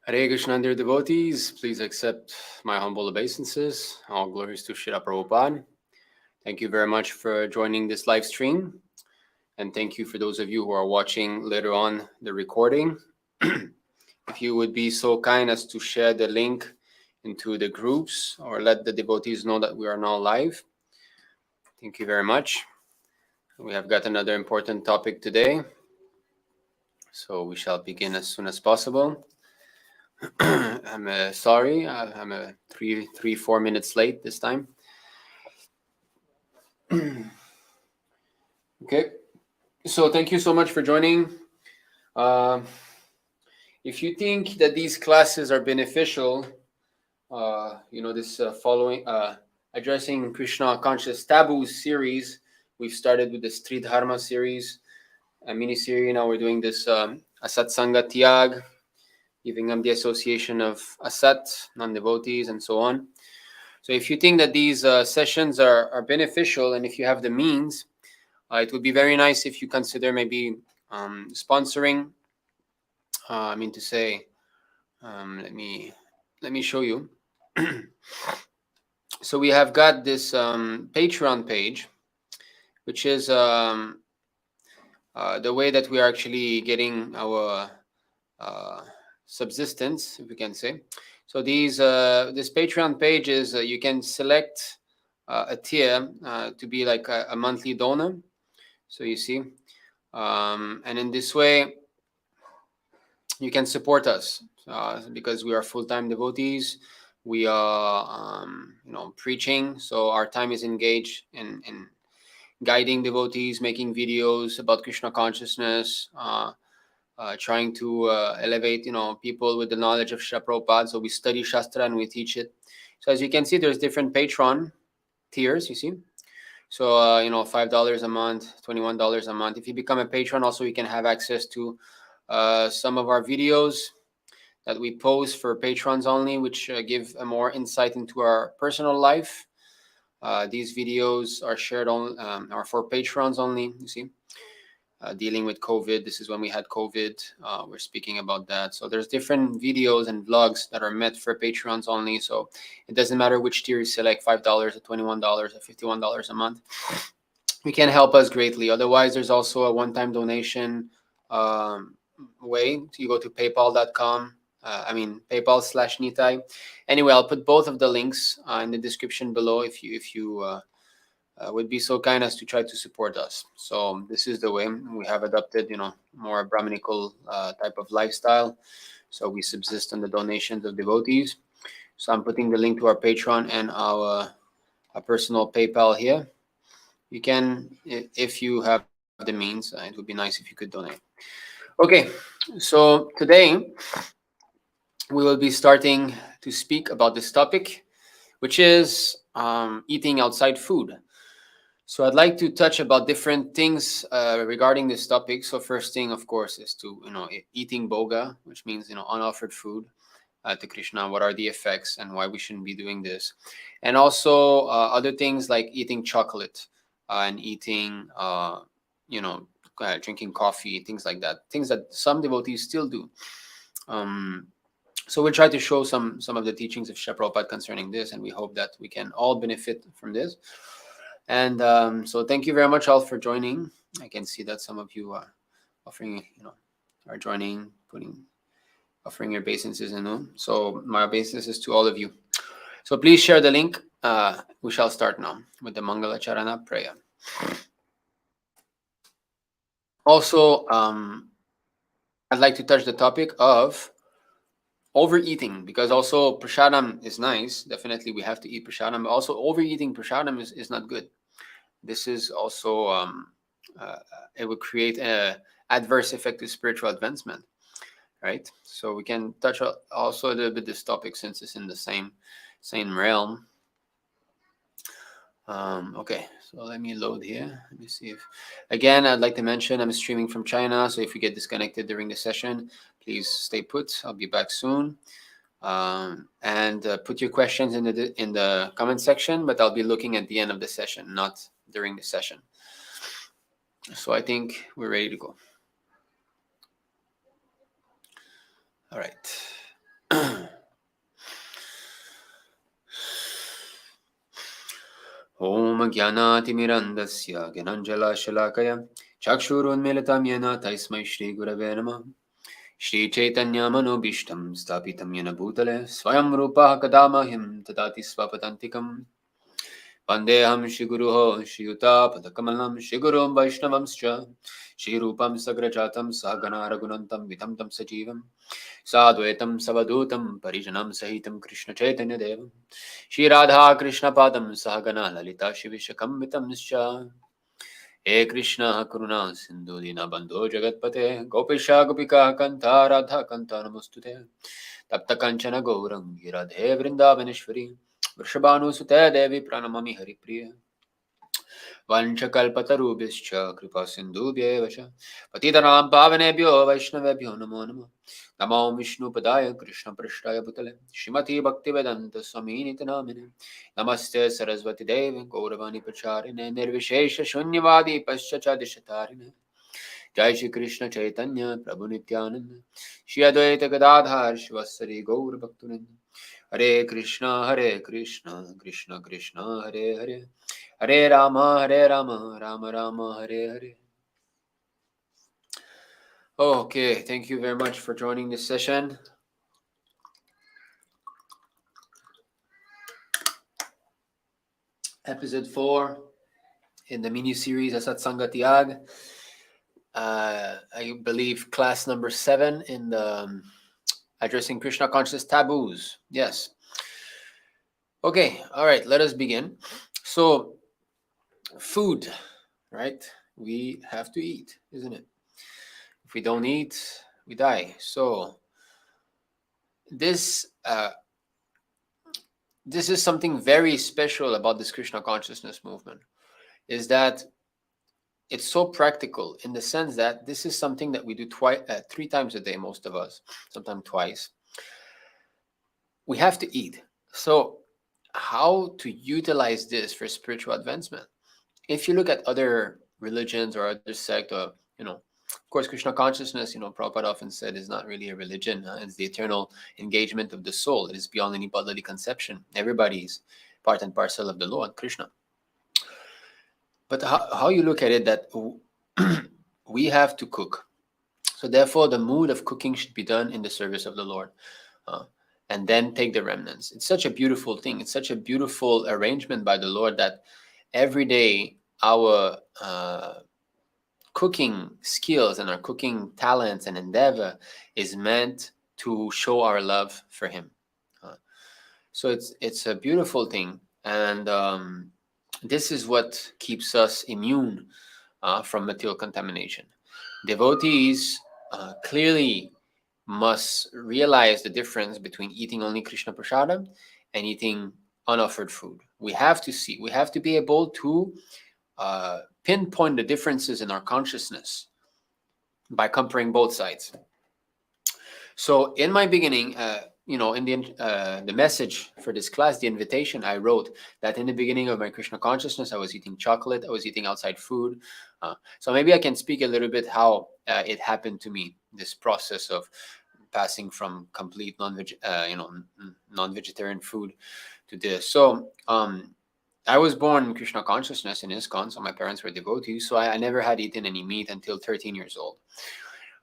Hare Krishna, dear devotees, please accept my humble obeisances. All glories to Srila Prabhupada. Thank you very much for joining this live stream. And thank you for those of you who are watching later on the recording. If you would be so kind as to share the link into the groups or let the devotees know that we are now live. Thank you very much. We have got another important topic today. So we shall begin as soon as possible. I'm sorry, I'm 4 minutes late this time. Okay, so thank you so much for joining. If you think that these classes are beneficial, this following addressing Krishna Conscious Taboos series, we've started with the Street Dharma series, a mini series. Now we're doing this Asat-saṅga-tyāga, giving them the association of Asat, non-devotees, and so on. So if you think that these sessions are beneficial, and if you have the means, it would be very nice if you consider maybe sponsoring. Let me show you. So we have got this Patreon page, which is the way that we are actually getting our subsistence, if we can say. So this Patreon page is you can select a tier to be like a monthly donor. So you see, and in this way you can support us because we are full-time devotees. We are preaching, so our time is engaged in guiding devotees, making videos about Krishna consciousness, trying to elevate people with the knowledge of Srila Prabhupada. So we study Shastra and we teach it. So as you can see, there's different Patreon tiers, you see. So $5 a month, $21 a month. If you become a patron, also you can have access to some of our videos that we post for patrons only, which give a more insight into our personal life. These videos are shared on are for patrons only, you see. Dealing with COVID. This is when we had COVID. We're speaking about that. So there's different videos and vlogs that are meant for patrons only. So it doesn't matter which tier you select, $5 or $21 or $51 a month. You can help us greatly. Otherwise, there's also a one-time donation way. So you go to paypal.com. PayPal/Nitai. Anyway, I'll put both of the links in the description below if you would be so kind as to try to support us. So this is the way we have adopted, more Brahminical type of lifestyle. So we subsist on the donations of devotees. So I'm putting the link to our Patreon and our personal PayPal here. You can, if you have the means, it would be nice if you could donate. Okay, so today we will be starting to speak about this topic, which is eating outside food. So I'd like to touch about different things regarding this topic. So first thing, of course, is to eating boga, which means unoffered food to Krishna. What are the effects and why we shouldn't be doing this? And also other things like eating chocolate and eating, drinking coffee, things like that. Things that some devotees still do. So we'll try to show some of the teachings of Srila Prabhupada concerning this, and we hope that we can all benefit from this. And so thank you very much all for joining. I can see that some of you are offering, are joining, offering your obeisances. So my obeisances to all of you. So please share the link. We shall start now with the Mangala Charana prayer. Also, I'd like to touch the topic of overeating, because also prasadam is nice. Definitely we have to eat prasadam, but also overeating prasadam is not good. This is also it would create an adverse effect to spiritual advancement, right? So we can touch also a little bit this topic since it's in the same realm. Okay, so let me load here. Let me see if, again, I'd like to mention I'm streaming from China, so if you get disconnected during the session, please stay put. I'll be back soon. And put your questions in the comment section, but I'll be looking at the end of the session, not during the session. So I think we're ready to go. All right. Om Jnanatimirandasya Gyananjala Shalakaya Chakshurunmilitam Yena Taismai Shri Gurave Namah Shri Chaitanya Manobishtam Stapitam Yena Bhutale Swayam Rupa Kadamahim Tadati Swapatantikam Vandeham Shri Guruho Shri Yuta Padakamalam Shri Gurum Vaishnavamscha Shri Rupam Sagrajatam Sahagana Raghunantam Vitamtam Sajivam Sadvaitam Savadutam Parijanam Sahitam Krishna Chaitanya Devam Shri Radha Krishna Padam Sahagana Lalita Shivishakam Vitam Nischa He Krishna Karuna Sindhu Dina Bandho Jagatpate Gopisha Gopika Kanta Radha Kanta Namostute Tapta Kanchana Gaurangi Radhe Vrindavaneshwari Vrishabhanu Sute Devi Pranamami Haripriya Vanchakalpatarubhischa Kripa Sindhubhyeva cha Patitanam Pavanebhyo Vaishnavebhyo Namo Namo Namo Vishnu Padaya Krishna Prishtaya Bhutale Shrimati Bhaktivedanta Swamini Namine Namaste Saraswati Devi Gauravani Pacharine Nirvishesha Shunyavadi Paschacha Dishatarine Jai Shri Krishna Chaitanya Prabhu Nityananda Shri Advaita Gadadhar Shivasari Gaur Bhaktuninda Hare Krishna Krishna Krishna Hare Hare Hare Rama Rama Rama Hare Hare. Okay, thank you very much for joining this session. Episode 4 in the mini-series Asat-saṅga-tyāga. I believe class number 7 in the addressing Krishna Conscious Taboos. Yes. Okay, all right, let us begin. So, food, right? We have to eat, isn't it? If we don't eat, we die. So, this is something very special about this Krishna consciousness movement, is that it's so practical in the sense that this is something that we do 3 times a day, most of us, sometimes twice. We have to eat. So how to utilize this for spiritual advancement? If you look at other religions or other sect, or of course, Krishna consciousness, Prabhupada often said, is not really a religion. It's the eternal engagement of the soul. It is beyond any bodily conception. Everybody's part and parcel of the Lord, Krishna. But how you look at it, that we have to cook. So therefore, the mood of cooking should be done in the service of the Lord. And then take the remnants. It's such a beautiful thing. It's such a beautiful arrangement by the Lord that every day our cooking skills and our cooking talents and endeavor is meant to show our love for Him. So it's a beautiful thing, and this is what keeps us immune from material contamination. Devotees clearly must realize the difference between eating only Krishna Prasadam and eating unoffered food. We have to be able to pinpoint the differences in our consciousness by comparing both sides. So in my beginning, in the message for this class, the invitation, I wrote that in the beginning of my Krishna consciousness, I was eating chocolate, I was eating outside food. So maybe I can speak a little bit how it happened to me, this process of passing from complete non-vegetarian food to this. So I was born in Krishna consciousness in ISKCON, so my parents were devotees. So I never had eaten any meat until 13 years old.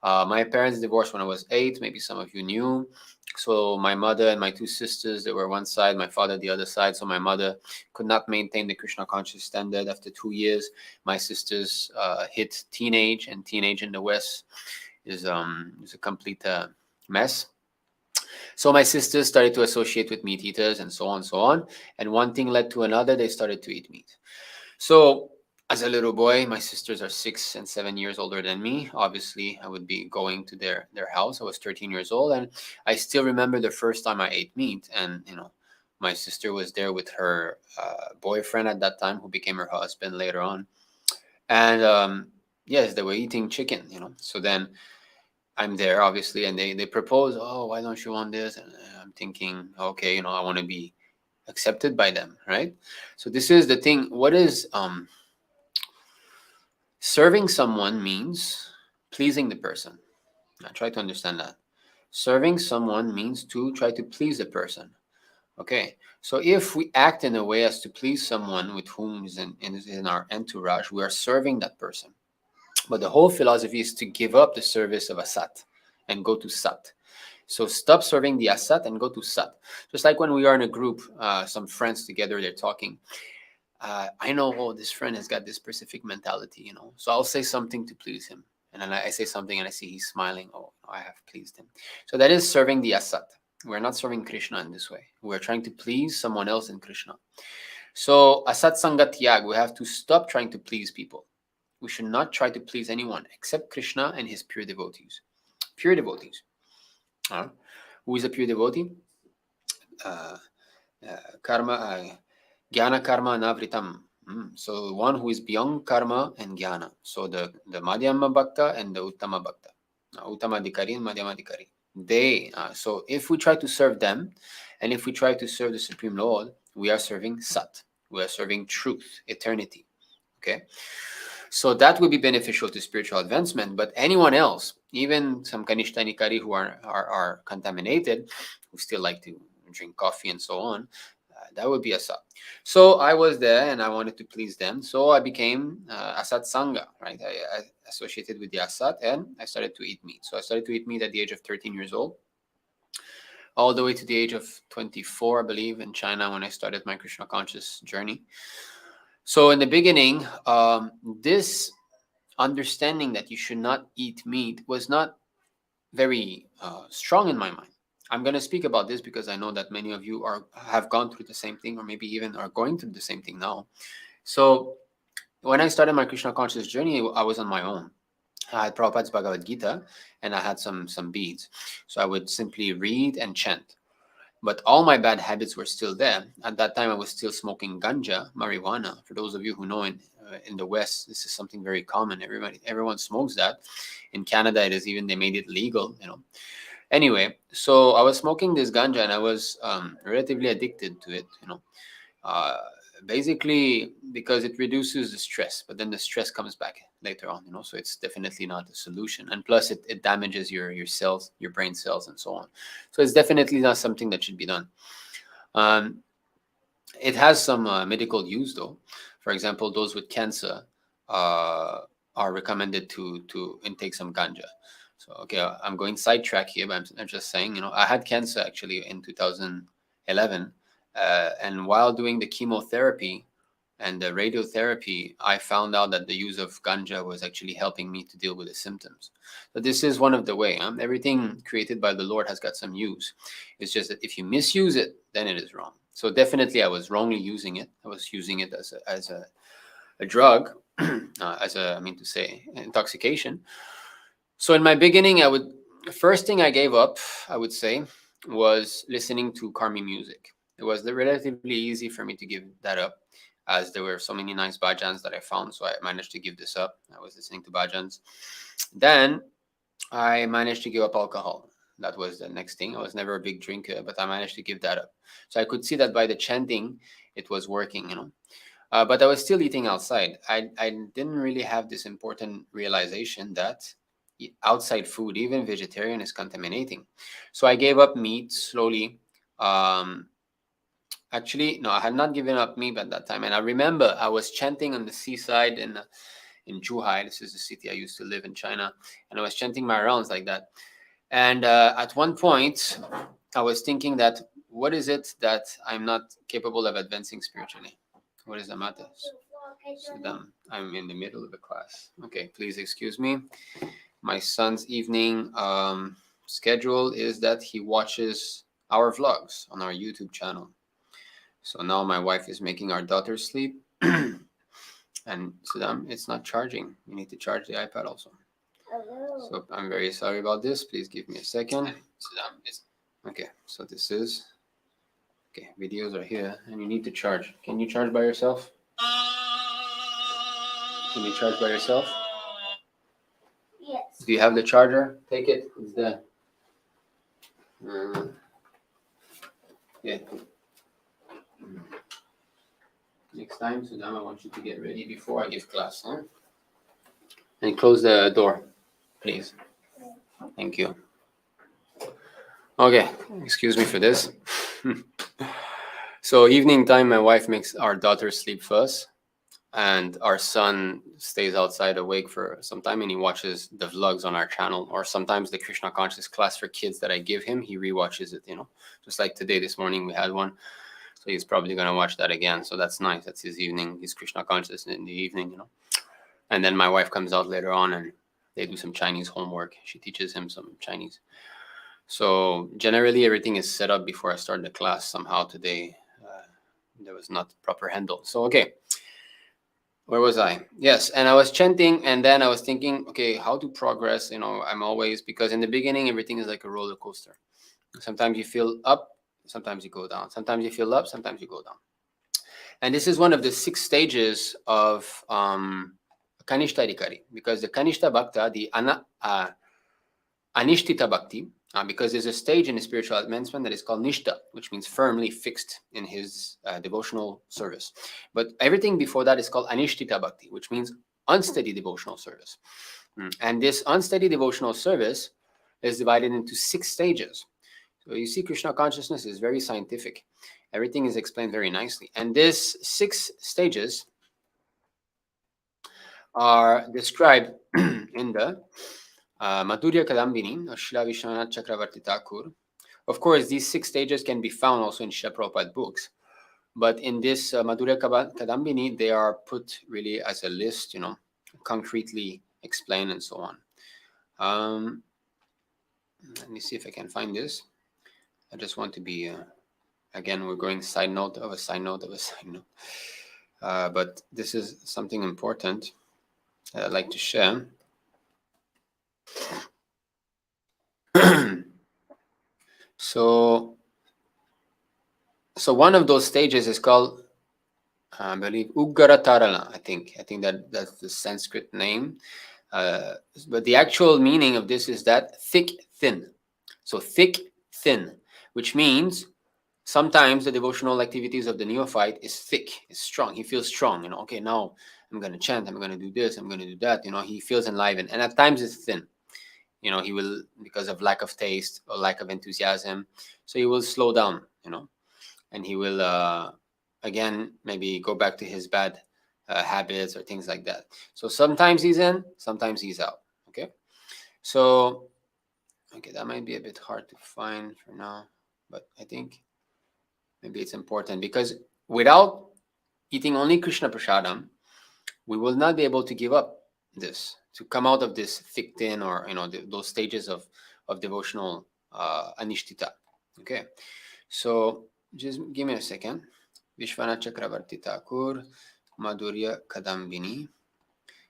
My parents divorced when I was 8. Maybe some of you knew. So my mother and my 2 sisters, they were one side, my father the other side. So my mother could not maintain the Krishna conscious standard. After 2 years, my sisters hit teenage, and teenage in the West is a complete mess. So my sisters started to associate with meat eaters and so on and so on. And one thing led to another. They started to eat meat. So as a little boy, my sisters are 6 and 7 years older than me. Obviously, I would be going to their house. I was 13 years old. And I still remember the first time I ate meat. And, my sister was there with her boyfriend at that time, who became her husband later on. And yes, they were eating chicken, So then I'm there, obviously, and they propose, oh, why don't you want this? And I'm thinking, okay, I want to be accepted by them, right? So this is the thing. What is serving someone means pleasing the person. I try to understand that. Serving someone means to try to please the person. Okay, so if we act in a way as to please someone with whom is in our entourage, we are serving that person. But the whole philosophy is to give up the service of Asat and go to Sat. So stop serving the Asat and go to Sat. Just like when we are in a group, some friends together, they're talking. I know, oh, this friend has got this specific mentality, So I'll say something to please him. And then I say something and I see he's smiling. Oh, I have pleased him. So that is serving the Asat. We're not serving Krishna in this way. We're trying to please someone else in Krishna. So Asat-saṅga-tyāga, we have to stop trying to please people. We should not try to please anyone except Krishna and his pure devotees. Pure devotees. Who is a pure devotee? Jnana karma navritam. So one who is beyond karma and jnana. So the Madhyama Bhakta and the Uttama Bhakta. Uttama Adhikari and Madhyama Adhikari. So if we try to serve them, and if we try to serve the Supreme Lord, we are serving Sat. We are serving truth, eternity. Okay? So that would be beneficial to spiritual advancement. But anyone else, even some Kanishta Nikari who are contaminated, who still like to drink coffee and so on, that would be Asat. So I was there and I wanted to please them. So I became Asat-saṅga, right? I associated with the Asat and I started to eat meat. So I started to eat meat at the age of 13 years old, all the way to the age of 24, I believe, in China when I started my Krishna Conscious journey. So in the beginning, this understanding that you should not eat meat was not very strong in my mind. I'm going to speak about this because I know that many of you have gone through the same thing, or maybe even are going through the same thing now. So when I started my Krishna Conscious journey, I was on my own. I had Prabhupada's Bhagavad Gita and I had some beads. So I would simply read and chant. But all my bad habits were still there. At that time, I was still smoking ganja, marijuana. For those of you who know, in the West, this is something very common. Everyone smokes that. In Canada, they made it legal, Anyway, so I was smoking this ganja and I was relatively addicted to it, basically because it reduces the stress, but then the stress comes back later on, so it's definitely not a solution. And plus it damages your cells, your brain cells and so on. So it's definitely not something that should be done. It has some medical use though. For example, those with cancer are recommended to intake some ganja. So, okay, I'm going sidetrack here, but I'm just saying, I had cancer actually in 2011. And while doing the chemotherapy and the radiotherapy, I found out that the use of ganja was actually helping me to deal with the symptoms. So this is one of the way. Everything created by the Lord has got some use. It's just that if you misuse it, then it is wrong. So definitely I was wrongly using it. I was using it as a drug, intoxication. So in my beginning, first thing I gave up, I would say, was listening to karmi music. It was relatively easy for me to give that up, as there were so many nice bhajans that I found. So I managed to give this up. I was listening to bhajans. Then I managed to give up alcohol. That was the next thing. I was never a big drinker, but I managed to give that up. So I could see that by the chanting, it was working, But I was still eating outside. I didn't really have this important realization that outside food, even vegetarian, is contaminating. So I gave up meat slowly. Actually, no, I had not given up meat at that time. And I remember I was chanting on the seaside in Zhuhai. This is the city I used to live in China. And I was chanting my rounds like that. And at one point, I was thinking that, what is it that I'm not capable of advancing spiritually? What is the matter? So I'm in the middle of the class. Okay, please excuse me. My son's evening schedule is that he watches our vlogs on our YouTube channel. So now my wife is making our daughter sleep. And Saddam, it's not charging. You need to charge the iPad also. Hello. So I'm very sorry about this. Please give me a second. Okay, so this is... Okay, videos are here and you need to charge. Can you charge by yourself? Can you charge by yourself? Yes. Do you have the charger? Take it. It's there. Yeah. Next time, Saddam, I want you to get ready before I give class, huh? And close the door, please. Thank you. Okay, excuse me for this. So evening time, my wife makes our daughter sleep first, and our son stays outside awake for some time, and he watches the vlogs on our channel, or sometimes the Krishna Conscious class for kids that I give him, he rewatches it, just like today, this morning we had one. So he's probably going to watch that again. So that's nice. That's his evening. He's Krishna Conscious in the evening, And then my wife comes out later on and they do some Chinese homework. She teaches him some Chinese. So generally everything is set up before I start the class. Somehow today there was not proper handle. So, okay. Where was I? Yes. And I was chanting, and then I was thinking, okay, how to progress? I'm always, because in the beginning, everything is like a roller coaster. Sometimes you feel up, sometimes you go down. Sometimes you feel up, sometimes you go down. And this is one of the 6 stages of Kanishta Adhikari, because the Kanishta Bhakta, the Anishtita Bhakti, because there's a stage in the spiritual advancement that is called Nishta, which means firmly fixed in his devotional service. But everything before that is called Anishtita Bhakti, which means unsteady devotional service. And this unsteady devotional service is divided into 6 stages. So you see, Krishna consciousness is very scientific. Everything is explained very nicely. And these 6 stages are described in the Madhurya Kadambini of Srila Vishwanath Chakravarti Thakur. Of course, these 6 stages can be found also in Srila Prabhupada books. But in this Madhurya Kadambini, they are put really as a list, concretely explained and so on. Let me see if I can find this. I just want to be, again, we're going side note of a side note of a side note. But this is something important that I'd like to share. So one of those stages is called, I believe, Uggaratarana. I think that's the Sanskrit name. But the actual meaning of this is that thick, thin. So thick, thin, which means sometimes the devotional activities of the neophyte is thick, is strong. He feels strong, okay, now I'm going to chant, I'm going to do this, I'm going to do that. He feels enlivened. And at times it's thin. He will, because of lack of taste or lack of enthusiasm, so he will slow down, and he will, again, maybe go back to his bad habits or things like that. So sometimes he's in, sometimes he's out. Okay. So, okay, that might be a bit hard to find for now, but I think maybe it's important, because without eating only Krishna Prasadam, we will not be able to give up this, to come out of this thick, thin, or those stages of devotional anishtita. Okay, so just give me a second. Vishwanath Chakravarti Thakur, Madhurya Kadambini.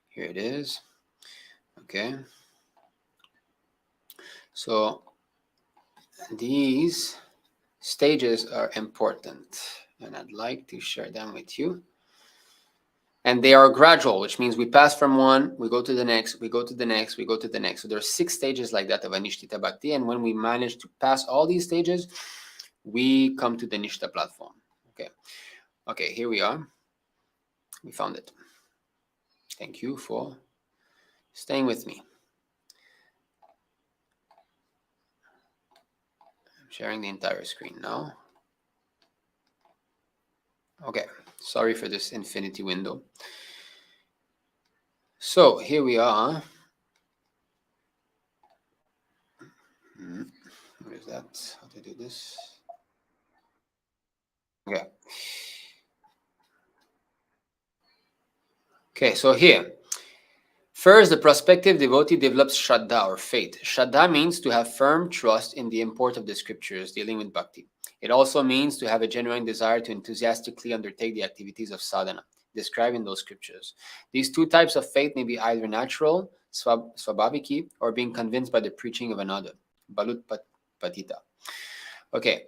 Here it is. Okay, so these stages are important, and I'd like to share them with you. And they are gradual, which means we pass from one, we go to the next, we go to the next, we go to the next. So there are 6 stages like that of Anishtita Bhakti. And when we manage to pass all these stages, we come to the Nishta platform. Okay, here we are. We found it. Thank you for staying with me. I'm sharing the entire screen now. Okay, sorry for this infinity window. So here we are. What is that? How to do this? Okay. Okay, so here. First, the prospective devotee develops Shraddha, or faith. Shraddha means to have firm trust in the import of the scriptures dealing with bhakti. It also means to have a genuine desire to enthusiastically undertake the activities of sadhana described in those scriptures. These 2 types of faith may be either natural, svabhaviki, or being convinced by the preaching of another, balut patita. Okay.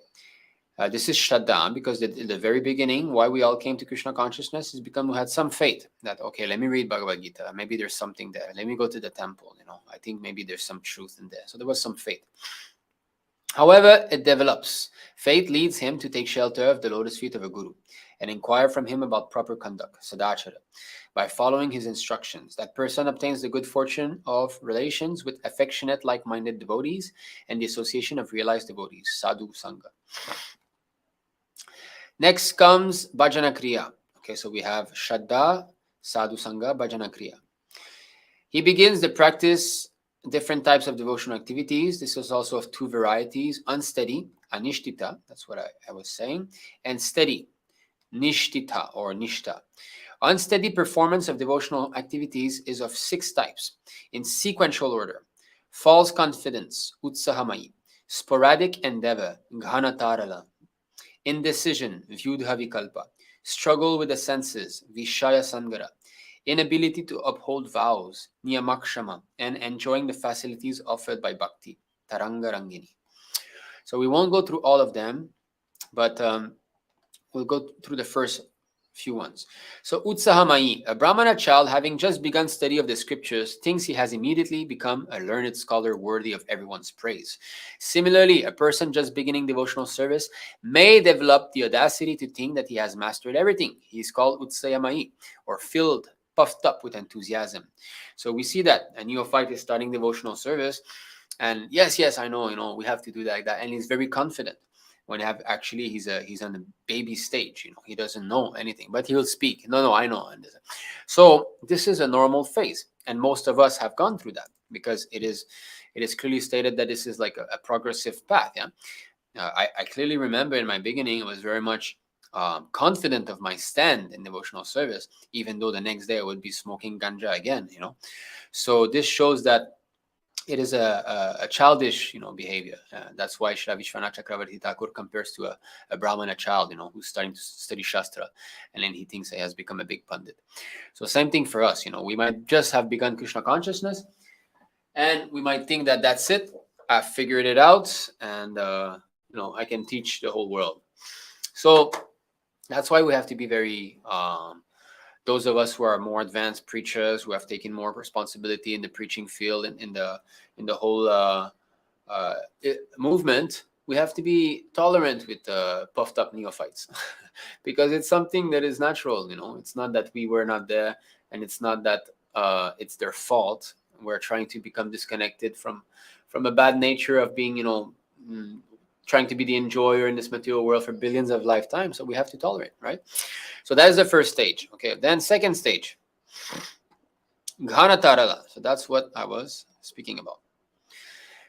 This is Shraddha, because in the very beginning, why we all came to Krishna consciousness is because we had some faith that, okay, let me read Bhagavad Gita. Maybe there's something there. Let me go to the temple. I think maybe there's some truth in there. So there was some faith. However, it develops. Faith leads him to take shelter of the lotus feet of a guru and inquire from him about proper conduct, sadachara. By following his instructions, that person obtains the good fortune of relations with affectionate, like-minded devotees and the association of realized devotees, sadhu sangha. Next comes bhajana kriya. Okay, so we have Shraddha, Sadhu Sangha, bhajana kriya. He begins the practice different types of devotional activities. This is also of two varieties: unsteady, anishtita, that's what I was saying, and steady, nishtita or nishta. Unsteady performance of devotional activities is of 6 types in sequential order: false confidence, utsahamai; sporadic endeavor, ghanatarala; indecision, vyudha vikalpa; struggle with the senses, vishaya sangara; inability to uphold vows, niyamakshama; and enjoying the facilities offered by bhakti, taranga rangini. So we won't go through all of them, but we'll go through the first few ones. So Utsahamai, a Brahmana child having just begun study of the scriptures, thinks he has immediately become a learned scholar worthy of everyone's praise. Similarly, a person just beginning devotional service may develop the audacity to think that he has mastered everything. He is called Utsayamai, or filled, puffed up with enthusiasm. So we see that a neophyte is starting devotional service, and yes, I know, we have to do that, like that, and he's very confident. When actually he's on the baby stage, he doesn't know anything, but he'll speak. No, I know. So this is a normal phase, and most of us have gone through that, because it is clearly stated that this is like a progressive path. Yeah, I clearly remember in my beginning, I was very much confident of my stand in devotional service, even though the next day I would be smoking ganja again. So this shows that it is a childish, behavior. That's why Shri Vishwanath Chakravarti Thakur compares to a Brahmana child, who's starting to study Shastra, and then he thinks he has become a big Pandit. So same thing for us, we might just have begun Krishna consciousness, and we might think that that's it. I've figured it out, and I can teach the whole world. So that's why we have to be very those of us who are more advanced preachers, who have taken more responsibility in the preaching field and in the whole movement, we have to be tolerant with puffed up neophytes, because it's something that is natural. It's not that we were not there, and it's not that it's their fault. We're trying to become disconnected from a bad nature of being, trying to be the enjoyer in this material world for billions of lifetimes. So we have to tolerate, right? So that is the first stage. Okay, then second stage, Ghanatarala. So that's what I was speaking about.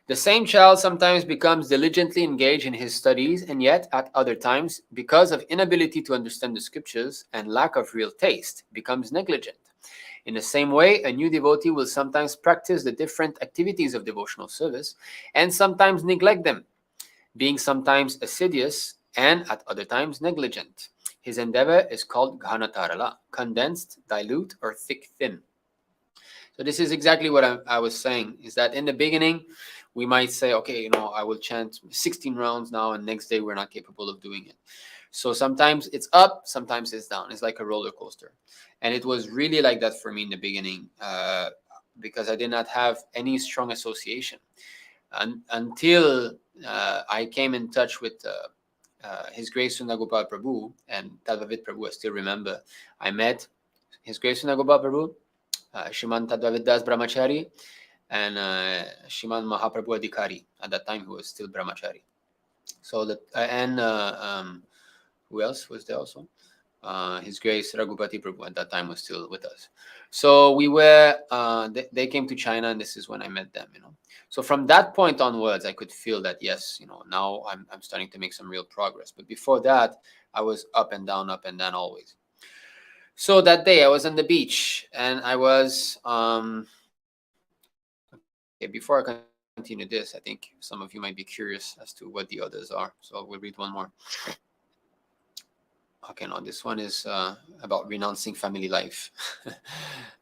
The same child sometimes becomes diligently engaged in his studies, and yet at other times, because of inability to understand the scriptures and lack of real taste, becomes negligent. In the same way, a new devotee will sometimes practice the different activities of devotional service and sometimes neglect them, being sometimes assiduous and at other times negligent. His endeavor is called ghanatarala, condensed, dilute, or thick, thin. So this is exactly what I was saying, is that in the beginning, we might say, okay, I will chant 16 rounds now, and next day we're not capable of doing it. So sometimes it's up, sometimes it's down. It's like a roller coaster. And it was really like that for me in the beginning, because I did not have any strong association. Until I came in touch with His Grace Sundar Gopal Prabhu and Tadvavid Prabhu. I still remember. I met His Grace Sundar Gopal Prabhu, Shriman Tadvavid Das Brahmachari, and Shriman Mahaprabhu Adhikari. At that time, he was still Brahmachari. So that who else was there also? His Grace Raghupati Prabhu at that time was still with us. So we were, they came to China, and this is when I met them, So from that point onwards, I could feel that, yes, now I'm starting to make some real progress. But before that, I was up and down always. So that day I was on the beach, and I was, okay, before I continue this, I think some of you might be curious as to what the others are. So we'll read one more. Okay, no, this one is about renouncing family life.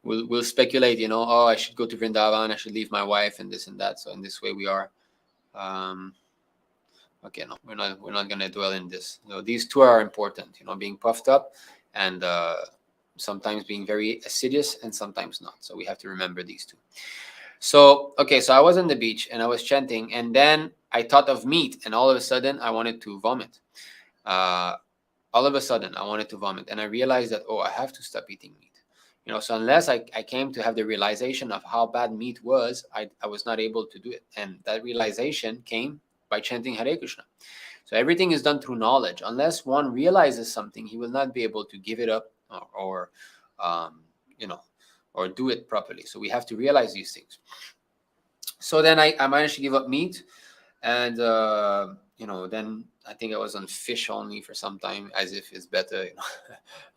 we'll speculate, oh, I should go to Vrindavan, I should leave my wife, and this and that. So in this way we are. Okay, no, we're not going to dwell in this. These two are important, being puffed up and sometimes being very assiduous and sometimes not. So we have to remember these two. So, okay, so I was on the beach and I was chanting, and then I thought of meat, and all of a sudden I wanted to vomit. All of a sudden I wanted to vomit, and I realized that, I have to stop eating meat. So unless I came to have the realization of how bad meat was, I was not able to do it. And that realization came by chanting Hare Krishna. So everything is done through knowledge. Unless one realizes something, he will not be able to give it up or do it properly. So we have to realize these things. So then I managed to give up meat, and then I think I was on fish only for some time, as if it's better.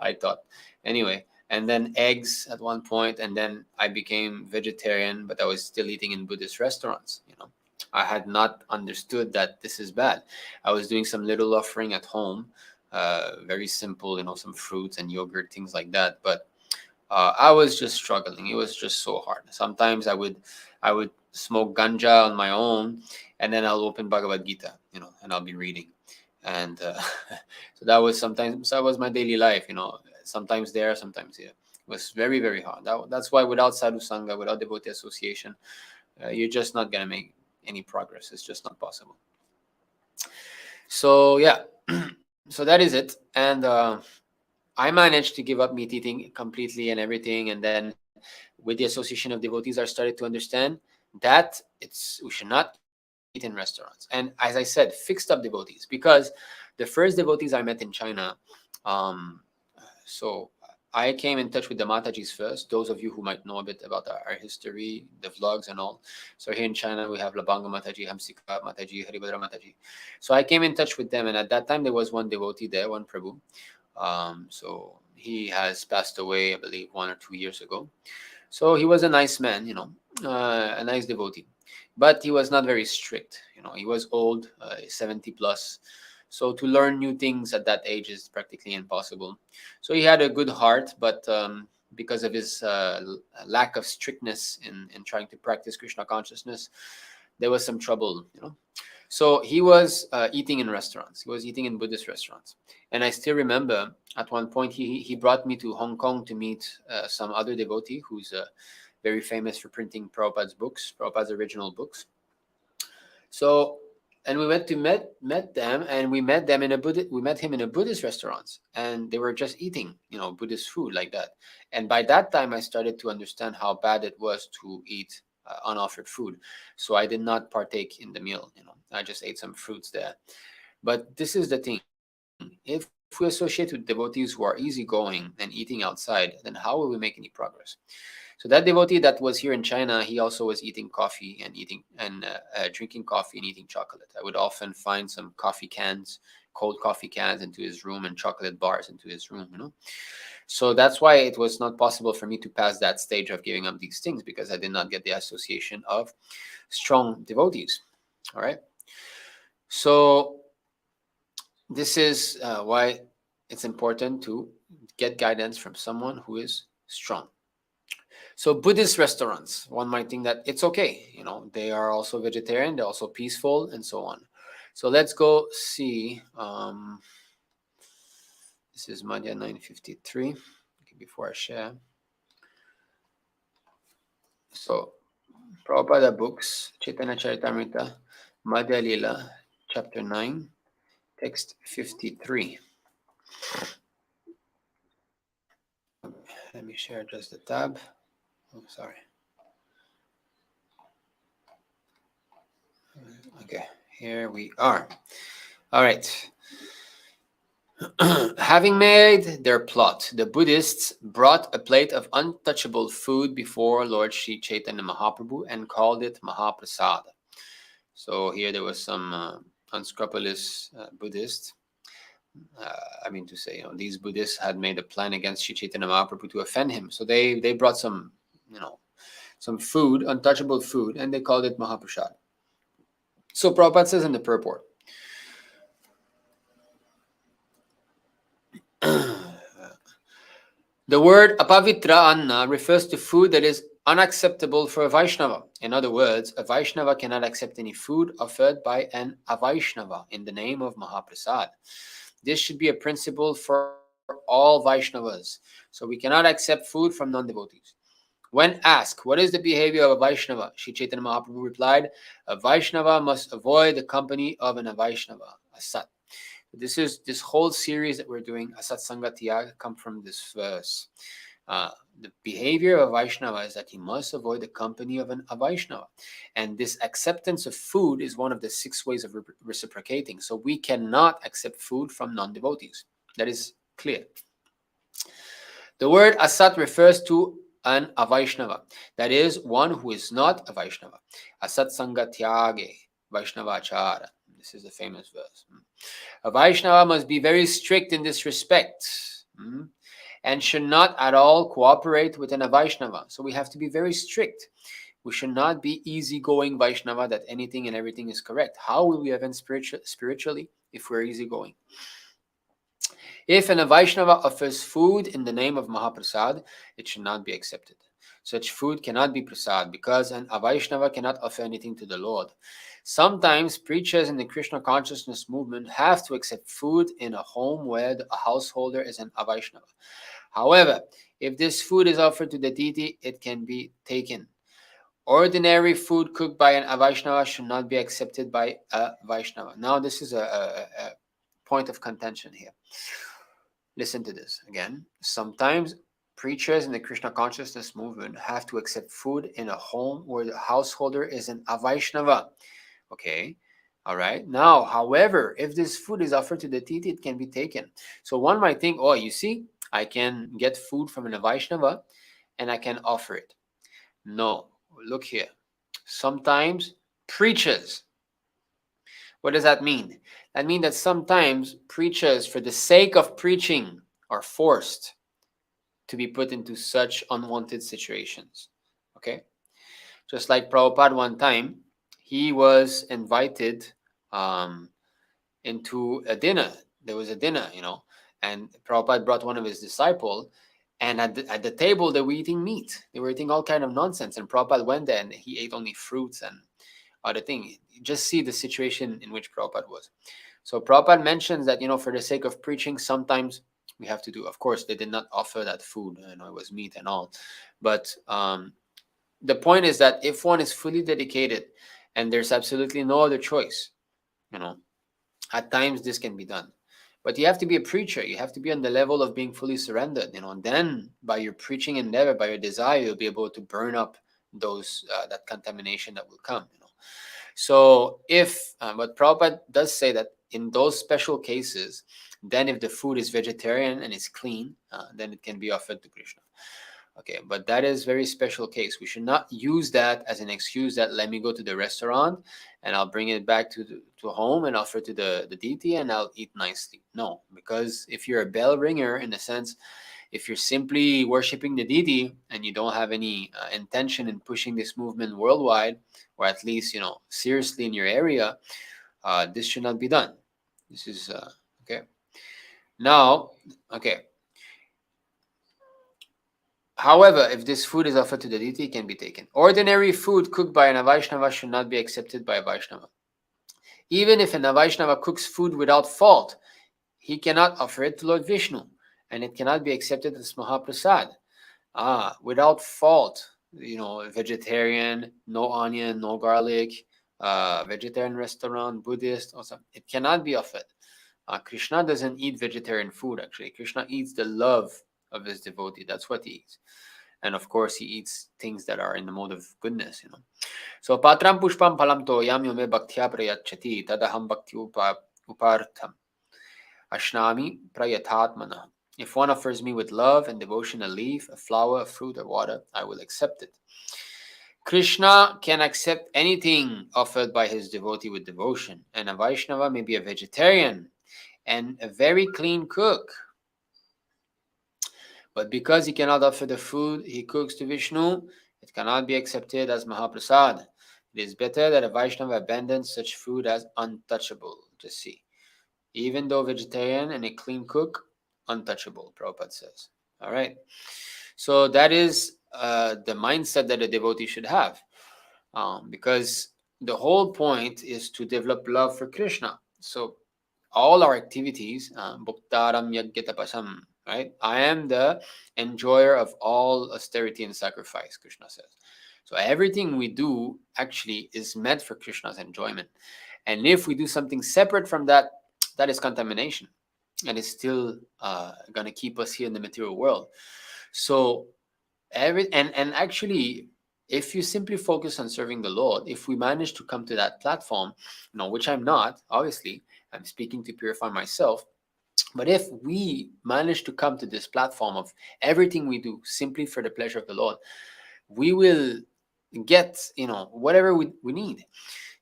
I thought anyway. And then eggs at one point, and then I became vegetarian, but I was still eating in Buddhist restaurants. I had not understood that this is bad. I was doing some little offering at home, very simple, some fruits and yogurt, things like that. But I was just struggling. It was just so hard. Sometimes I would smoke ganja on my own, and then I'll open Bhagavad Gita, and I'll be reading. And so that was my daily life, sometimes there, sometimes here. It was very, very hard. That's why without sadhu sangha, without devotee association, you're just not going to make any progress. It's just not possible. So yeah, so that is it. And I managed to give up meat eating completely and everything. And then with the association of devotees, I started to understand that we should not eat in restaurants. And as I said, fixed up devotees, because the first devotees I met in China, so I came in touch with the Matajis first. Those of you who might know a bit about our history, the vlogs and all. So here in China, we have Labanga Mataji, Hamsika Mataji, Haribhadra Mataji. So I came in touch with them. And at that time, there was one devotee there, one prabhu. So he has passed away, I believe, 1 or 2 years ago. So he was a nice man, a nice devotee. But he was not very strict. He was old, 70 plus. So to learn new things at that age is practically impossible. So he had a good heart, but because of his lack of strictness in trying to practice Krishna consciousness, there was some trouble, So he was eating in restaurants. He was eating in Buddhist restaurants. And I still remember at one point he brought me to Hong Kong to meet some other devotee who's very famous for printing Prabhupada's books, Prabhupada's original books. So, and we went to met them, and we met him in a Buddhist restaurant, and they were just eating, Buddhist food like that. And by that time, I started to understand how bad it was to eat unoffered food. So I did not partake in the meal. I just ate some fruits there. But this is the thing: if we associate with devotees who are easygoing and eating outside, then how will we make any progress? So that devotee that was here in China, he also was eating coffee and drinking coffee and eating chocolate. I would often find some cold coffee cans into his room, and chocolate bars into his room, So that's why it was not possible for me to pass that stage of giving up these things, because I did not get the association of strong devotees. All right. So this is why it's important to get guidance from someone who is strong. So Buddhist restaurants, one might think that it's okay. They are also vegetarian, they're also peaceful, and so on. So let's go see. This is Madhya 953. Before I share. So Prabhupada books, Chaitanya Charitamrita, Madhya Lila, chapter 9, text 53. Let me share just the tab. Oh, sorry. Okay, here we are. All right. Having made their plot, the Buddhists brought a plate of untouchable food before Lord Sri Chaitanya Mahaprabhu and called it Mahaprasad. So here there was some unscrupulous Buddhist. These Buddhists had made a plan against Sri Chaitanya Mahaprabhu to offend him. So they brought some food, untouchable food, and they called it Mahaprasad. So Prabhupada says in the purport, the word apavitra anna refers to food that is unacceptable for a Vaishnava. In other words, a Vaishnava cannot accept any food offered by an Avaishnava in the name of Mahaprasad. This should be a principle for all Vaishnavas. So we cannot accept food from non-devotees. When asked, what is the behavior of a Vaishnava? Sri Chaitanya Mahaprabhu replied, a Vaishnava must avoid the company of an Avaishnava, Asat. This whole series that we're doing, Asat-saṅga-tyāga, come from this verse. The behavior of a Vaishnava is that he must avoid the company of an Avaishnava. And this acceptance of food is one of the 6 ways of reciprocating. So we cannot accept food from non-devotees. That is clear. The word Asat refers to an Avaishnava. That is, one who is not a Vaishnava. Asat-saṅga-tyāga, Vaishnavāchāra. This is a famous verse. A Vaishnava must be very strict in this respect. And should not at all cooperate with an Vaishnava. So we have to be very strict. We should not be easygoing Vaishnava that anything and everything is correct. How will we advance spiritually if we're easygoing? If an Vaishnava offers food in the name of Mahaprasad, it should not be accepted. Such food cannot be prasad because an Vaishnava cannot offer anything to the Lord. Sometimes preachers in the Krishna Consciousness movement have to accept food in a home where the householder is an Vaishnava. However, if this food is offered to the deity, it can be taken. Ordinary food cooked by an Vaishnava should not be accepted by a Vaishnava. Now, this is a point of contention here. Listen to this again. Sometimes preachers in the Krishna Consciousness movement have to accept food in a home where the householder is an Vaishnava. Okay, all right. Now, however, if this food is offered to the deity, it can be taken. So one might think, oh, you see, I can get food from an Vaishnava and I can offer it. No, look here. Sometimes preachers. What does that mean? That means that sometimes preachers, for the sake of preaching, are forced to be put into such unwanted situations. Okay? Just like Prabhupada one time, he was invited into a dinner. There was a dinner, and Prabhupada brought one of his disciples, and at the table they were eating meat. They were eating all kind of nonsense, and Prabhupada went there and he ate only fruits and other things. Just see the situation in which Prabhupada was. So Prabhupada mentions that, for the sake of preaching, sometimes we have to do. Of course, they did not offer that food. It was meat and all. But the point is that if one is fully dedicated and there's absolutely no other choice, at times this can be done. But you have to be a preacher. You have to be on the level of being fully surrendered, and then by your preaching endeavor, by your desire, you'll be able to burn up those that contamination that will come. So but Prabhupada does say that in those special cases, then if the food is vegetarian and is clean, then it can be offered to Krishna. Okay, but that is very special case. We should not use that as an excuse that let me go to the restaurant and I'll bring it back to home and offer to the deity and I'll eat nicely. No, because if you're a bell ringer, in a sense, if you're simply worshiping the deity and you don't have any intention in pushing this movement worldwide, or at least, seriously in your area, this should not be done. This is, okay. Now, okay. However, if this food is offered to the deity, it can be taken. Ordinary food cooked by an Vaishnava should not be accepted by a Vaishnava. Even if an Vaishnava cooks food without fault, he cannot offer it to Lord Vishnu, and it cannot be accepted as Mahaprasad. Without fault, vegetarian, no onion, no garlic, vegetarian restaurant, Buddhist, or something. It cannot be offered. Krishna doesn't eat vegetarian food, actually. Krishna eats the love of his devotee. That's what he eats. And of course, he eats things that are in the mode of goodness, So, patram pushpam phalam to yam yome bhaktya prayachati tadaham bhakti upartham ashnami prayathatmana. If one offers me with love and devotion a leaf, a flower, a fruit, or water, I will accept it. Krishna can accept anything offered by his devotee with devotion, and a Vaishnava may be a vegetarian and a very clean cook. But because he cannot offer the food he cooks to Vishnu, it cannot be accepted as Mahaprasad. It is better that a Vaishnava abandons such food as untouchable. Just see. Even though vegetarian and a clean cook, untouchable, Prabhupada says. All right. So that is the mindset that a devotee should have. Because the whole point is to develop love for Krishna. So all our activities, bhuktaram yajñatapasam, right? I am the enjoyer of all austerity and sacrifice, Krishna says. So everything we do actually is meant for Krishna's enjoyment. And if we do something separate from that, that is contamination. And it's still going to keep us here in the material world. So and actually, if you simply focus on serving the Lord, if we manage to come to that platform, which I'm not, obviously, I'm speaking to purify myself. But if we manage to come to this platform of everything we do simply for the pleasure of the Lord, we will get, whatever we need.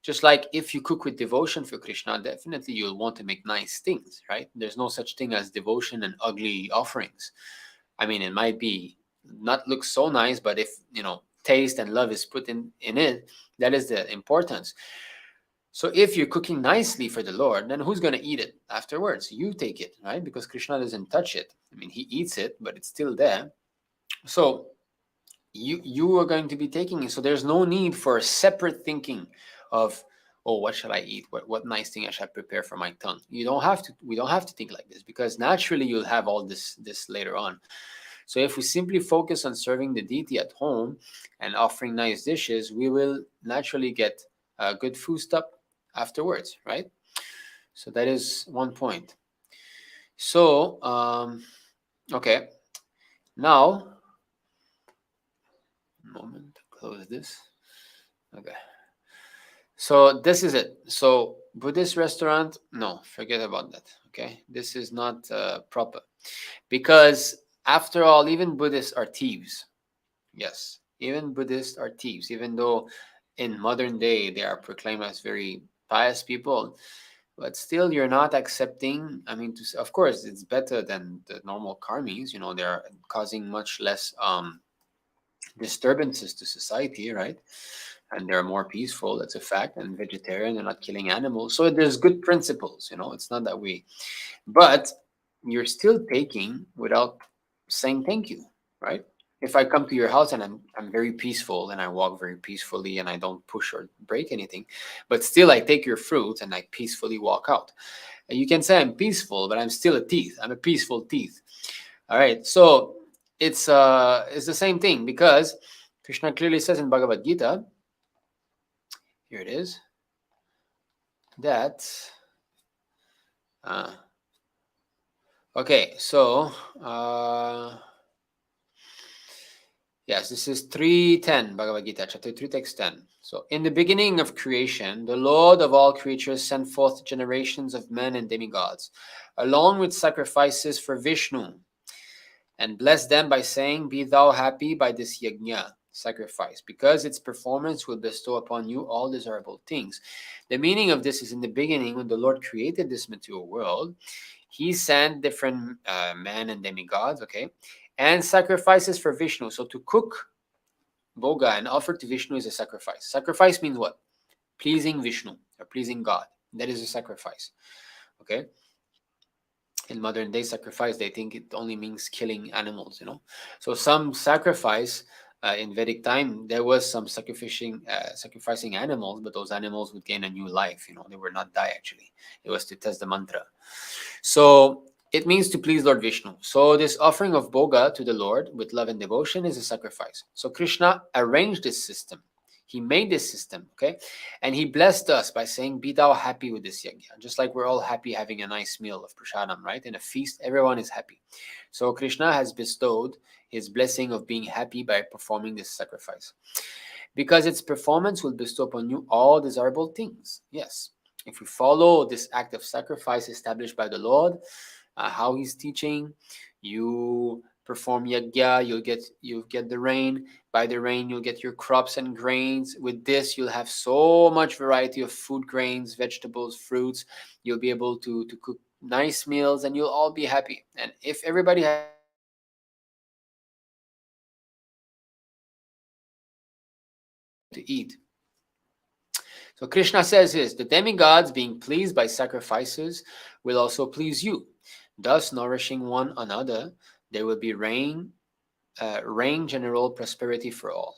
Just like if you cook with devotion for Krishna, definitely you'll want to make nice things, right? There's no such thing as devotion and ugly offerings. I mean, it might be not look so nice, but if, taste and love is put in it, that is the importance. So if you're cooking nicely for the Lord, then who's going to eat it afterwards? You take it, right? Because Krishna doesn't touch it. I mean, he eats it, but it's still there. So you are going to be taking it. So there's no need for a separate thinking of, oh, what shall I eat? What nice thing I shall prepare for my tongue? You don't have to. We don't have to think like this, because naturally you'll have all this later on. So if we simply focus on serving the deity at home and offering nice dishes, we will naturally get a good food stuff afterwards, right? So that is one point. So okay, now moment, close this. Okay. So this is it. So Buddhist restaurant, no, forget about that. Okay, this is not proper, because after all, even Buddhists are thieves. Yes, even Buddhists are thieves, even though in modern day they are proclaimed as very pious people. But still, you're not accepting. I mean, of course, it's better than the normal karmis. They're causing much less disturbances to society, right? And they're more peaceful. That's a fact. And vegetarian, they're not killing animals. So there's good principles. It's not that we, but you're still taking without saying thank you, right? If I come to your house and I'm very peaceful and I walk very peacefully and I don't push or break anything, but still I take your fruit and I peacefully walk out. And you can say I'm peaceful, but I'm still a thief. I'm a peaceful thief. All right. So it's the same thing, because Krishna clearly says in Bhagavad Gita, here it is, that okay, so yes, this is 3:10, Bhagavad Gita, chapter 3, text 10. So, in the beginning of creation, the Lord of all creatures sent forth generations of men and demigods, along with sacrifices for Vishnu, and blessed them by saying, "Be thou happy by this yajna," sacrifice, because its performance will bestow upon you all desirable things. The meaning of this is, in the beginning, when the Lord created this material world, he sent different men and demigods, okay, and sacrifices for Vishnu. So to cook boga and offer to Vishnu is a sacrifice. Sacrifice means what? Pleasing Vishnu or pleasing God. That is a sacrifice. Okay. In modern day sacrifice, they think it only means killing animals. So some sacrifice in Vedic time, there was some sacrificing animals, but those animals would gain a new life. They would not die actually. It was to test the mantra. So it means to please Lord Vishnu. So this offering of boga to the Lord with love and devotion is a sacrifice. So Krishna arranged this system. He made this system, okay? And he blessed us by saying, "Be thou happy with this yajna." Just like we're all happy having a nice meal of prasadam, right? In a feast, everyone is happy. So Krishna has bestowed his blessing of being happy by performing this sacrifice, because its performance will bestow upon you all desirable things. Yes. If we follow this act of sacrifice established by the Lord, how he's teaching, you perform yajna, you'll get the rain. By the rain, you'll get your crops and grains. With this, you'll have so much variety of food, grains, vegetables, fruits. You'll be able to cook nice meals, and you'll all be happy. And if everybody has to eat. So Krishna says this, the demigods, being pleased by sacrifices, will also please you. Thus, nourishing one another, there will be reign general prosperity for all.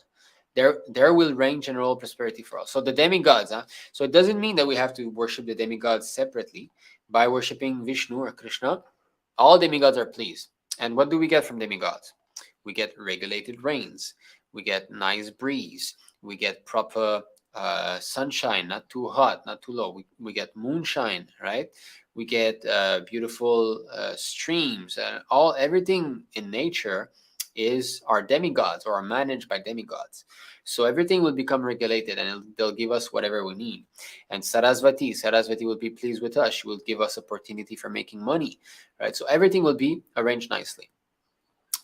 There will reign general prosperity for all. So the demigods, so it doesn't mean that we have to worship the demigods separately. By worshiping Vishnu or Krishna, all demigods are pleased. And what do we get from demigods? We get regulated rains. We get nice breeze. We get proper sunshine, not too hot, not too low. We get moonshine, right? We get beautiful streams, and everything in nature are demigods or are managed by demigods. So everything will become regulated, and they'll give us whatever we need. And Sarasvati will be pleased with us. She will give us opportunity for making money, right? So everything will be arranged nicely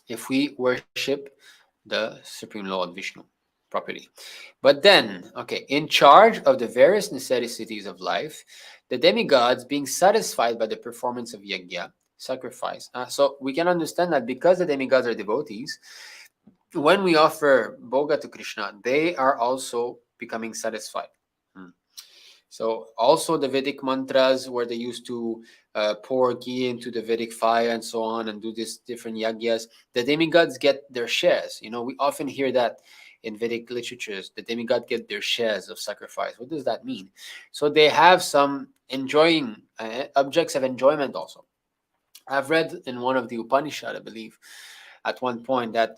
if we worship the Supreme Lord Vishnu properly. But then, okay, in charge of the various necessities of life, the demigods being satisfied by the performance of yajna, sacrifice. So we can understand that because the demigods are devotees, when we offer bhoga to Krishna, they are also becoming satisfied. So also the Vedic mantras where they used to pour ghee into the Vedic fire and so on and do these different yagyas, the demigods get their shares. We often hear that in Vedic literatures, the demigod get their shares of sacrifice. What does that mean? So they have some enjoying objects of enjoyment also. I've read in one of the Upanishad, I believe, at one point that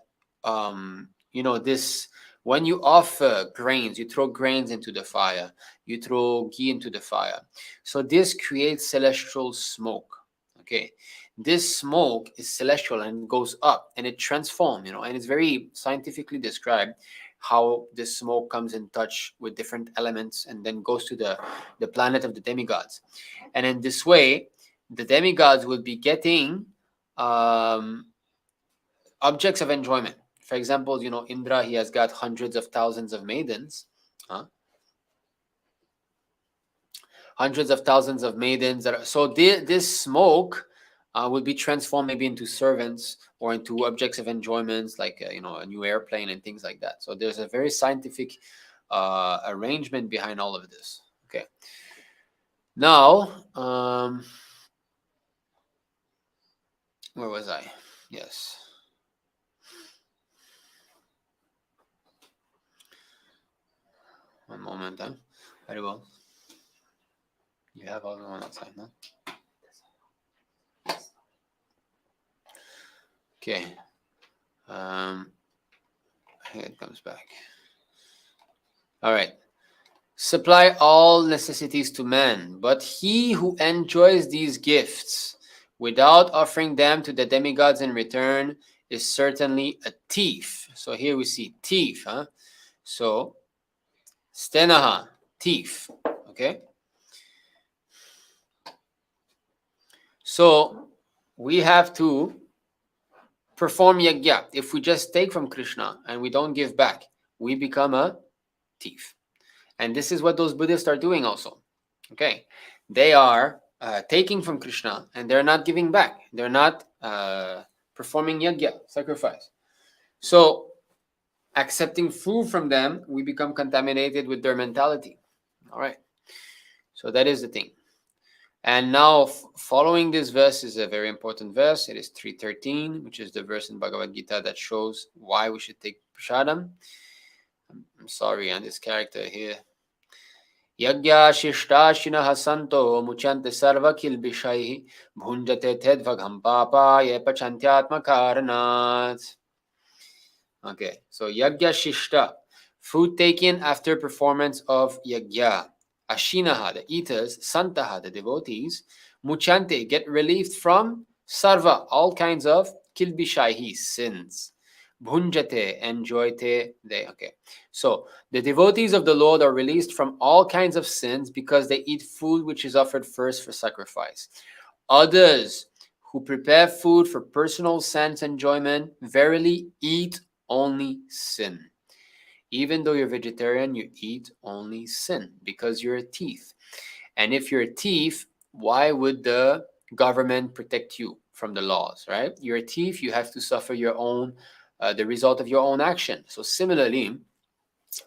this, when you offer grains, you throw grains into the fire, you throw ghee into the fire. So this creates celestial smoke. Okay, this smoke is celestial and it goes up and it transforms. And it's very scientifically described how this smoke comes in touch with different elements and then goes to the planet of the demigods. And in this way, the demigods will be getting objects of enjoyment. For example, Indra, he has got hundreds of thousands of maidens. Hundreds of thousands of maidens. So this smoke will be transformed maybe into servants or into objects of enjoyments, like a new airplane and things like that. So there's a very scientific arrangement behind all of this. Okay. Now, where was I? Yes. One moment, huh? Very well. You have all the one outside, no? Okay. I think it comes back. All right. Supply all necessities to man, but he who enjoys these gifts without offering them to the demigods in return is certainly a thief. So here we see thief, huh? So, stenaha, thief. Okay. So we have to perform yajna. If we just take from Krishna and we don't give back, we become a thief. And this is what those Buddhists are doing also. Okay. They are taking from Krishna and they're not giving back. They're not performing yajna, sacrifice. So accepting food from them, we become contaminated with their mentality. All right. So that is the thing. And now following this verse is a very important verse. It is 3:13, which is the verse in Bhagavad Gita that shows why we should take prasadam. I'm sorry on this character here. Yagya shishtashinah santo muchante sarva kilbishaihi bhunjate tedvagham papa yepachantyatma karanat. Okay, so yagya shishta, food taken after performance of yagya. Ashinaha, the eaters, santaha, the devotees, muchante, get relieved from sarva, all kinds of kilbishaihi, sins. Bhunjate, enjoyte, they. Okay, so the devotees of the Lord are released from all kinds of sins because they eat food which is offered first for sacrifice. Others who prepare food for personal sense enjoyment verily eat only sin. Even though you're vegetarian, you eat only sin because you're a thief. And if you're a thief, why would the government protect you from the laws, right? You're a thief, you have to suffer your own, the result of your own action. So similarly,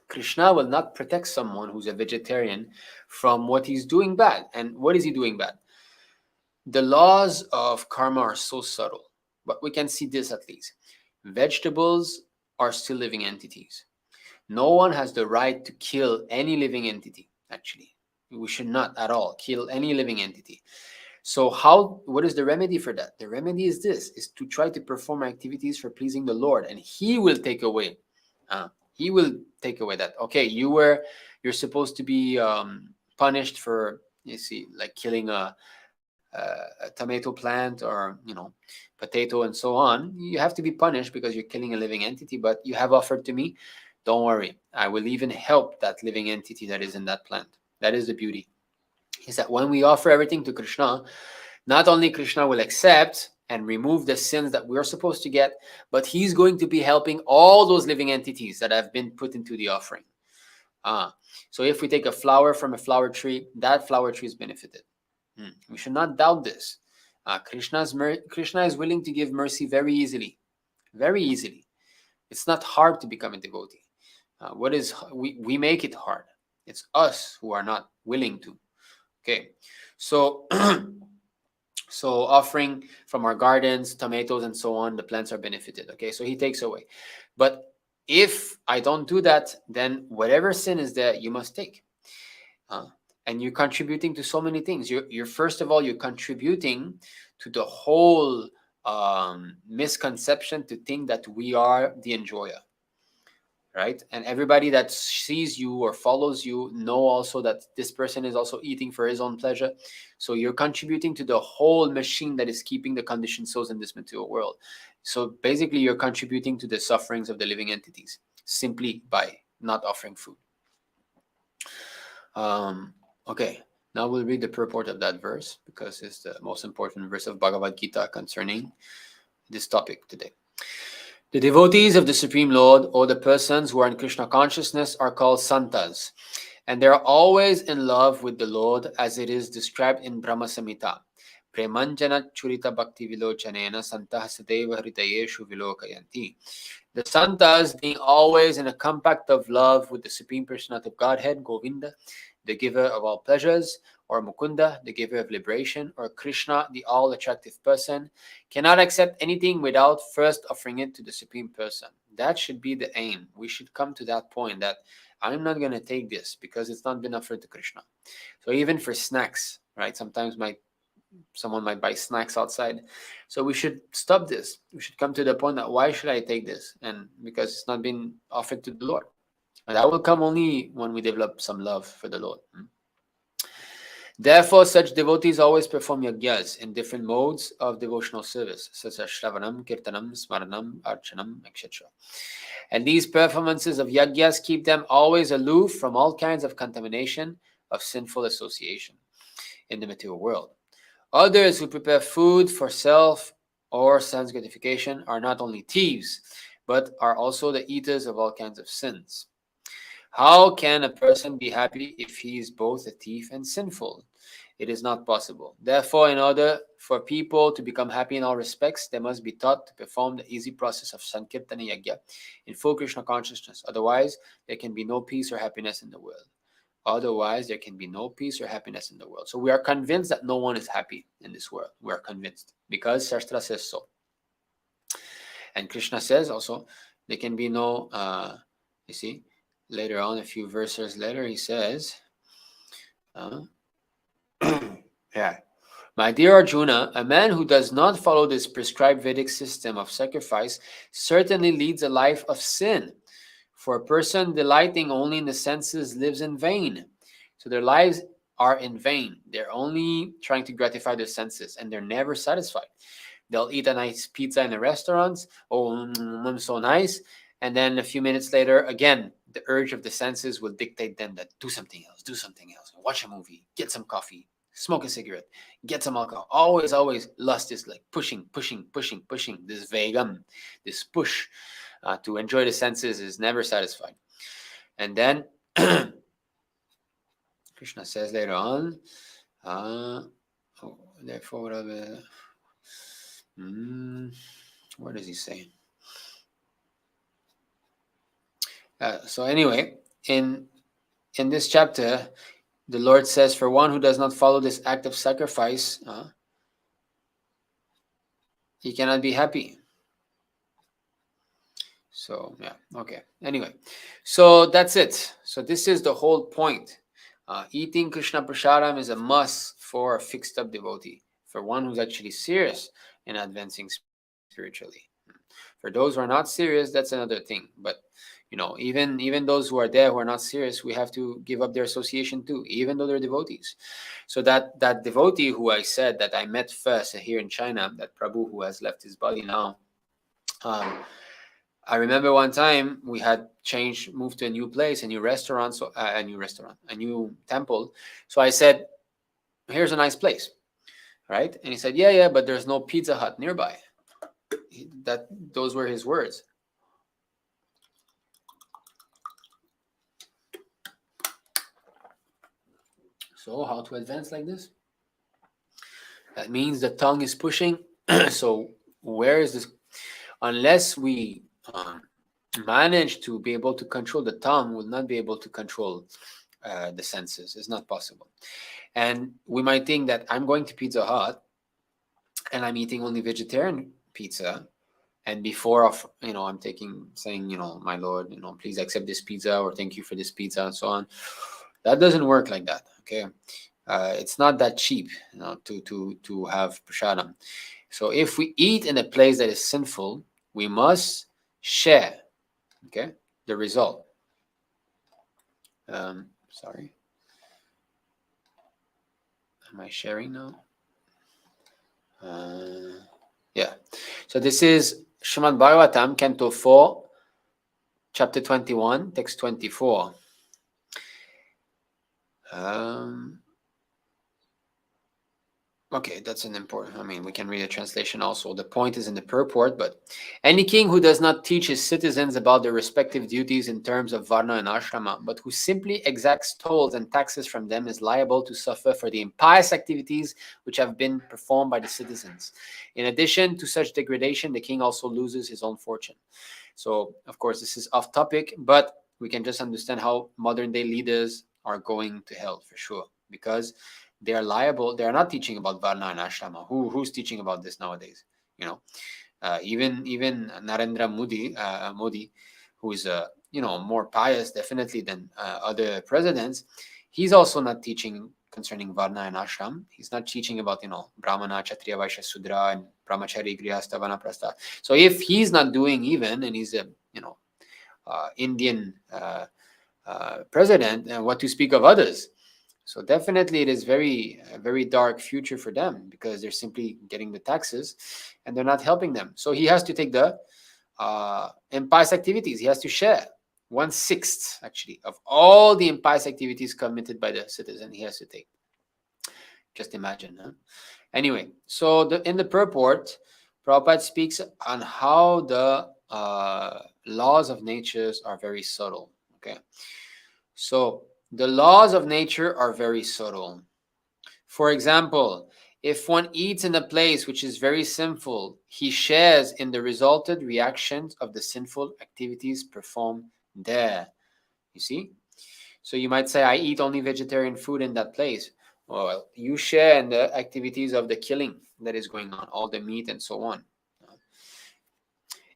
Krishna will not protect someone who's a vegetarian from what he's doing bad. And what is he doing bad? The laws of karma are so subtle, but we can see this at least. Vegetables are still living entities. No one has the right to kill any living entity, actually. We should not at all kill any living entity. So what is the remedy for that? The remedy is this, is to try to perform activities for pleasing the Lord, and he will take away. He will take away that. Okay, you're supposed to be punished for, like killing a tomato plant or potato and so on, you have to be punished because you're killing a living entity. But you have offered to me, don't worry, I will even help that living entity that is in that plant. That is the beauty, is that when we offer everything to Krishna, not only Krishna will accept and remove the sins that we're supposed to get, but he's going to be helping all those living entities that have been put into the offering. So if we take a flower from a flower tree, that flower tree is benefited. We should not doubt this. Krishna is willing to give mercy very easily. Very easily. It's not hard to become a devotee. We make it hard. It's us who are not willing to. Okay, so so offering from our gardens, tomatoes and so on, the plants are benefited. Okay, so he takes away. But if I don't do that, then whatever sin is there, you must take. And you're contributing to so many things. You're first of all, you're contributing to the whole misconception to think that we are the enjoyer. Right? And everybody that sees you or follows you know also that this person is also eating for his own pleasure. So you're contributing to the whole machine that is keeping the conditioned souls in this material world. So basically you're contributing to the sufferings of the living entities simply by not offering food. Okay, now we'll read the purport of that verse because it's the most important verse of Bhagavad Gita concerning this topic today. The devotees of the Supreme Lord, or the persons who are in Krishna consciousness, are called santas, and they are always in love with the Lord, as it is described in Brahma Samhita. Premanjana churita bhakti vilochanena santah sadeva hritayeshu vilokayanti. The santas, being always in a compact of love with the Supreme Personality of Godhead, Govinda, the giver of all pleasures, or Mukunda, the giver of liberation, or Krishna, the all-attractive person, cannot accept anything without first offering it to the Supreme Person. That should be the aim. We should come to that point that I'm not going to take this because it's not been offered to Krishna. So even for snacks, right? Sometimes someone might buy snacks outside. So we should stop this. We should come to the point that why should I take this? And because it's not been offered to the Lord. And that will come only when we develop some love for the Lord. Therefore, such devotees always perform yagyas in different modes of devotional service, such as Shravanam, Kirtanam, Smaranam, Archanam, etc. And these performances of yagyas keep them always aloof from all kinds of contamination of sinful association in the material world. Others who prepare food for self or sense gratification are not only thieves, but are also the eaters of all kinds of sins. How can a person be happy if he is both a thief and sinful? It is not possible. Therefore, in order for people to become happy in all respects, they must be taught to perform the easy process of Sankirtana Yagya in full Krishna consciousness. Otherwise, there can be no peace or happiness in the world. Otherwise, there can be no peace or happiness in the world. So we are convinced that no one is happy in this world. We are convinced because Shastra says so. And Krishna says also, there can be no, you see, later on, a few verses later, he says, yeah, my dear Arjuna, a man who does not follow this prescribed Vedic system of sacrifice certainly leads a life of sin. For a person delighting only in the senses lives in vain. So their lives are in vain. They're only trying to gratify their senses and they're never satisfied. They'll eat a nice pizza in the restaurants. Oh, so nice. And then a few minutes later, again, the urge of the senses will dictate them that do something else, watch a movie, get some coffee, smoke a cigarette, get some alcohol. Always lust is like pushing. This vegam, this push to enjoy the senses is never satisfied. And then Krishna says later on, therefore, what does he say? So anyway, in this chapter, the Lord says, for one who does not follow this act of sacrifice, he cannot be happy. So, yeah, okay. Anyway, so that's it. So this is the whole point. Eating Krishna Prasadam is a must for a fixed up devotee, for one who's actually serious in advancing spiritually. For those who are not serious, that's another thing. But Even those who are there who are not serious, we have to give up their association too, even though they're devotees. So that devotee who I said that I met first here in China, that Prabhu who has left his body now, I remember one time we had moved to a new place, a new temple. So I said, here's a nice place, right? And he said, yeah, but there's no Pizza Hut nearby. Those were his words. So how to advance like this? That means the tongue is pushing. So where is this? Unless we manage to be able to control the tongue, we'll not be able to control the senses. It's not possible. And we might think that I'm going to Pizza Hut and I'm eating only vegetarian pizza. And before I'm saying, my Lord, please accept this pizza, or thank you for this pizza, and so on. That doesn't work like that. Okay. It's not that cheap, to have prasadam. So if we eat in a place that is sinful, we must share, okay, the result. Sorry. Am I sharing now? Yeah. So this is Srimad Bhagavatam, Canto 4, Chapter 21, Text 24. Okay, that's an important, we can read a translation also. The point is in the purport, but any king who does not teach his citizens about their respective duties in terms of varna and ashrama, but who simply exacts tolls and taxes from them, is liable to suffer for the impious activities which have been performed by the citizens. In addition to such degradation, the king also loses his own fortune. So, of course, this is off topic, but we can just understand how modern day leaders are going to hell for sure, because they are liable. They are not teaching about varna and ashrama. Who's teaching about this nowadays? Even Narendra Modi, who is more pious definitely than other presidents, he's also not teaching concerning varna and ashram. He's not teaching about brahmana, kshatriya, vaishya, sudra, and brahmachari, grihastha, vanaprastha. So if he's not doing even, and he's a Indian president, and what to speak of others? So definitely it is a very dark future for them, because they're simply getting the taxes and they're not helping them. So he has to take the impious activities. He has to share 1/6 actually of all the impious activities committed by the citizen. He has to take. Just imagine. Huh? Anyway, so in the purport, Prabhupada speaks on how the laws of nature are very subtle. Okay, so the laws of nature are very subtle. For example, if one eats in a place which is very sinful, he shares in the resulted reactions of the sinful activities performed there. You see? So you might say, I eat only vegetarian food in that place. Well, you share in the activities of the killing that is going on, all the meat and so on.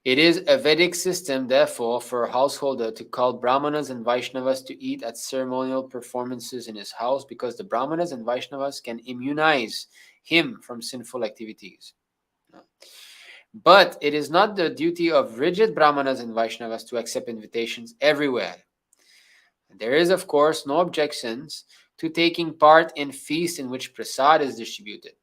It is a Vedic system, therefore, for a householder to call Brahmanas and Vaishnavas to eat at ceremonial performances in his house, because the Brahmanas and Vaishnavas can immunize him from sinful activities. But it is not the duty of rigid Brahmanas and Vaishnavas to accept invitations everywhere. There is, of course, no objections to taking part in feasts in which prasad is distributed.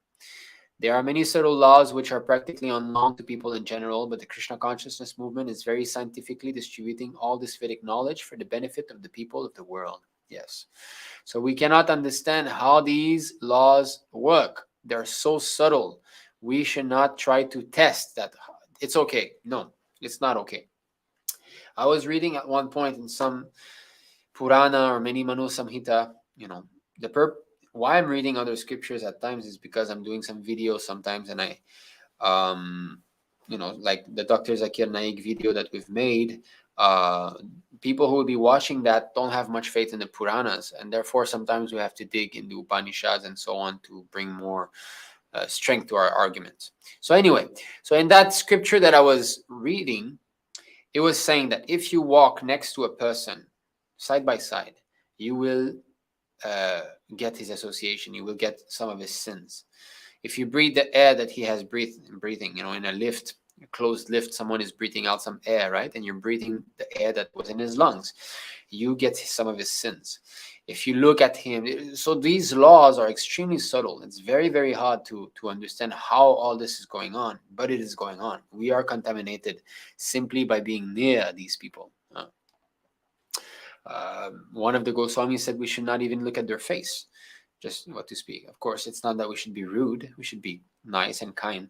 There are many subtle laws which are practically unknown to people in general, but the Krishna Consciousness movement is very scientifically distributing all this Vedic knowledge for the benefit of the people of the world. Yes. So we cannot understand how these laws work. They're so subtle. We should not try to test that. It's okay. No, it's not okay. I was reading at one point in some Purana or many Manu Samhita, why I'm reading other scriptures at times is because I'm doing some videos sometimes, and I, like the Dr. Zakir Naik video that we've made, people who will be watching that don't have much faith in the Puranas, and therefore sometimes we have to dig into Upanishads and so on to bring more strength to our arguments. So anyway, so in that scripture that I was reading, it was saying that if you walk next to a person side by side, you will get his association. You will get some of his sins. If you breathe the air that he has breathing, in a lift, closed lift, someone is breathing out some air, right? And you're breathing the air that was in his lungs. You get some of his sins. If you look at him, so these laws are extremely subtle. It's very, very hard to understand how all this is going on, but it is going on. We are contaminated simply by being near these people. One of the Goswamis said we should not even look at their face, just what to speak. Of course, it's not that we should be rude. We should be nice and kind.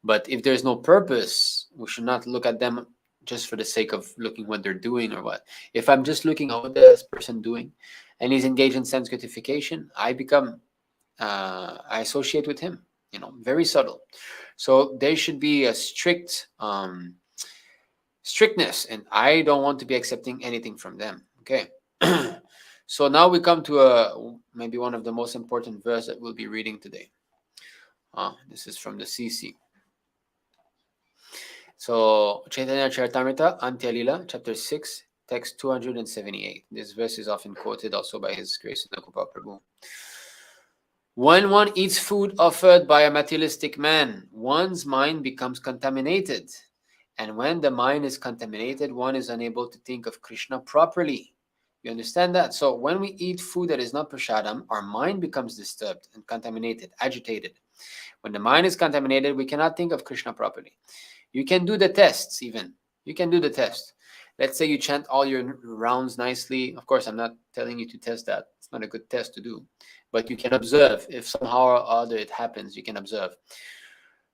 But if there's no purpose, we should not look at them just for the sake of looking what they're doing or what. If I'm just looking at what this person doing and he's engaged in sense gratification, I associate with him, very subtle. So there should be a strictness, and I don't want to be accepting anything from them. Okay. So now we come to maybe one of the most important verse that we'll be reading today. This is from the CC. So Chaitanya Charitamrita, Antya Lila, chapter 6, text 278. This verse is often quoted also by His Grace Sundar Gopal Prabhu. When one eats food offered by a materialistic man, one's mind becomes contaminated. And when the mind is contaminated, one is unable to think of Krishna properly. You understand that? So when we eat food that is not prasadam, our mind becomes disturbed and contaminated, agitated. When the mind is contaminated, we cannot think of Krishna properly. You can do the tests even. You can do the test. Let's say you chant all your rounds nicely. Of course, I'm not telling you to test that. It's not a good test to do. But you can observe. If somehow or other it happens, you can observe.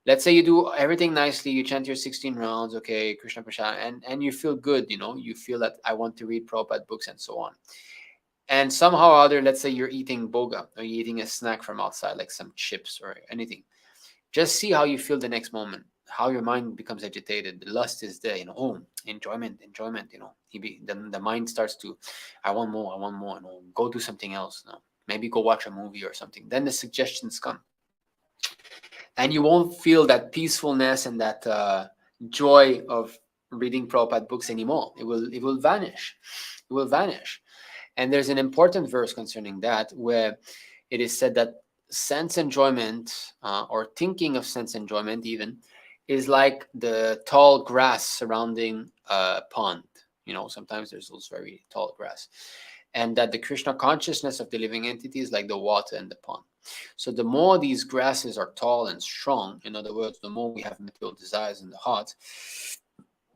Let's say you do everything nicely. You chant your 16 rounds, okay, Krishna Prasad, and you feel good, You feel that I want to read Prabhupada books and so on. And somehow or other, let's say you're eating boga or you're eating a snack from outside, like some chips or anything. Just see how you feel the next moment, how your mind becomes agitated. The lust is there, enjoyment, the mind starts to, I want more, go do something else, maybe go watch a movie or something. Then the suggestions come. And you won't feel that peacefulness and that joy of reading Prabhupada books anymore. It will vanish. It will vanish. And there's an important verse concerning that where it is said that sense enjoyment or thinking of sense enjoyment even is like the tall grass surrounding a pond. Sometimes there's those very tall grass. And that the Krishna consciousness of the living entity is like the water in the pond. So the more these grasses are tall and strong, in other words, the more we have material desires in the heart,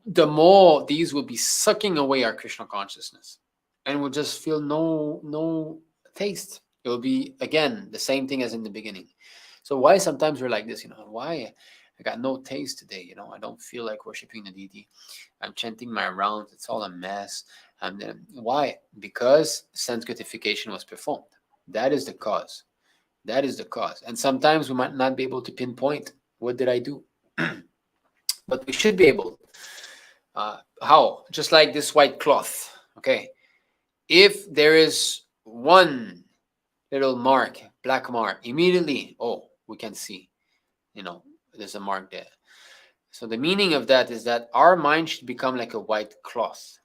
the more these will be sucking away our Krishna consciousness. And we'll just feel no taste. It will be, again, the same thing as in the beginning. So why sometimes we're like this, why I got no taste today, I don't feel like worshiping the deity. I'm chanting my rounds. It's all a mess. And then why? Because sense gratification was performed. That is the cause. That is the cause. And sometimes we might not be able to pinpoint, what did I do? But we should be able. How? Just like this white cloth. Okay. If there is one little mark, black mark, immediately, we can see, there's a mark there. So the meaning of that is that our mind should become like a white cloth.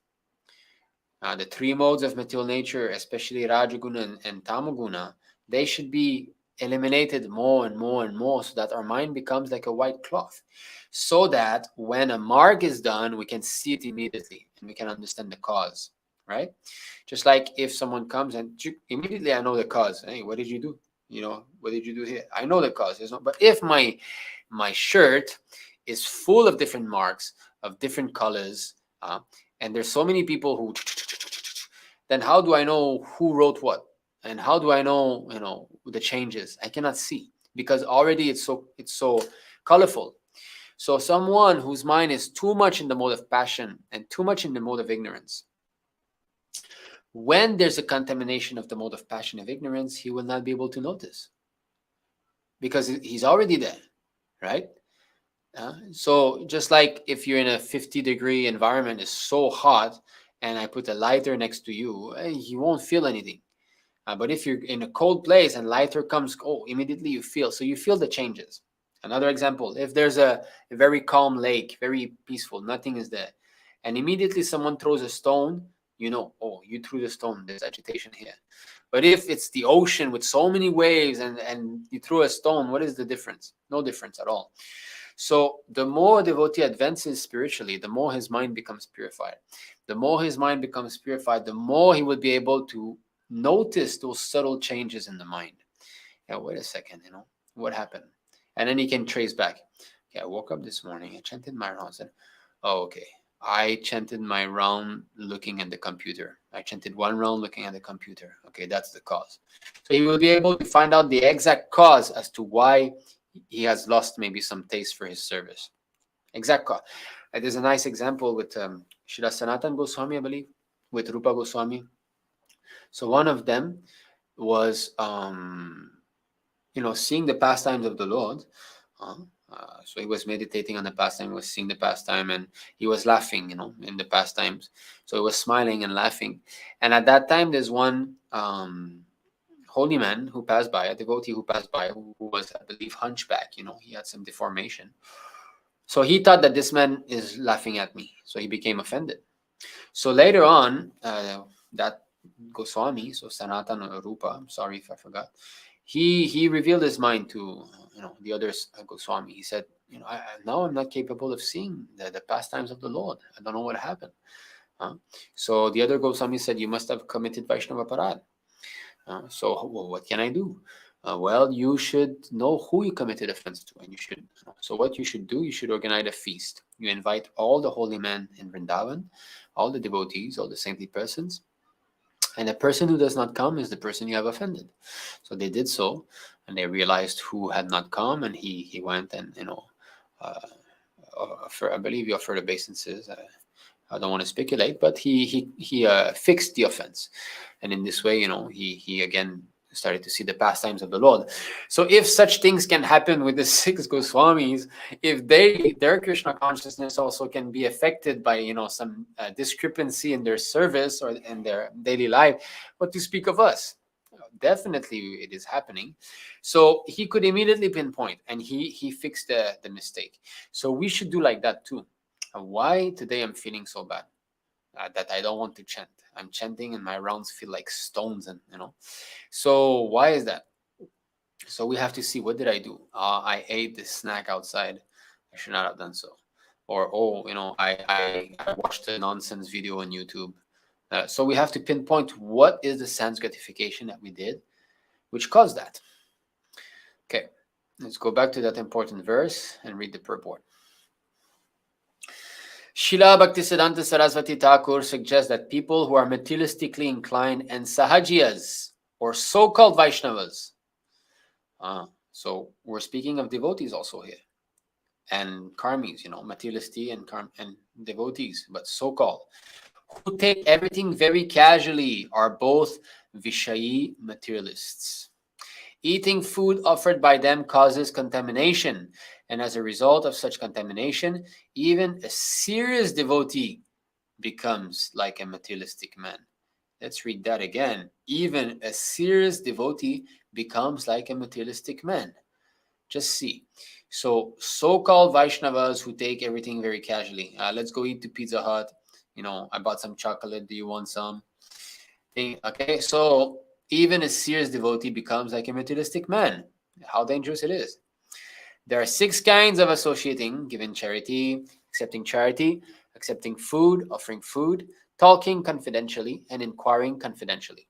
The three modes of material nature, especially Rajaguna and Tamaguna, they should be eliminated more and more and more so that our mind becomes like a white cloth. So that when a mark is done, we can see it immediately and we can understand the cause, right? Just like if someone comes and immediately I know the cause. Hey, what did you do? What did you do here? I know the cause. But if my shirt is full of different marks of different colors, and there's so many people who, then how do I know who wrote what? And how do I know, the changes? I cannot see because already it's so colorful. So someone whose mind is too much in the mode of passion and too much in the mode of ignorance, when there's a contamination of the mode of passion of ignorance, he will not be able to notice because he's already there, right? So just like if you're in a 50-degree environment, it's so hot, and I put a lighter next to you, you won't feel anything. But if you're in a cold place and lighter comes, immediately you feel. So you feel the changes. Another example, if there's a very calm lake, very peaceful, nothing is there, and immediately someone throws a stone, you threw the stone, there's agitation here. But if it's the ocean with so many waves and you threw a stone, what is the difference? No difference at all. So the more a devotee advances spiritually, the more his mind becomes purified. The more his mind becomes purified, the more he will be able to notice those subtle changes in the mind. Yeah, wait a second, what happened? And then he can trace back. Okay, I woke up this morning, I chanted my rounds, and oh, okay, I chanted my round looking at the computer. I chanted one round looking at the computer. Okay, that's the cause. So he will be able to find out the exact cause as to why he has lost maybe some taste for his service. Exact cause. There's a nice example with Srila Sanatana Goswami, I believe, with Rupa Goswami. So one of them was, seeing the pastimes of the Lord. So he was meditating on the pastime, he was seeing the pastime, and he was laughing, in the pastimes. So he was smiling and laughing. And at that time, there's one holy man who passed by, a devotee who passed by, who was, I believe, hunchback. He had some deformation. So he thought that this man is laughing at me. So he became offended. So later on, that Goswami, so Sanatana Rupa, I'm sorry if I forgot, he revealed his mind to the other Goswami. He said, now I'm not capable of seeing the pastimes of the Lord. I don't know what happened. So the other Goswami said, you must have committed Vaishnava Parad. So what can I do? Well, you should know who you committed offense to, and you should. So what you should do, you should organize a feast. You invite all the holy men in Vrindavan, all the devotees, all the saintly persons, and the person who does not come is the person you have offended. So they did so, and they realized who had not come, and he went and I believe he offered obeisances. I don't want to speculate, but he fixed the offense, and in this way, he again started to see the pastimes of the Lord. So if such things can happen with the 6 Goswamis, if their Krishna consciousness also can be affected by some discrepancy in their service or in their daily life, what to speak of us? Definitely it is happening. So he could immediately pinpoint, and he fixed the mistake. So we should do like that too. Why today I'm feeling so bad that I don't want to chant? I'm chanting and my rounds feel like stones, and so why is that? So we have to see, what did I do? I ate this snack outside. I should not have done so. Or I watched a nonsense video on YouTube. So we have to pinpoint what is the sense gratification that we did which caused that. Okay, let's go back to that important verse and read the purport. Srila Bhaktisiddhanta Saraswati Thakur suggests that people who are materialistically inclined and sahajiyas, or so-called Vaishnavas, so we're speaking of devotees also here, and karmis, materialistic and devotees, but so-called, who take everything very casually, are both Vishayi materialists. Eating food offered by them causes contamination, and as a result of such contamination, even a serious devotee becomes like a materialistic man. Let's read that again. Even a serious devotee becomes like a materialistic man. Just see. So-called Vaishnavas who take everything very casually. Let's go eat to Pizza Hut. I bought some chocolate. Do you want some? Okay, so even a serious devotee becomes like a materialistic man. How dangerous it is. There are 6 kinds of associating: giving charity, accepting food, offering food, talking confidentially, and inquiring confidentially.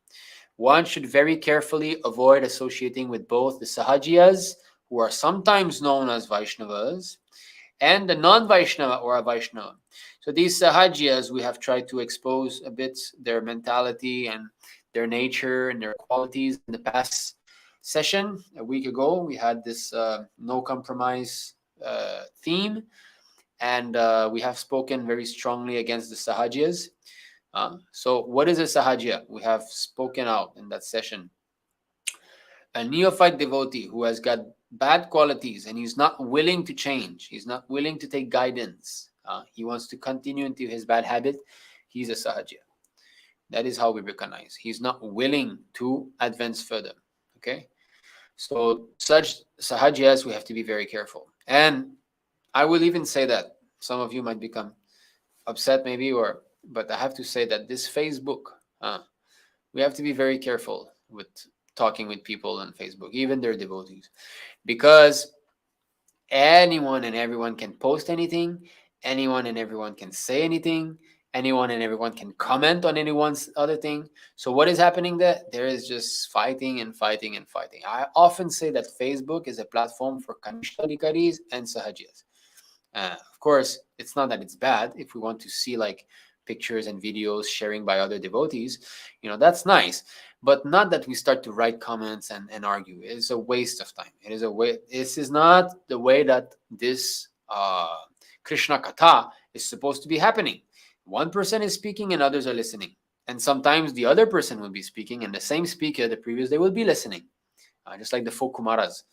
One should very carefully avoid associating with both the sahajiyas, who are sometimes known as Vaishnavas, and the non-Vaishnava or a Vaishnava. So these sahajiyas, we have tried to expose a bit their mentality and their nature and their qualities in the past session. A week ago, we had this no compromise theme, and we have spoken very strongly against the sahajiyas. So what is a sahajiya? We have spoken out in that session. A neophyte devotee who has got bad qualities and he's not willing to change, he's not willing to take guidance, he wants to continue into his bad habit, he's a sahajiya. That is how we recognize. He's not willing to advance further. Okay? So such sahajiyas, we have to be very careful. And I will even say that some of you might become upset maybe, but I have to say that this Facebook, we have to be very careful with talking with people on Facebook, even their devotees, because anyone and everyone can post anything, anyone and everyone can say anything, anyone and everyone can comment on anyone's other thing. So what is happening there? There is just fighting and fighting and fighting. I often say that Facebook is a platform for Kanishta Adhikaris and Sahajas. Of course, it's not that it's bad. If we want to see like pictures and videos sharing by other devotees, that's nice. But not that we start to write comments and argue. It's a waste of time. It is a way. This is not the way that this Krishna Katha is supposed to be happening. One person is speaking and others are listening. And sometimes the other person will be speaking and the same speaker the previous day will be listening. Just like the four Kumaras.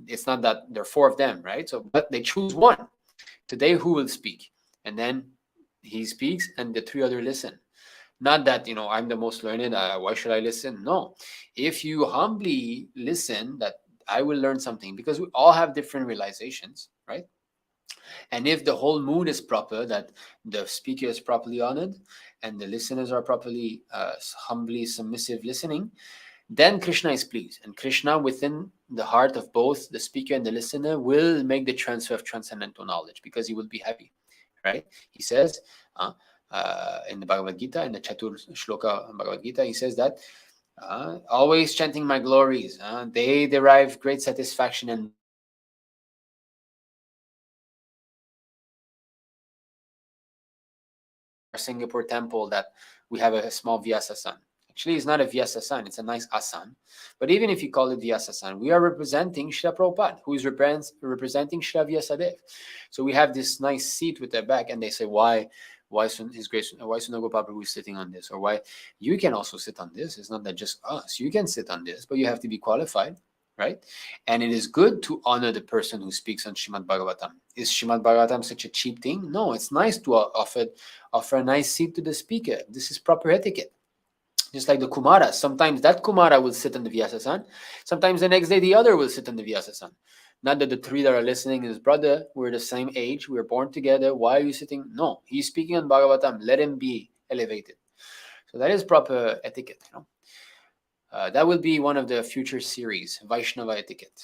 It's not that there are four of them, right? So, but they choose one. Today, who will speak? And then he speaks and the three other listen. Not that, I'm the most learned, why should I listen? No. If you humbly listen, that I will learn something, because we all have different realizations, right? And if the whole mood is proper, that the speaker is properly honored and the listeners are properly humbly submissive listening, then Krishna is pleased. And Krishna, within the heart of both the speaker and the listener, will make the transfer of transcendental knowledge, because he will be happy, right? He says in the Bhagavad Gita, in the Chatur Shloka Bhagavad Gita, he says that always chanting my glories, they derive great satisfaction and our Singapore temple, that we have a small Vyasa-san. Actually, it's not a Vyasa-san, it's a nice asan. But even if you call it Vyasa-san, we are representing Srila Prabhupada, who is representing Srila Vyasadev. So we have this nice seat with their back, and they say, why His Grace, why Sundar Gopal Prabhu is sitting on this, or why you can also sit on this. It's not that just us. You can sit on this, but you have to be qualified, right? And it is good to honor the person who speaks on Shrimad Bhagavatam. Is Shrimad Bhagavatam such a cheap thing? No, it's nice to offer a nice seat to the speaker. This is proper etiquette. Just like the Kumara, sometimes that Kumara will sit on the Vyasa-san. Sometimes the next day the other will sit on the Vyasa-san. Not that the three that are listening is brother, we're the same age, we're born together, why are you sitting? No, he's speaking on Bhagavatam, let him be elevated. So that is proper etiquette. That will be one of the future series, Vaishnava etiquette.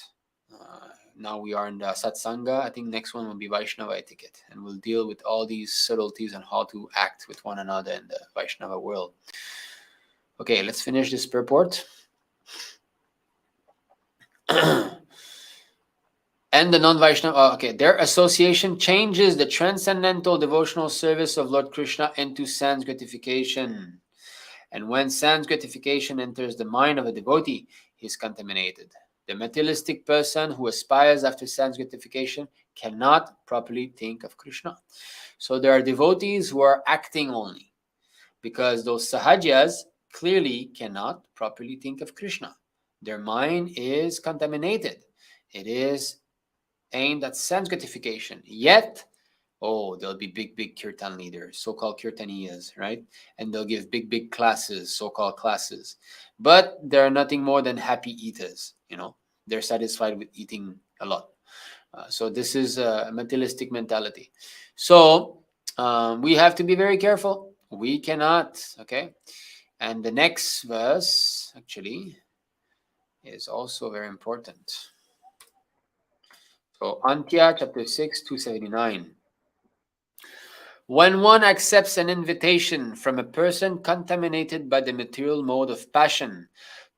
Now we are in the Asat-saṅga. I think next one will be Vaishnava etiquette, and we'll deal with all these subtleties on how to act with one another in the Vaishnava world. Okay, let's finish this purport. And the non-Vaishnava, okay, their association changes the transcendental devotional service of Lord Krishna into sense gratification. And when sense gratification enters the mind of a devotee, he is contaminated. The materialistic person who aspires after sense gratification cannot properly think of Krishna. So there are devotees who are acting only, because those sahajas clearly cannot properly think of Krishna. Their mind is contaminated. It is aimed at sense gratification. Yet, there'll be big kirtan leaders, so-called kirtaniyas, right? And they'll give big classes, so-called classes. But they're nothing more than happy eaters, They're satisfied with eating a lot. So this is a materialistic mentality. So we have to be very careful. We cannot, okay? And the next verse, actually, is also very important. So Antya chapter 6, 279. When one accepts an invitation from a person contaminated by the material mode of passion,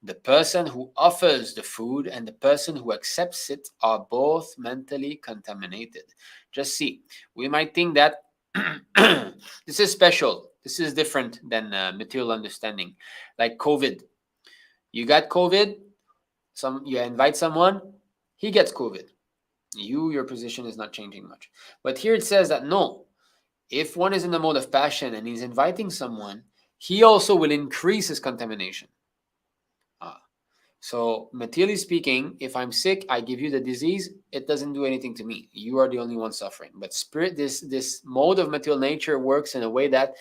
the person who offers the food and the person who accepts it are both mentally contaminated. Just see, we might think that this is special. This is different than material understanding. Like COVID. You got COVID, you invite someone, he gets COVID. Your position is not changing much. But here it says that no, if one is in the mode of passion and he's inviting someone, he also will increase his contamination. So materially speaking, if I'm sick, I give you the disease, it doesn't do anything to me. You are the only one suffering. But spirit, this mode of material nature works in a way that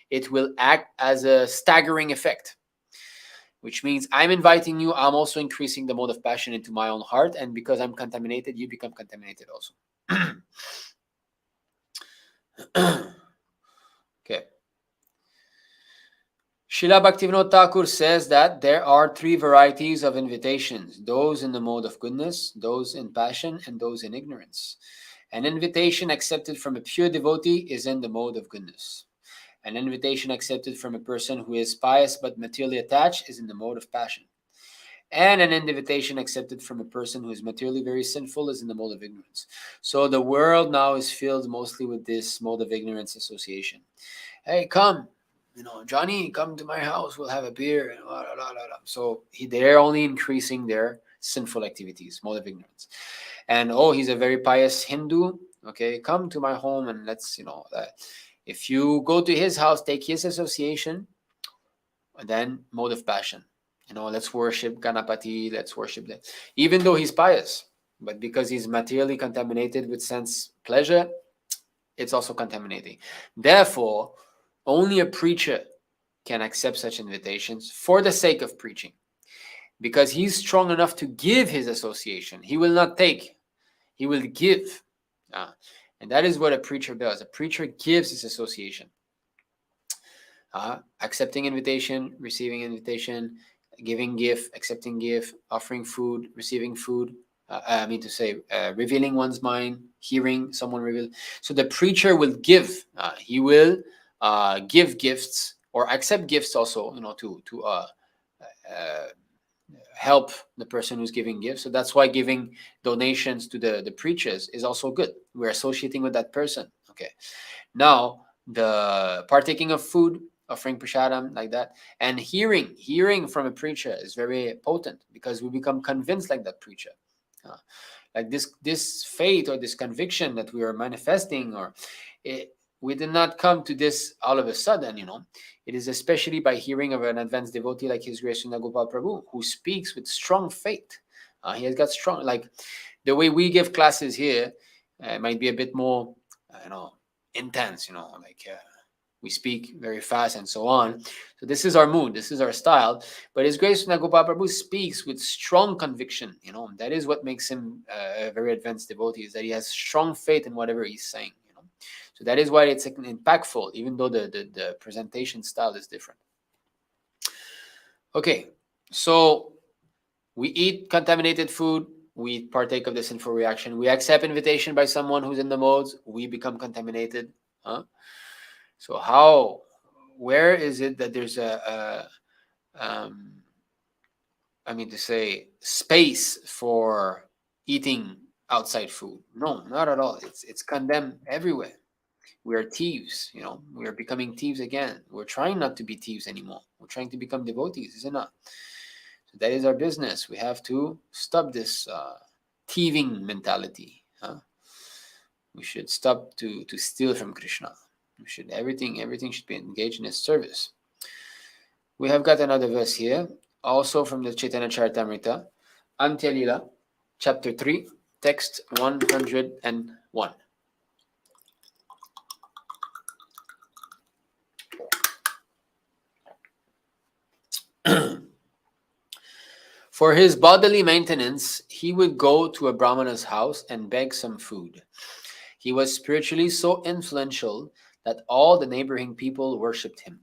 it will act as a staggering effect, which means I'm inviting you, I'm also increasing the mode of passion into my own heart, and because I'm contaminated, you become contaminated also. Okay. Srila Bhaktivinoda Thakur says that there are three varieties of invitations: those in the mode of goodness, those in passion, and those in ignorance. An invitation accepted from a pure devotee is in the mode of goodness. An invitation accepted from a person who is pious but materially attached is in the mode of passion. And an invitation accepted from a person who is materially very sinful is in the mode of ignorance. So the world now is filled mostly with this mode of ignorance association. Hey, come, Johnny, come to my house. We'll have a beer. And blah, blah, blah, blah. So they're only increasing their sinful activities, mode of ignorance. And oh, he's a very pious Hindu. Okay, come to my home and let's, if you go to his house, take his association, and then mode of passion. Let's worship Ganapati, let's worship that. Even though he's pious, but because he's materially contaminated with sense pleasure, it's also contaminating. Therefore, only a preacher can accept such invitations for the sake of preaching, because he's strong enough to give his association. He will not take, he will give. And that is what a preacher does. A preacher gives his association. Accepting invitation, receiving invitation, giving gift, accepting gift, offering food, receiving food. Revealing one's mind, hearing someone reveal. So the preacher will give. He will give gifts or accept gifts also, to help the person who's giving gifts. So that's why giving donations to the preachers is also good. We're associating with that person. Okay. Now, the partaking of food, offering prasadam like that, and hearing from a preacher is very potent, because we become convinced like that preacher. Like this faith or this conviction that we are manifesting, we did not come to this all of a sudden. It is especially by hearing of an advanced devotee like His Grace Sundar Gopal Prabhu, who speaks with strong faith. He has got strong, like the way we give classes here, might be a bit more, intense. We speak very fast and so on. So this is our mood, this is our style. But His Grace Sundar Gopal Prabhu speaks with strong conviction. That is what makes him a very advanced devotee, is that he has strong faith in whatever he's saying. So that is why it's impactful, even though the presentation style is different. Okay, so we eat contaminated food, we partake of the sinful reaction. We accept invitation by someone who's in the modes, we become contaminated. So where is it that there's space for eating outside food? No, not at all. It's condemned everywhere. We are thieves, we are becoming thieves again. We're trying not to be thieves anymore. We're trying to become devotees, is it not? So that is our business. We have to stop this thieving mentality. We should stop to steal from Krishna. Everything should be engaged in his service. We have got another verse here, also from the Chaitanya Charitamrita, Antya Lila, chapter 3, text 101. For his bodily maintenance, he would go to a Brahmana's house and beg some food. He was spiritually so influential that all the neighboring people worshipped him.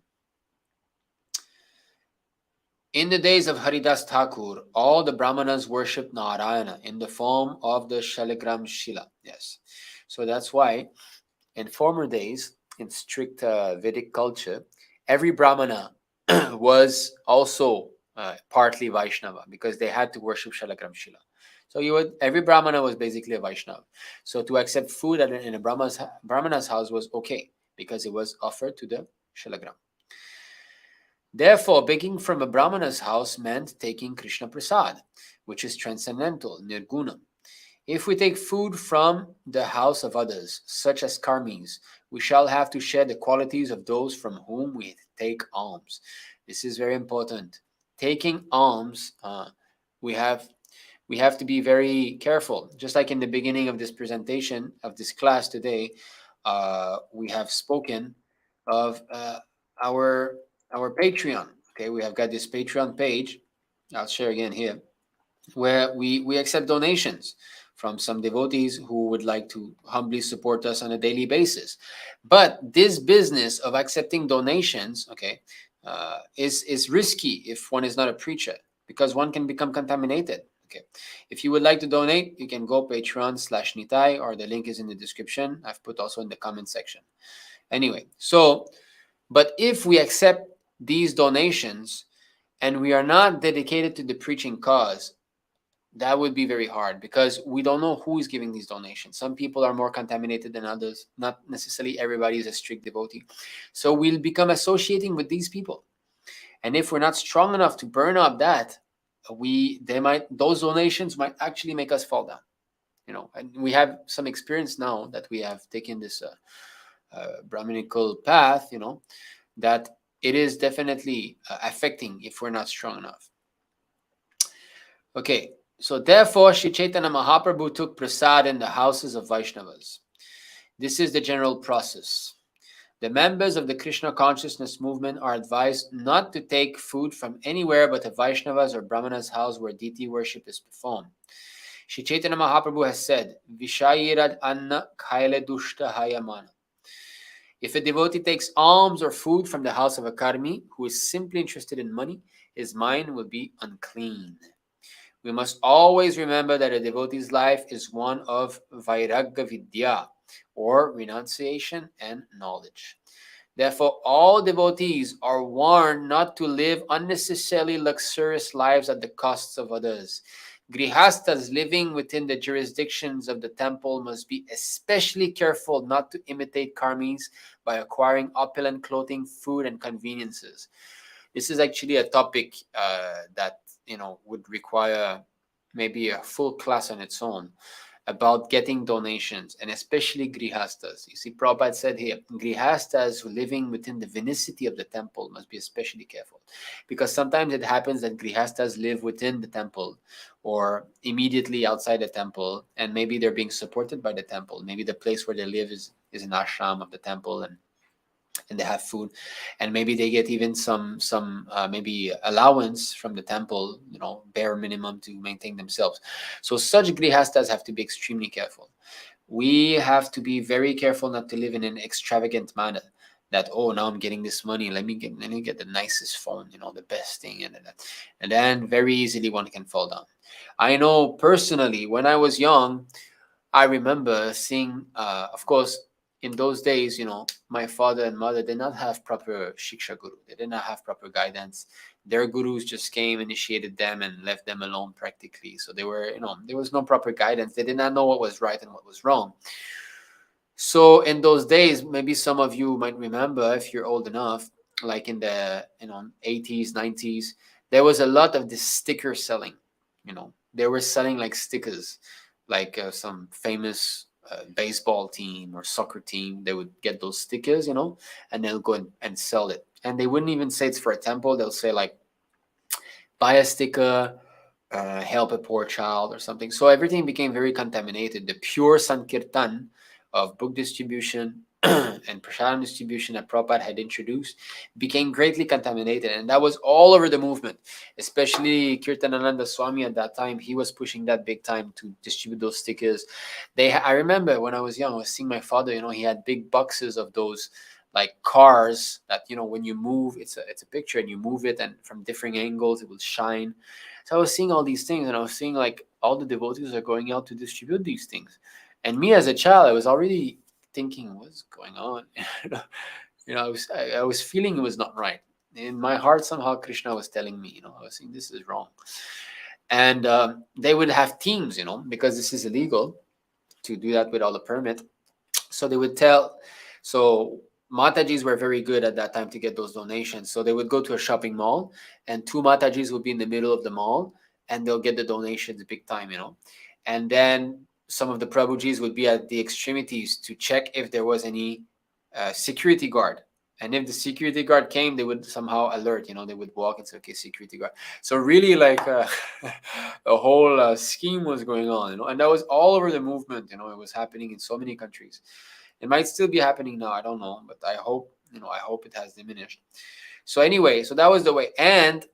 In the days of Haridas Thakur, all the Brahmanas worshipped Narayana in the form of the Shaligram Shila. Yes. So that's why in former days, in strict Vedic culture, every Brahmana was also partly Vaishnava, because they had to worship Shalagram Shila. So every Brahmana was basically a Vaishnava. So to accept food in a Brahmana's house was okay, because it was offered to the Shalagram. Therefore, begging from a Brahmana's house meant taking Krishna Prasad, which is transcendental, nirguna. If we take food from the house of others, such as karmis, we shall have to share the qualities of those from whom we take alms. This is very important. Taking alms, we have to be very careful. Just like in the beginning of this presentation, of this class today, we have spoken of our Patreon. Okay, we have got this Patreon page. I'll share again here, where we accept donations from some devotees who would like to humbly support us on a daily basis. But this business of accepting donations, okay, is risky if one is not a preacher, because one can become contaminated. Okay, if you would like to donate, you can go Patreon/Nitai, or the link is in the description. I've put also in the comment section. Anyway, so, but if we accept these donations and we are not dedicated to the preaching cause, that would be very hard, because we don't know who is giving these donations. Some people are more contaminated than others. Not necessarily everybody is a strict devotee. So we'll become associating with these people. And if we're not strong enough to burn up that, those donations might actually make us fall down. And we have some experience now that we have taken this Brahminical path, that it is definitely affecting if we're not strong enough. Okay, so therefore, Sri Chaitanya Mahaprabhu took prasad in the houses of Vaishnavas. This is the general process. The members of the Krishna Consciousness movement are advised not to take food from anywhere but a Vaishnava's or Brahmana's house where deity worship is performed. Sri Chaitanya Mahaprabhu has said, Vishayirad anna khaile dushta hayamana. If a devotee takes alms or food from the house of a karmi who is simply interested in money, his mind will be unclean. We must always remember that a devotee's life is one of vairagya vidya, or renunciation and knowledge. Therefore, all devotees are warned not to live unnecessarily luxurious lives at the costs of others. Grihastas living within the jurisdictions of the temple must be especially careful not to imitate karmis by acquiring opulent clothing, food, and conveniences. This is actually a topic that would require maybe a full class on its own, about getting donations, and especially grihastas. You see, Prabhupada said here, grihastas living within the vicinity of the temple must be especially careful, because sometimes it happens that grihastas live within the temple or immediately outside the temple, and maybe they're being supported by the temple. Maybe the place where they live is an ashram of the temple, and they have food, and maybe they get even some maybe allowance from the temple, bare minimum to maintain themselves. So such grihastas have to be extremely careful. We have to be very careful not to live in an extravagant manner, that, oh, now I'm getting this money, let me get the nicest phone, the best thing, and then very easily one can fall down. I know personally, when I was young, I remember seeing, of course, in those days, my father and mother did not have proper shiksha guru. They did not have proper guidance. Their gurus just came, initiated them, and left them alone practically. So they were, there was no proper guidance. They did not know what was right and what was wrong. So in those days, maybe some of you might remember, if you're old enough, like in the 80s, 90s, there was a lot of this sticker selling. They were selling like stickers, like some famous baseball team or soccer team. They would get those stickers, and they'll go and sell it. And they wouldn't even say it's for a temple. They'll say like, buy a sticker, help a poor child or something. So everything became very contaminated. The pure Sankirtan of book distribution and prasadam distribution that Prabhupada had introduced became greatly contaminated, and that was all over the movement. Especially Kirtanananda Swami at that time, he was pushing that big time to distribute those stickers. I remember when I was young, I was seeing my father. He had big boxes of those like cars that when you move, it's a picture, and you move it, and from different angles it will shine. So I was seeing all these things, and I was seeing like all the devotees are going out to distribute these things, and me as a child, I was already thinking, what's going on? I was feeling it was not right. In my heart, somehow Krishna was telling me, I was saying this is wrong. And they would have teams, because this is illegal to do that without a permit. So they would tell, so Matajis were very good at that time to get those donations. So they would go to a shopping mall, and two Matajis would be in the middle of the mall, and they'll get the donations big time, And then some of the Prabhujis would be at the extremities to check if there was any security guard. And if the security guard came, they would somehow alert, they would walk and say, okay, security guard. So really like a whole scheme was going on, and that was all over the movement, it was happening in so many countries. It might still be happening now, I don't know, but I hope it has diminished. So anyway, so that was the way. And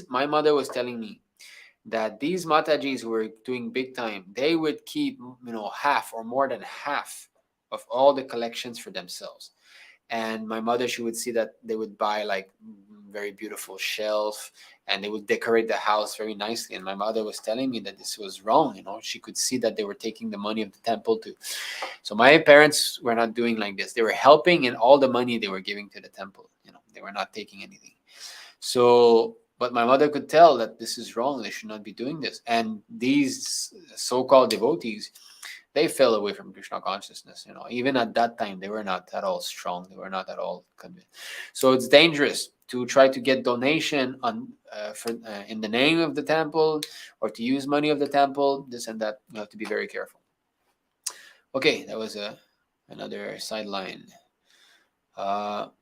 my mother was telling me that these Matajis who were doing big time, they would keep, half or more than half of all the collections for themselves. And my mother, she would see that they would buy like very beautiful shelf, and they would decorate the house very nicely. And my mother was telling me that this was wrong. She could see that they were taking the money of the temple to. So my parents were not doing like this. They were helping, and all the money they were giving to the temple. They were not taking anything. So, but my mother could tell that this is wrong. They should not be doing this. And these so-called devotees, they fell away from Krishna consciousness. Even at that time, they were not at all strong. They were not at all convinced. So it's dangerous to try to get donation in the name of the temple, or to use money of the temple, this and that. You have to be very careful. Okay, that was another sideline.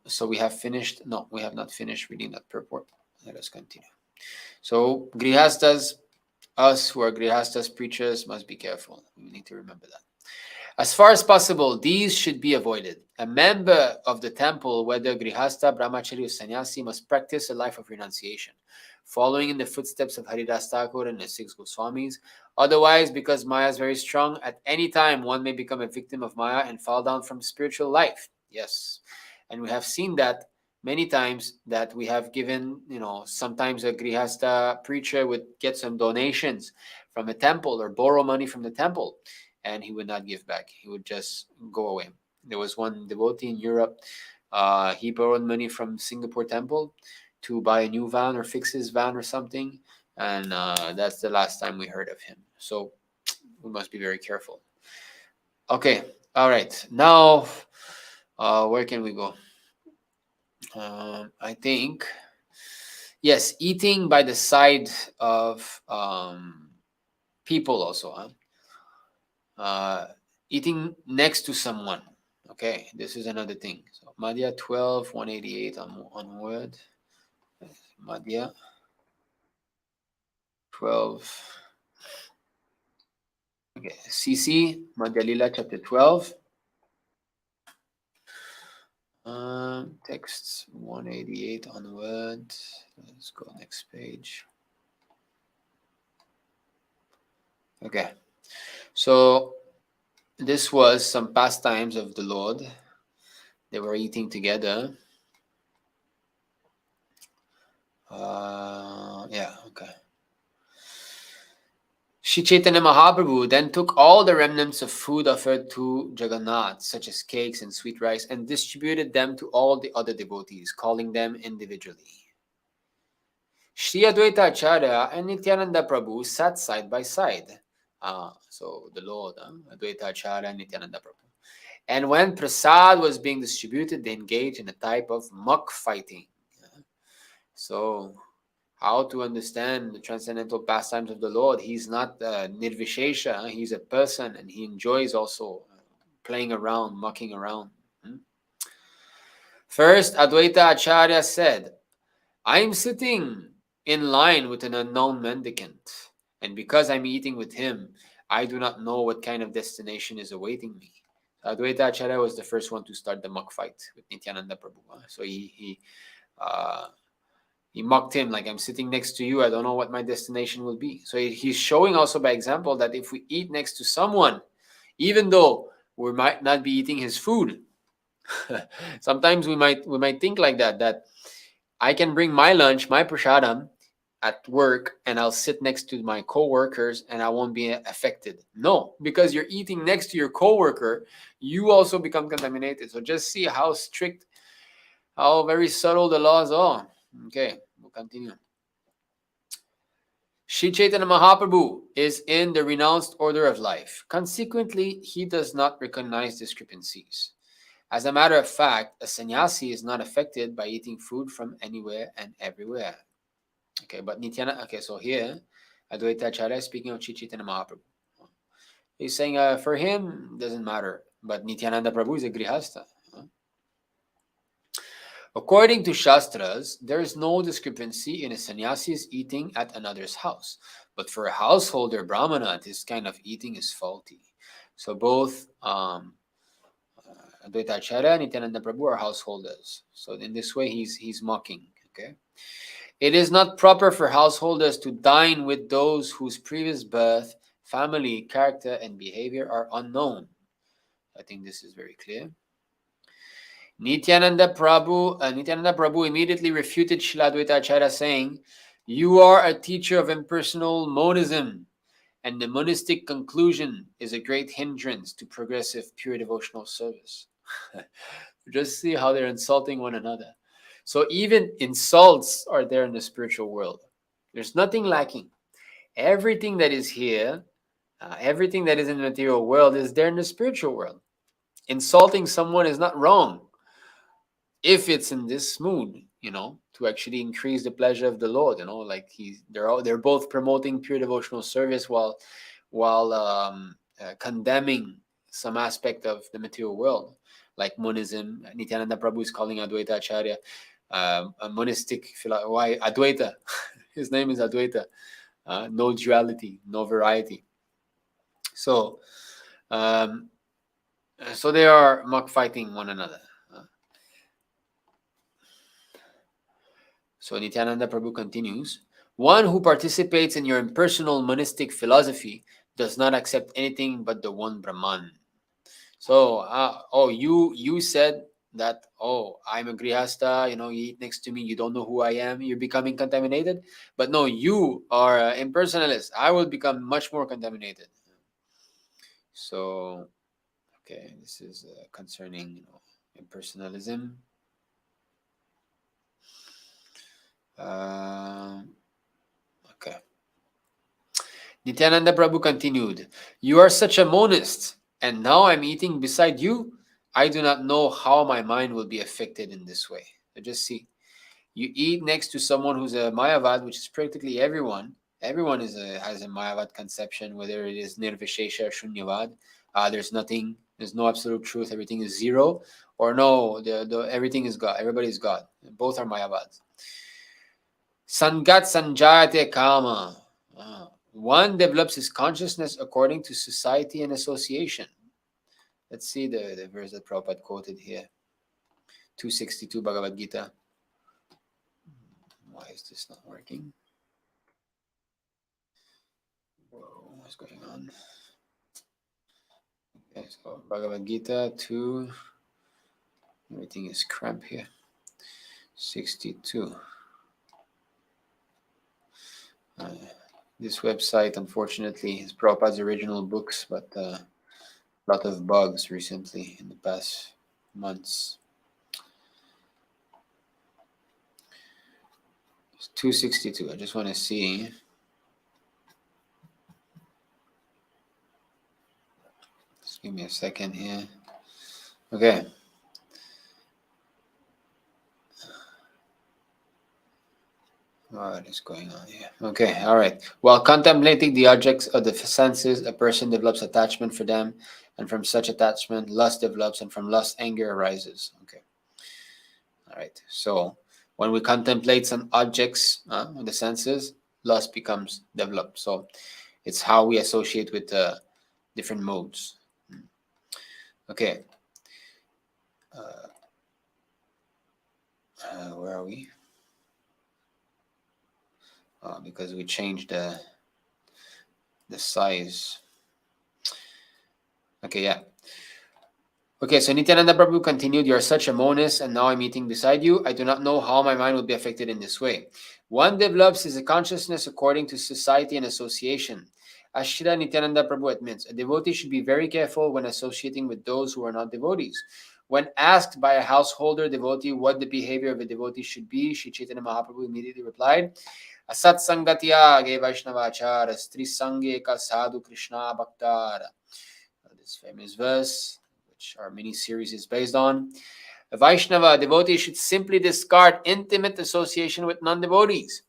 So we have finished. No, we have not finished reading that purport. Let us continue. So grihastas, us who are grihastas, preachers, must be careful. We need to remember that. As far as possible, these should be avoided. A member of the temple, whether grihasta, brahmachari, or sannyasi, must practice a life of renunciation, following in the footsteps of Haridas Thakur and the 6 Goswamis. Otherwise, because Maya is very strong, at any time one may become a victim of Maya and fall down from spiritual life. Yes. And we have seen that many times, that we have given, sometimes a grihasta preacher would get some donations from a temple or borrow money from the temple, and he would not give back. He would just go away. There was one devotee in Europe. He borrowed money from Singapore temple to buy a new van or fix his van or something. And that's the last time we heard of him. So we must be very careful. Okay. All right. Now, where can we go? I think, yes, eating by the side of people also. Eating next to someone. Okay, this is another thing. So Madhya 12, 188 onward. Madhya 12. Okay, CC, Madhya Lila chapter 12. Texts 188 onward. Let's go next page. Okay, so this was some pastimes of the Lord. They were eating together. Okay. Sri Chaitanya Mahaprabhu then took all the remnants of food offered to Jagannath, such as cakes and sweet rice, and distributed them to all the other devotees, calling them individually. Sri Advaita Acharya and Nityananda Prabhu sat side by side. So the Lord, Advaita Acharya and Nityananda Prabhu. And when prasad was being distributed, they engaged in a type of muck fighting. So, how to understand the transcendental pastimes of the Lord? He's not nirvishesha, he's a person, and he enjoys also playing around, mucking around. First, Advaita Acharya said, I'm sitting in line with an unknown mendicant, and because I'm eating with him, I do not know what kind of destination is awaiting me. Advaita Acharya was the first one to start the muck fight with Nityananda Prabhu. So he mocked him, like, I'm sitting next to you, I don't know what my destination will be. So he's showing also by example that if we eat next to someone, even though we might not be eating his food, sometimes we might think like that I can bring my lunch, my prasadam at work, and I'll sit next to my co-workers and I won't be affected. No, because you're eating next to your co-worker, you also become contaminated. So just see how strict, how very subtle the laws are. Okay, we'll continue. Sri Chaitanya Mahaprabhu is in the renounced order of life. Consequently, he does not recognize discrepancies. As a matter of fact, a sannyasi is not affected by eating food from anywhere and everywhere. Okay, but Nityananda, okay, so here, Advaita Acharya is speaking of Sri Chaitanya Mahaprabhu. He's saying for him, doesn't matter. But Nityananda Prabhu is a grihasta. According to Shastras, there is no discrepancy in a sannyasi's eating at another's house. But for a householder Brahmana, this kind of eating is faulty. So both Advaita Acharya and Nityananda Prabhu are householders. So in this way, he's mocking. Okay. It is not proper for householders to dine with those whose previous birth, family, character, and behavior are unknown. I think this is very clear. Nityananda Prabhu immediately refuted Srila Advaita Acharya, saying, "You are a teacher of impersonal monism, and the monistic conclusion is a great hindrance to progressive pure devotional service." Just see how they're insulting one another. So even insults are there in the spiritual world. There's nothing lacking. Everything that is here, everything that is in the material world is there in the spiritual world. Insulting someone is not wrong if it's in this mood, to actually increase the pleasure of the Lord. Like they're both promoting pure devotional service while condemning some aspect of the material world, like monism. Nityananda Prabhu is calling Advaita Acharya a monistic why Advaita. His name is Advaita. No duality, no variety. So, so they are mock fighting one another. So Nityananda Prabhu continues, one who participates in your impersonal monistic philosophy does not accept anything but the one Brahman. So, you said that, I'm a grihasta, you eat next to me, you don't know who I am, you're becoming contaminated. But no, you are an impersonalist. I will become much more contaminated. So, okay, this is concerning, impersonalism. Okay. Nityananda Prabhu continued, you are such a monist, and now I'm eating beside you. I do not know how my mind will be affected in this way. So just see, you eat next to someone who's a Mayavad, which is practically everyone. Everyone has a Mayavad conception, whether it is Nirvishesha or Shunyavad. There's nothing, there's no absolute truth, everything is zero, or no, everything is God, everybody is God. Both are Mayavads. Sangat-saṅga-tyāga kama. One develops his consciousness according to society and association. Let's see the verse that Prabhupada quoted here. 262 Bhagavad Gita. Why is this not working? Whoa, what's going on? Okay, so Bhagavad Gita 2. Everything is cramp here. 62. This website, unfortunately, is Prabhupada's original books, but a lot of bugs recently in the past months. It's 262. I just want to see. Just give me a second here. Okay. What is going on here? Okay, all right. While contemplating the objects of the senses, a person develops attachment for them, and from such attachment, lust develops, and from lust, anger arises. Okay. All right. So when we contemplate some objects of the senses, lust becomes developed. So it's how we associate with different modes. Okay. Where are we? Because we changed the size. Okay, yeah. Okay, so Nityananda Prabhu continued, you are such a monist, and now I'm eating beside you. I do not know how my mind will be affected in this way. One develops his consciousness according to society and association. As Srila Nityananda Prabhu admits, a devotee should be very careful when associating with those who are not devotees. When asked by a householder devotee what the behavior of a devotee should be, Sri Chaitanya Mahaprabhu immediately replied, Asat-saṅga-tyāga vaishnavācara strisange-ka sadhu Kṛṣṇa bhaktara. This famous verse, which our mini-series is based on. A Vaishnava, devotee, should simply discard intimate association with non-devotees.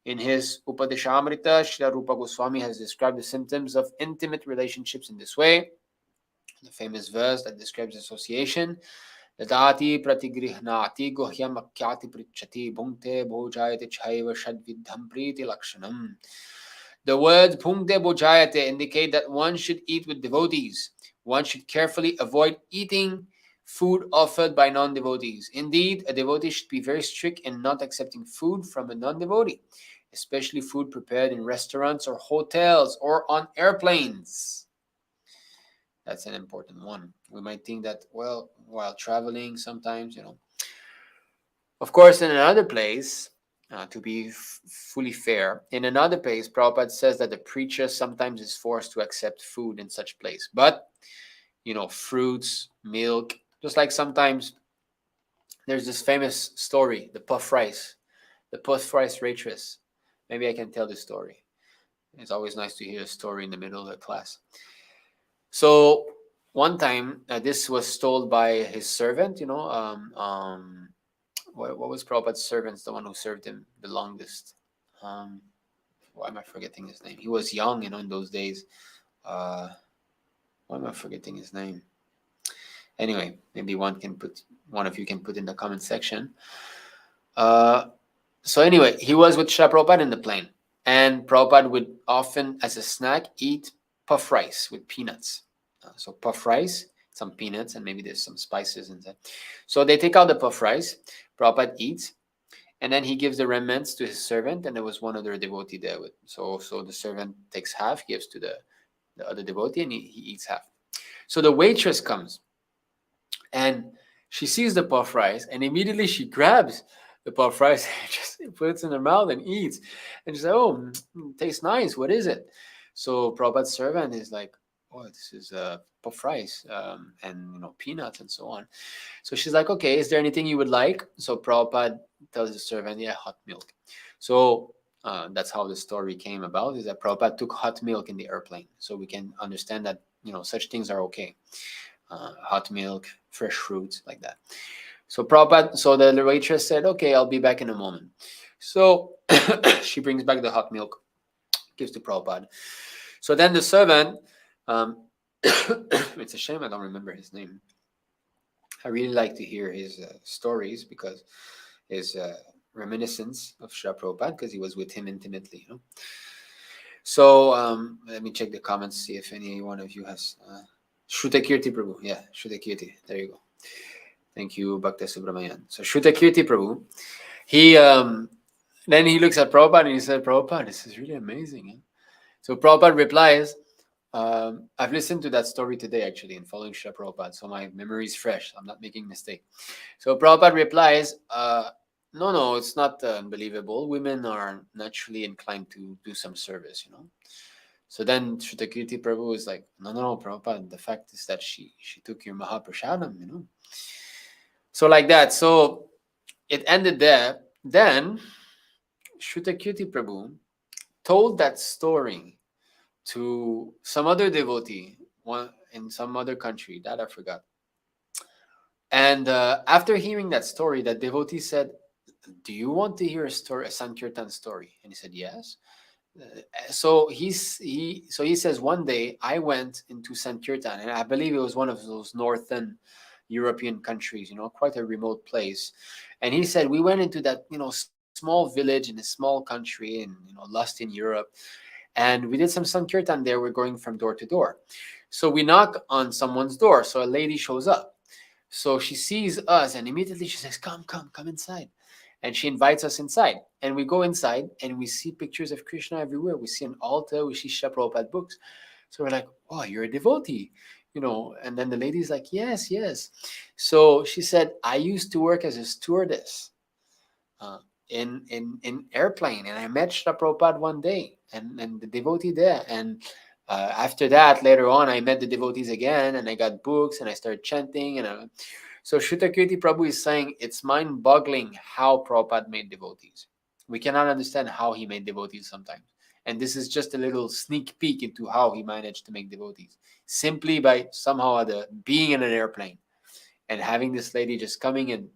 In his Upadeshamrita, Srila Rupa Goswami has described the symptoms of intimate relationships in this way. The famous verse that describes association. Dadati pratigrihnati gohyam akyati prichati bhungte bhojayate chaiva shadvidham priti lakshanam. The words bhungte bhojayate indicate that one should eat with devotees. One should carefully avoid eating food offered by non-devotees. Indeed, a devotee should be very strict in not accepting food from a non-devotee, especially food prepared in restaurants or hotels or on airplanes. That's an important one. We might think that, well, while traveling sometimes, Of course, in another place, to be fully fair, in another place, Prabhupada says that the preacher sometimes is forced to accept food in such place. But, fruits, milk, just like sometimes there's this famous story, the puff rice waitress. Maybe I can tell the story. It's always nice to hear a story in the middle of the class. So one time, this was told by his servant, what was Prabhupada's servant, the one who served him the longest? Why am I forgetting his name? He was young, in those days. Why am I forgetting his name? Anyway, maybe one of you can put in the comment section. So anyway, he was with Srila Prabhupada in the plane, and Prabhupada would often, as a snack, eat puff rice with peanuts. So puff rice, some peanuts, and maybe there's some spices inside. So they take out the puff rice, Prabhupada eats, and then he gives the remnants to his servant, and there was one other devotee there. So the servant takes half, gives to the other devotee, and he eats half. So the waitress comes, and she sees the puff rice, and immediately she grabs the puff rice and just puts it in her mouth and eats. And she's like, oh, tastes nice. What is it? So Prabhupada's servant is like, oh, this is puff rice and peanuts and so on. So she's like, okay, is there anything you would like? So Prabhupada tells the servant, yeah, hot milk. So that's how the story came about, is that Prabhupada took hot milk in the airplane. So we can understand that, such things are okay. Hot milk, fresh fruits, like that. So Prabhupada, so the waitress said, okay, I'll be back in a moment. So she brings back the hot milk, gives to Prabhupada. So then the servant, it's a shame I don't remember his name. I really like to hear his stories, because his reminiscence of Srila Prabhupada, because he was with him intimately. So let me check the comments, see if any one of you has... Shrutakirti Prabhu. Yeah, Shrutakirti. There you go. Thank you, Bhakta Subramanian. So Shrutakirti Prabhu, he then he looks at Prabhupada and he said, Prabhupada, this is really amazing. Eh? So Prabhupada replies, I've listened to that story today, actually, in following Srila Prabhupada, so my memory is fresh. I'm not making a mistake. So Prabhupada replies, no, it's not unbelievable. Women are naturally inclined to do some service, So then Shrutakirti Prabhu is like, no, Prabhupada, the fact is that she took your Mahaprashadam, So like that. So it ended there. Then Shrutakirti Prabhu told that story to some other devotee, one in some other country that I forgot. And after hearing that story, that devotee said, do you want to hear a story, a Sankirtan story? And he said, yes. So he says, one day I went into Sankirtan, and I believe it was one of those northern European countries, quite a remote place. And he said, we went into that, small village in a small country, and lost in Europe. And we did some Sankirtan there. We're going from door to door. So we knock on someone's door. So a lady shows up. So she sees us, and immediately she says, come inside. And she invites us inside. And we go inside, and we see pictures of Krishna everywhere. We see an altar. We see Srila Prabhupada books. So we're like, oh, you're a devotee. And then the lady's like, yes. So she said, I used to work as a stewardess in airplane, and I met Srila Prabhupada one day, and the devotee there. And after that, later on, I met the devotees again, and I got books, and I started chanting. So Shrutakirti Prabhu is saying it's mind-boggling how Prabhupada made devotees. We cannot understand how he made devotees sometimes. And this is just a little sneak peek into how he managed to make devotees. Simply by somehow being in an airplane and having this lady just coming in.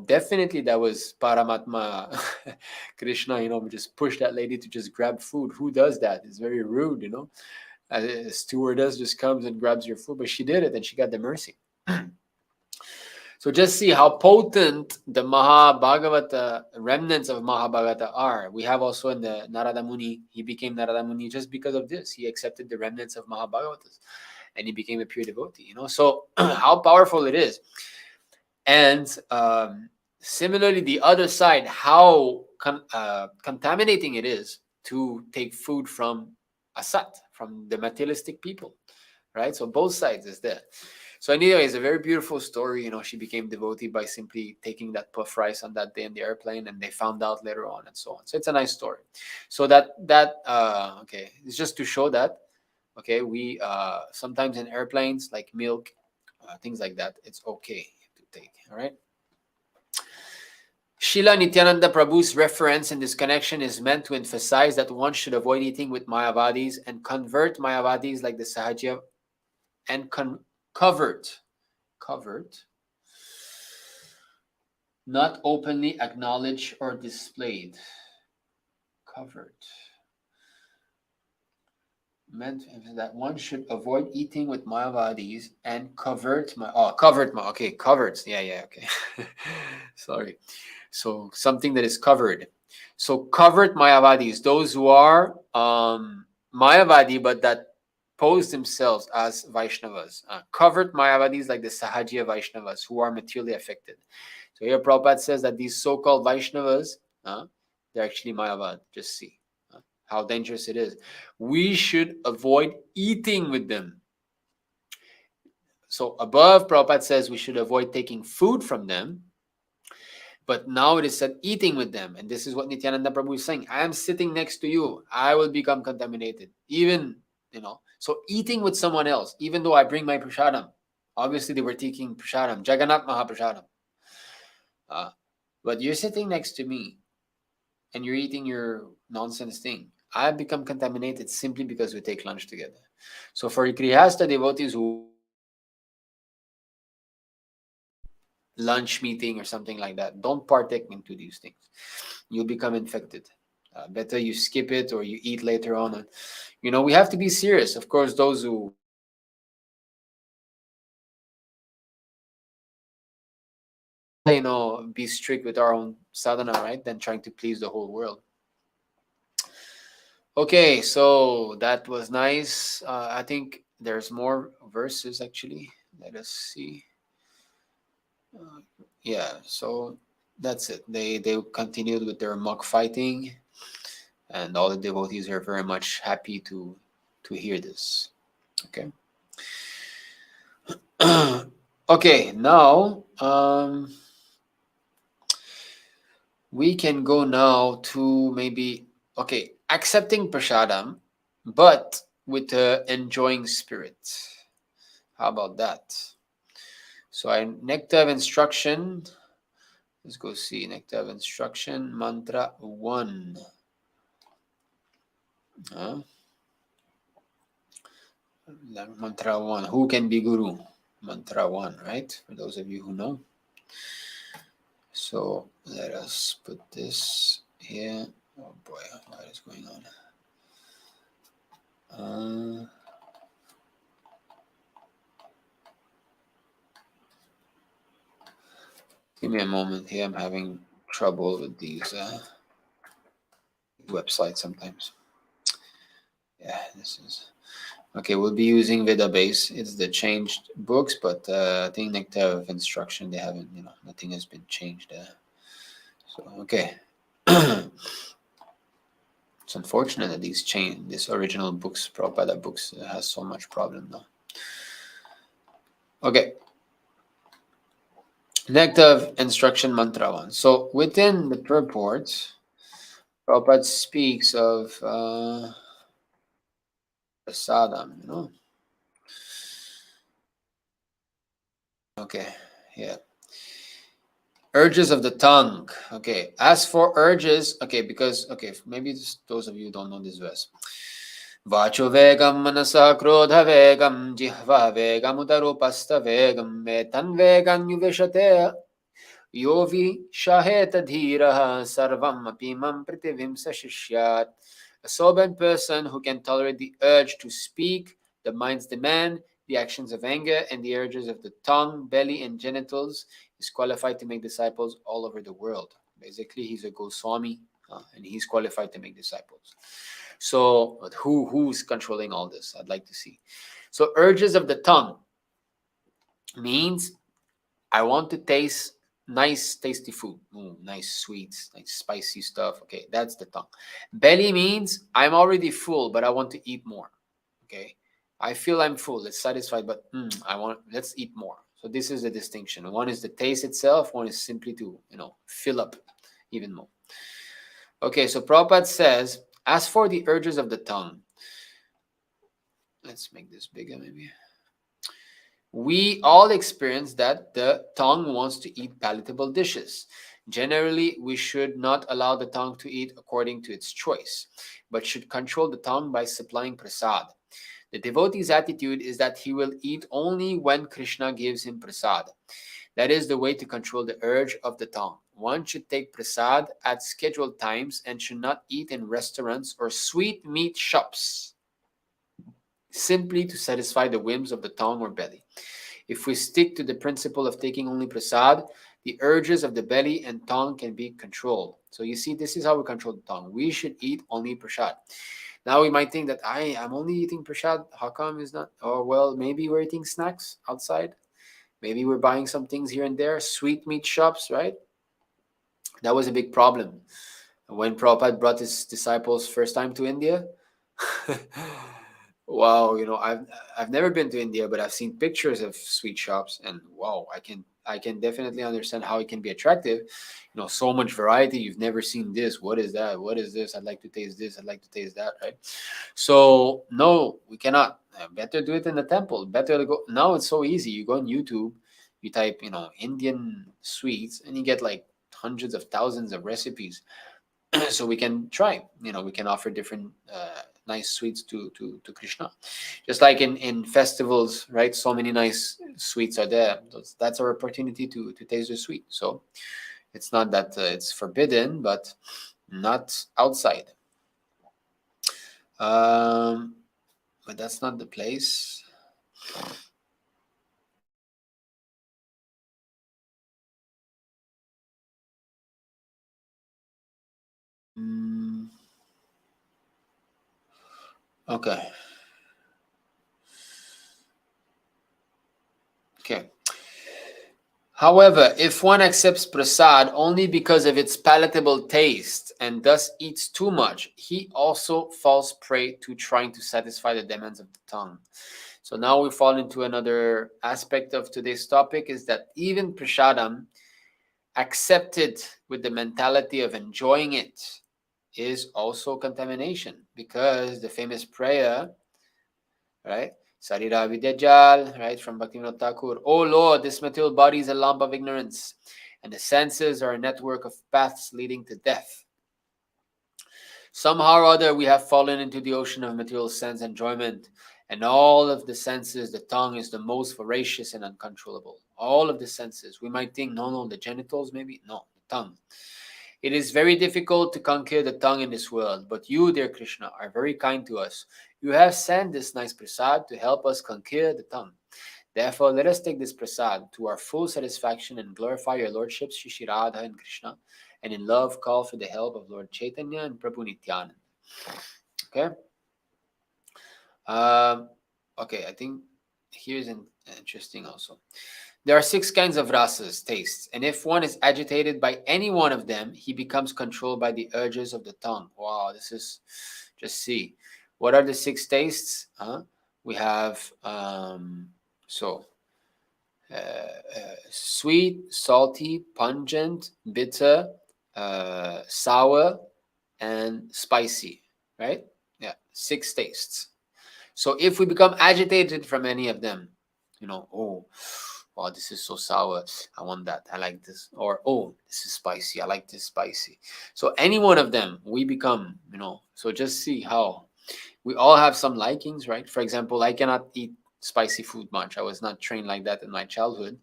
Definitely that was Paramatma Krishna, just push that lady to just grab food. Who does that? It's very rude, A stewardess just comes and grabs your food, but she did it and she got the mercy. So just see how potent the Mahabhagavata, remnants of Mahabhagavata are. We have also in the Narada Muni, he became Narada Muni just because of this. He accepted the remnants of Mahabhagavatas and he became a pure devotee, So how powerful it is. And similarly, the other side, how contaminating it is to take food from Asat, from the materialistic people, right? So both sides is there. So anyway, it's a very beautiful story. You know, she became devotee by simply taking that puff rice on that day in the airplane, and they found out later on, and so on. So it's a nice story. So okay, it's just to show that, okay, we sometimes in airplanes, like milk, things like that, it's okay to take. All right. Srila Nityananda Prabhu's reference in this connection is meant to emphasize that one should avoid eating with Mayavadis and convert Mayavadis like the Sahaja and covered, not openly acknowledged or displayed. Covered. Meant that one should avoid eating with Mayavadis and covered. Okay, covered. Yeah, okay. Sorry. So something that is covered. So covered Mayavadis, those who are Mayavadi but that pose themselves as Vaishnavas. Covered Mayavadis like the Sahajiya Vaishnavas who are materially affected. So here Prabhupada says that these so-called Vaishnavas, they're actually Mayavad. Just see how dangerous it is. We should avoid eating with them. So above, Prabhupada says we should avoid taking food from them. But now it is said eating with them. And this is what Nityananda Prabhu is saying. I am sitting next to you. I will become contaminated. Even, so eating with someone else, even though I bring my prasadam. Obviously, they were taking prasadam, Jagannath Mahaprasadam. But you're sitting next to me and you're eating your nonsense thing. I become contaminated simply because we take lunch together. So for Grihasta devotees who lunch meeting or something like that, don't partake into these things. You'll become infected. Better you skip it or you eat later on. And, we have to be serious. Of course, those who be strict with our own sadhana, right? Than trying to please the whole world. Okay, so that was nice. I think there's more verses actually. Let us see. Yeah, so that's it. They continued with their mock fighting, and all the devotees are very much happy to hear this. Okay. Okay, now we can go now to maybe accepting prasadam, but with the enjoying spirit. How about that? So I nectar of instruction. Let's go see nectar of instruction, mantra 1. Mantra 1. Who can be guru? Mantra 1, right? For those of you who know. So let us put this here. Oh boy, what is going on? Give me a moment here. I'm having trouble with these websites sometimes. Yeah, this is okay. We'll be using Vedabase. It's the changed books, but I think nectar of instruction they haven't. Nothing has been changed there. So okay. It's unfortunate that this original books, Prabhupada books, has so much problem now. Okay. Nectar of instruction mantra 1. So within the purport, Prabhupada speaks of prasadam, Okay, yeah. Urges of the tongue. Okay, as for urges, because maybe those of you who don't know this verse. Vacho vegam manasa krodha vegam jihva vegam udarupasta vegam metan vegam yuveshate yovi shaheta dhiraha sarvam apimam pritivimsa shishyat. A sober person who can tolerate the urge to speak, the mind's demand, the actions of anger, and the urges of the tongue, belly, and genitals is qualified to make disciples all over the world. Basically, he's a Goswami, and he's qualified to make disciples. So, but who's controlling all this? I'd like to see. So, urges of the tongue means I want to taste nice, tasty food. Nice sweets, nice spicy stuff. Okay, that's the tongue. Belly means I'm already full, but I want to eat more. Okay, I feel I'm full, it's satisfied, but let's eat more. So this is the distinction. One is the taste itself, one is simply to, fill up even more. Okay, so Prabhupada says, as for the urges of the tongue, let's make this bigger maybe. We all experience that the tongue wants to eat palatable dishes. Generally, we should not allow the tongue to eat according to its choice, but should control the tongue by supplying prasad. The devotee's attitude is that he will eat only when Krishna gives him prasad. That is the way to control the urge of the tongue. One should take prasad at scheduled times and should not eat in restaurants or sweet meat shops simply to satisfy the whims of the tongue or belly. If we stick to the principle of taking only prasad, the urges of the belly and tongue can be controlled. So you see, this is how we control the tongue. We should eat only prasad. Now we might think that I'm only eating prasad. How come is not? Oh, well, maybe we're eating snacks outside. Maybe we're buying some things here and there. Sweet meat shops, right? That was a big problem. When Prabhupada brought his disciples first time to India, wow, I've never been to India, but I've seen pictures of sweet shops, and wow, I can definitely understand how it can be attractive. So much variety. You've never seen this. What is that? What is this? I'd like to taste this. I'd like to taste that. Right? So no, we cannot. Better do it in the temple. Better to go. Now it's so easy. You go on YouTube, you type, Indian sweets, and you get like hundreds of thousands of recipes. So we can try. We can offer different nice sweets to Krishna, just like in festivals, right? So many nice sweets are there. That's our opportunity to taste the sweet. So it's not that it's forbidden, but not outside. But that's not the place. Okay. However, if one accepts prasad only because of its palatable taste and thus eats too much, he also falls prey to trying to satisfy the demands of the tongue. So now we fall into another aspect of today's topic, is that even prasadam, accepted with the mentality of enjoying it, is also contamination, because the famous prayer, right? Sarira Vidyajal, right, from Bhaktivinoda Thakur. Oh Lord, this material body is a lump of ignorance, and the senses are a network of paths leading to death. Somehow or other, we have fallen into the ocean of material sense enjoyment, and all of the senses, the tongue is the most voracious and uncontrollable. All of the senses. We might think, no, the genitals maybe. No, the tongue. It is very difficult to conquer the tongue in this world, but you, dear Krishna, are very kind to us. You have sent this nice prasad to help us conquer the tongue. Therefore, let us take this prasad to our full satisfaction and glorify your lordships, Shri Radha and Krishna, and in love call for the help of Lord Chaitanya and Prabhu Nityananda. Okay? Okay, I think here's an interesting also. There are 6 kinds of rasas, tastes, and if one is agitated by any one of them, he becomes controlled by the urges of the tongue. Wow, this is, just see. What are the 6 tastes? We have, sweet, salty, pungent, bitter, sour, and spicy, right? Yeah, 6 tastes. So if we become agitated from any of them, oh, wow, this is so sour, I want that, I like this. Or, oh, this is spicy, I like this spicy. So any one of them, we become, so just see how we all have some likings, right? For example, I cannot eat spicy food much. I was not trained like that in my childhood,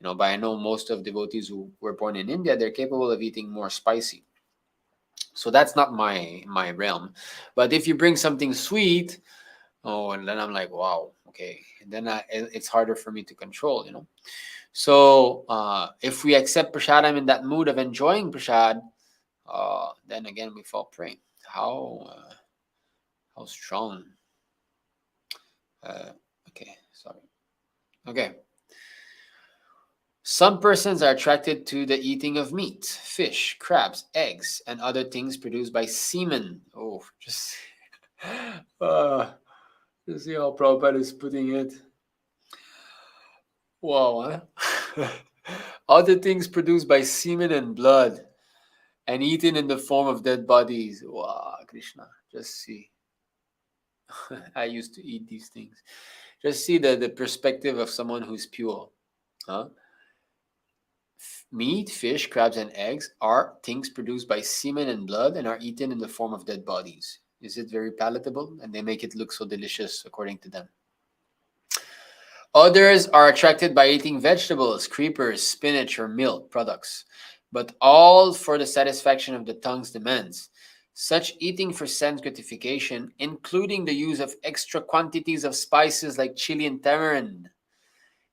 but I know most of devotees who were born in India, they're capable of eating more spicy. So that's not my realm. But if you bring something sweet, oh, and then I'm like, wow, okay. And then it's harder for me to control, So if we accept prasadam in that mood of enjoying prasad, then again we fall prey. How strong? Okay, sorry. Okay. Some persons are attracted to the eating of meat, fish, crabs, eggs, and other things produced by semen. Oh, just You see how Prabhupada is putting it. Wow, huh? Other things produced by semen and blood and eaten in the form of dead bodies. Wow, Krishna, just see. I used to eat these things. Just see the perspective of someone who's pure. Huh? Meat, fish, crabs, and eggs are things produced by semen and blood and are eaten in the form of dead bodies. Is it very palatable? And they make it look so delicious according to them. Others are attracted by eating vegetables, creepers, spinach, or milk products, but all for the satisfaction of the tongue's demands. Such eating for sense gratification, including the use of extra quantities of spices like chili and tamarind,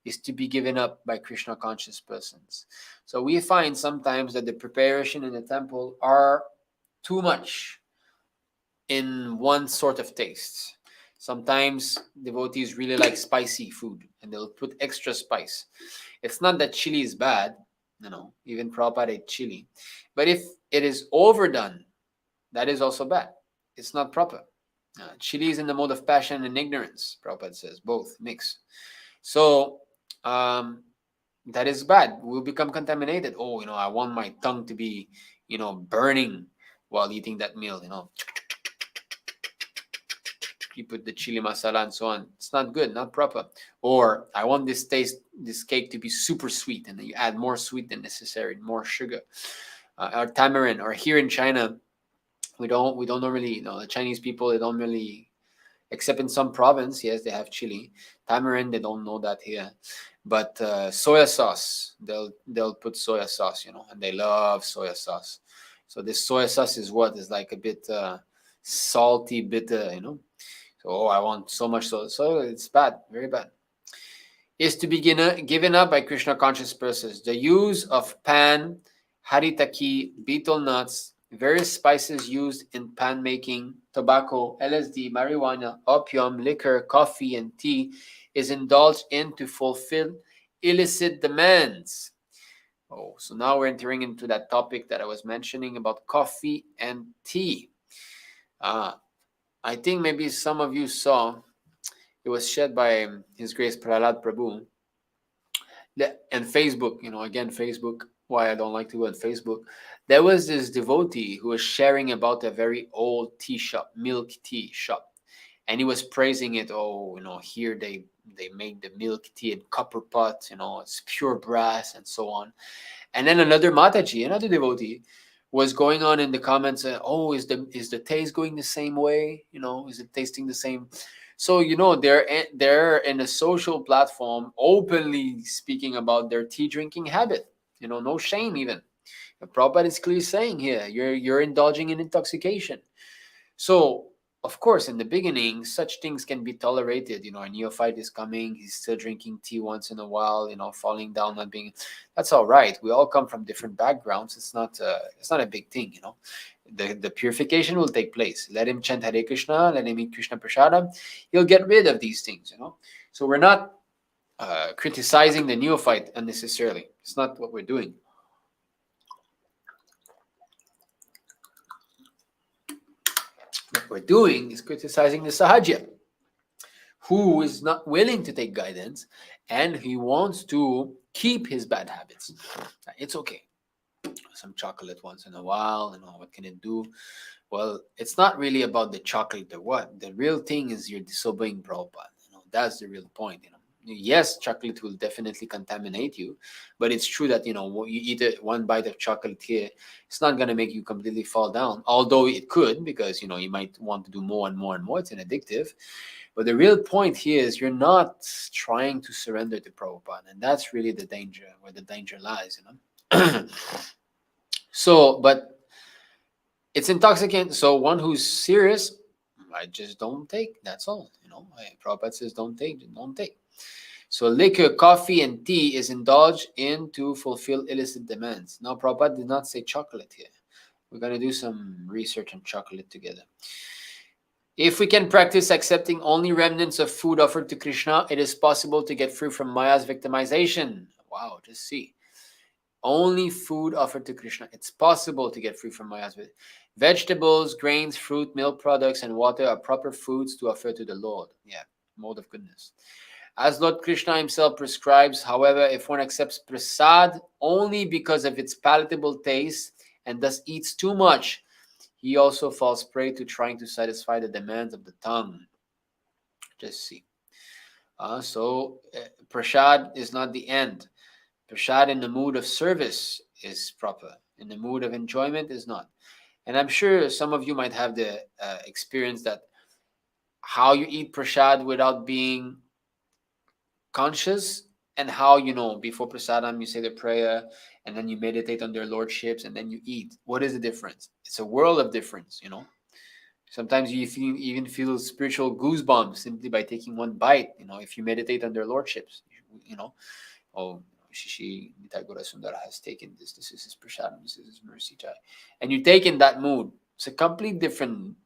is to be given up by Krishna conscious persons. So we find sometimes that the preparation in the temple are too much in one sort of taste. Sometimes devotees really like spicy food and they'll put extra spice. It's not that chili is bad, even Prabhupada ate chili. But if it is overdone, that is also bad. It's not proper. Chili is in the mode of passion and ignorance, Prabhupada says, both mix. So that is bad. We'll become contaminated. Oh, I want my tongue to be, burning while eating that meal, You put the chili masala and so on. It's not good, not proper. Or I want this cake to be super sweet, and then you add more sweet than necessary, more sugar, or tamarind. Or here in China, we don't normally, the Chinese people, they don't really, except in some province, yes, they have chili. Tamarind, they don't know that here. But soya sauce, they'll put soya sauce, and they love soya sauce. So this soya sauce is like a bit salty, bitter, So, I want so much soya. So it's bad, very bad. Is to be given up by Krishna conscious persons. The use of pan, haritaki, betel nuts, various spices used in pan making, tobacco, LSD, marijuana, opium, liquor, coffee, and tea is indulged in to fulfill illicit demands. Oh, so now we're entering into that topic that I was mentioning about coffee and tea. I think maybe some of you saw, it was shared by His Grace Prahlad Prabhu. And Facebook, again, Facebook, why I don't like to go on Facebook. There was this devotee who was sharing about a very old tea shop, milk tea shop. And he was praising it. Oh, here they make the milk tea in copper pot, it's pure brass and so on. And then another Mataji, another devotee, was going on in the comments, oh, is the taste going the same way? Is it tasting the same? So, they're in a social platform openly speaking about their tea drinking habit. No shame even. The Prabhupada is clearly saying here, you're indulging in intoxication. So, of course, in the beginning, such things can be tolerated. A neophyte is coming, he's still drinking tea once in a while, falling down, not being. That's all right. We all come from different backgrounds. It's not a big thing, The purification will take place. Let him chant Hare Krishna, let him eat Krishna Prasada. He'll get rid of these things, So we're not criticizing the neophyte unnecessarily. It's not what we're doing. What we're doing is criticizing the Sahaja, who is not willing to take guidance and he wants to keep his bad habits. It's okay. Some chocolate once in a while, what can it do? Well, it's not really about the chocolate or what. The real thing is you're disobeying Prabhupada. That's the real point. Yes, chocolate will definitely contaminate you, but it's true that you eat one bite of chocolate here, it's not going to make you completely fall down. Although it could, because you might want to do more and more and more. It's an addictive. But the real point here is you're not trying to surrender to Prabhupada, and that's really the danger, where the danger lies. So, but it's intoxicant. So one who's serious, I just don't take. That's all. Prabhupada says don't take. So liquor, coffee, and tea is indulged in to fulfill illicit demands. Now, Prabhupada did not say chocolate here. We're going to do some research on chocolate together. If we can practice accepting only remnants of food offered to Krishna, it is possible to get free from Maya's victimization. Wow, just see. Only food offered to Krishna. It's possible to get free from Maya's victimization. Vegetables, grains, fruit, milk products, and water are proper foods to offer to the Lord. Yeah, mode of goodness. As Lord Krishna himself prescribes, however, if one accepts prasad only because of its palatable taste and thus eats too much, he also falls prey to trying to satisfy the demands of the tongue. Just see. Prasad is not the end. Prasad in the mood of service is proper. In the mood of enjoyment is not. And I'm sure some of you might have the experience that how you eat prasad without being conscious, and how, before prasadam you say the prayer and then you meditate on their lordships and then you eat. What is the difference? It's a world of difference. Sometimes you even feel spiritual goosebumps simply by taking one bite, if you meditate on their lordships. Oh, Shishi Nitagora Sundara has taken this. This is his prasadam. This is his mercy chai. And you take in that mood. It's a completely different.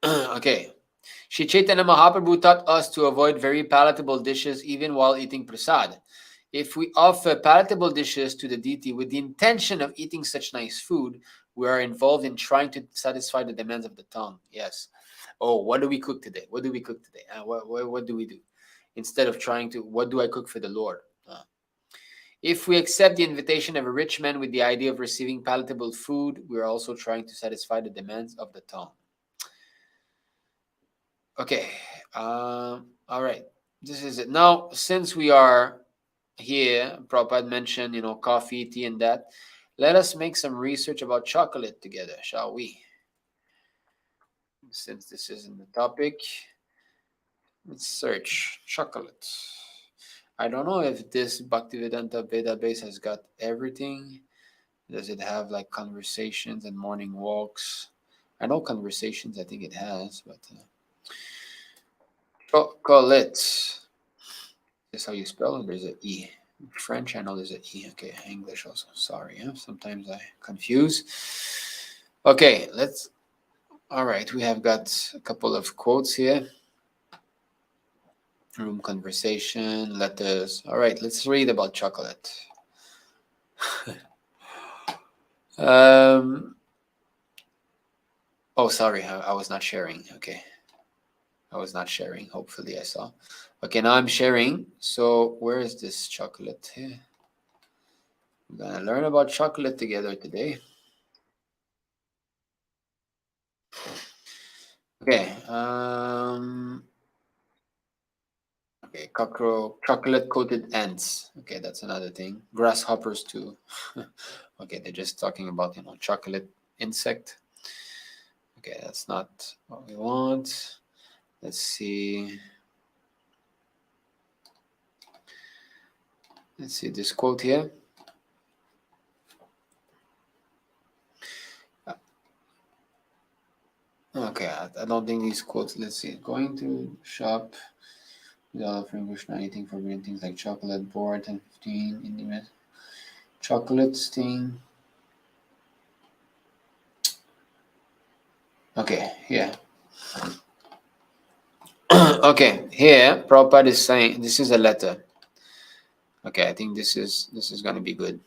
Okay. Shri Chaitanya Mahaprabhu taught us to avoid very palatable dishes even while eating prasad. If we offer palatable dishes to the deity with the intention of eating such nice food, we are involved in trying to satisfy the demands of the tongue. Yes. Oh, what do we cook today? What do we cook today? What do we do? Instead of trying to, what do I cook for the Lord? If we accept the invitation of a rich man with the idea of receiving palatable food, we are also trying to satisfy the demands of the tongue. Okay. All right. This is it. Now, since we are here, Prabhupada mentioned, coffee, tea, and that. Let us make some research about chocolate together, shall we? Since this isn't the topic, let's search chocolate. I don't know if this Bhaktivedanta database has got everything. Does it have like conversations and morning walks? I know conversations, I think it has, but chocolate. Is how you spell it? There's an E. In French, I know there's an E. Okay, English also. Sorry, sometimes I confuse. Okay, all right, we have got a couple of quotes here. Room conversation, letters. All right, let's read about chocolate. Oh, sorry, I was not sharing. Okay. I was not sharing. Hopefully I saw. Okay, now I'm sharing. So where is this chocolate here? We're going to learn about chocolate together today. Okay. Okay, chocolate-coated ants. Okay, that's another thing. Grasshoppers too. Okay, they're just talking about, chocolate insect. Okay, that's not what we want. Let's see. Let's see this quote here. Okay, I don't think these quotes. Let's see. Going to shop without offering Krishna anything forbidden, things like chocolate, board, 10-15, intimate, chocolate sting. Okay, yeah. Okay, here Prabhupada is saying this is a letter. Okay, I think this is going to be good.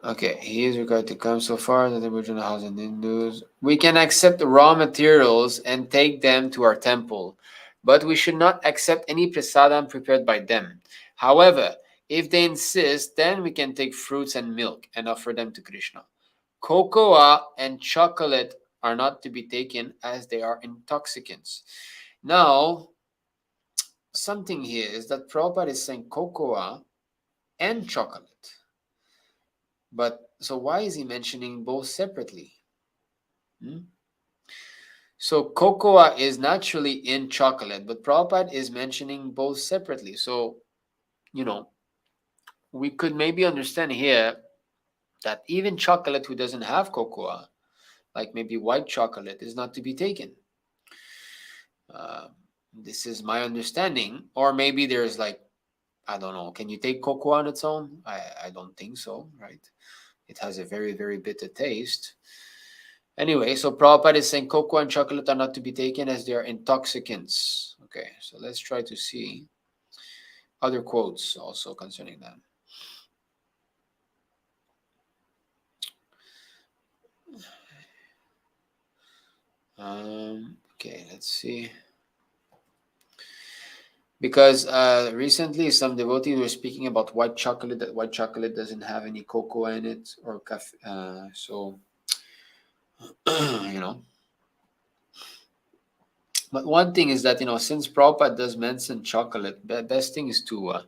Okay, he is required to come so far that the original house and Hindus. We can accept the raw materials and take them to our temple, but we should not accept any prasadam prepared by them. However, if they insist, then we can take fruits and milk and offer them to Krishna. Cocoa and chocolate are not to be taken as they are intoxicants. Now, something here is that Prabhupada is saying cocoa and chocolate. But so why is he mentioning both separately? So cocoa is naturally in chocolate, but Prabhupada is mentioning both separately. So, we could maybe understand here that even chocolate who doesn't have cocoa, like maybe white chocolate, is not to be taken. This is my understanding. Or maybe there's like, I don't know, can you take cocoa on its own? I don't think so, right? It has a very, very bitter taste. Anyway, so Prabhupada is saying cocoa and chocolate are not to be taken as they are intoxicants. Okay, so let's try to see other quotes also concerning that. Okay, let's see. Because recently some devotees were speaking about white chocolate, that white chocolate doesn't have any cocoa in it or cafe. So, you know. But one thing is that, since Prabhupada does mention chocolate, the best thing is to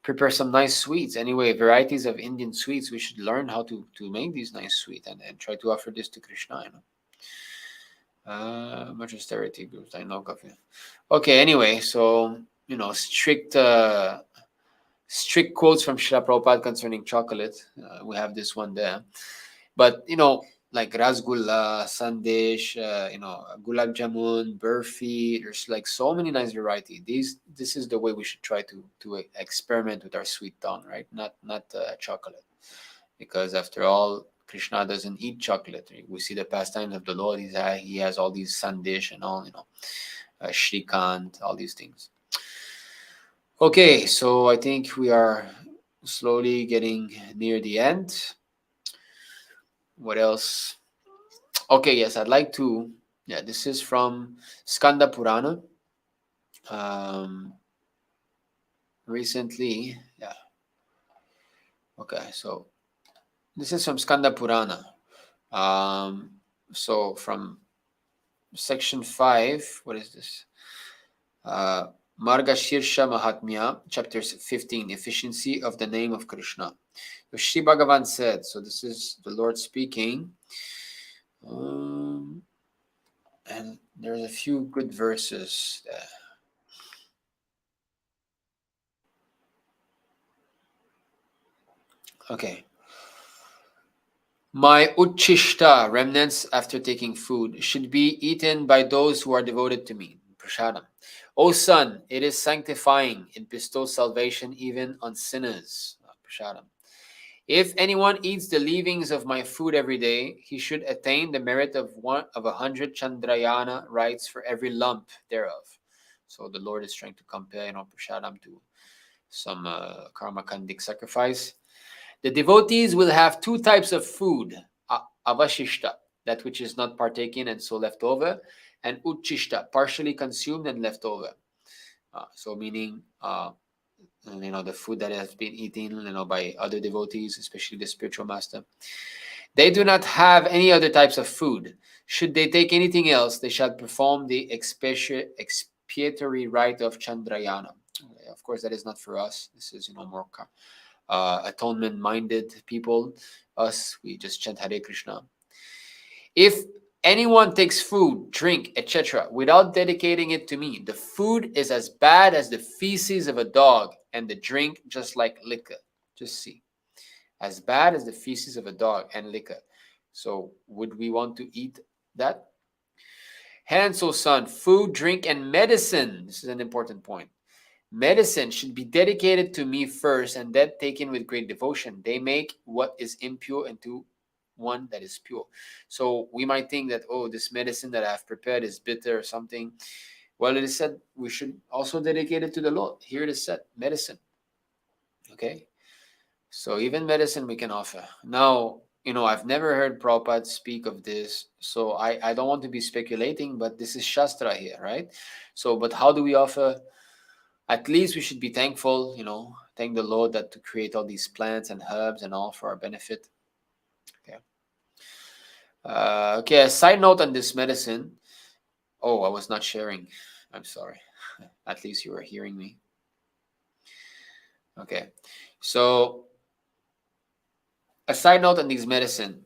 prepare some nice sweets. Anyway, varieties of Indian sweets, we should learn how to make these nice sweets and try to offer this to Krishna, Much austerity groups, I know coffee. Okay, anyway, so, strict quotes from Srila Prabhupada concerning chocolate. We have this one there. But, like rasgulla, sandesh, gulab jamun, burfi, there's like so many nice variety. This is the way we should try to experiment with our sweet tongue, right? Not chocolate. Because after all, Krishna doesn't eat chocolate. We see the pastimes of the Lord. He has all these sandesh and all, shrikant, all these things. Okay, so I think we are slowly getting near the end. What else? Okay, yes, I'd like to. Yeah, this is from Skanda Purana. Recently, yeah. Okay, so this is from Skanda Purana. So from section 5, what is this? Marga Shirsha Mahatmya, chapters 15, efficiency of the name of Krishna. So Shri Bhagavan said, so this is the Lord speaking. And there's a few good verses there. Okay. My uchishta, remnants after taking food, should be eaten by those who are devoted to me. Prasadam. O son, it is sanctifying. It bestows salvation even on sinners. Prasadam. If anyone eats the leavings of my food every day, he should attain the merit of 100 Chandrayana rights for every lump thereof. So the Lord is trying to compare, Prasadam to some karma kandik sacrifice. The devotees will have two types of food, avashishta, that which is not partaken and so left over, and uchishta, partially consumed and left over. So meaning, the food that has been eaten, by other devotees, especially the spiritual master. They do not have any other types of food. Should they take anything else, they shall perform the expiatory rite of Chandrayana. Of course, that is not for us. This is, more atonement-minded people. Us, we just chant Hare Krishna. If anyone takes food, drink, etc., without dedicating it to me, the food is as bad as the feces of a dog, and the drink just like liquor. Just see. As bad as the feces of a dog and liquor. So would we want to eat that? Hence, O son, food, drink, and medicine. This is an important point. Medicine should be dedicated to me first and then taken with great devotion. They make what is impure into one that is pure. So we might think that, this medicine that I've prepared is bitter or something. Well, it is said we should also dedicate it to the Lord. Here it is said, medicine. Okay? So even medicine we can offer. Now, I've never heard Prabhupada speak of this, so I don't want to be speculating, but this is Shastra here, right? So, but how do we offer? At least we should be thankful, thank the Lord that to create all these plants and herbs and all for our benefit. Okay. Okay, a side note on this medicine. Oh, I was not sharing. I'm sorry. At least you were hearing me. Okay. So, a side note on these medicine.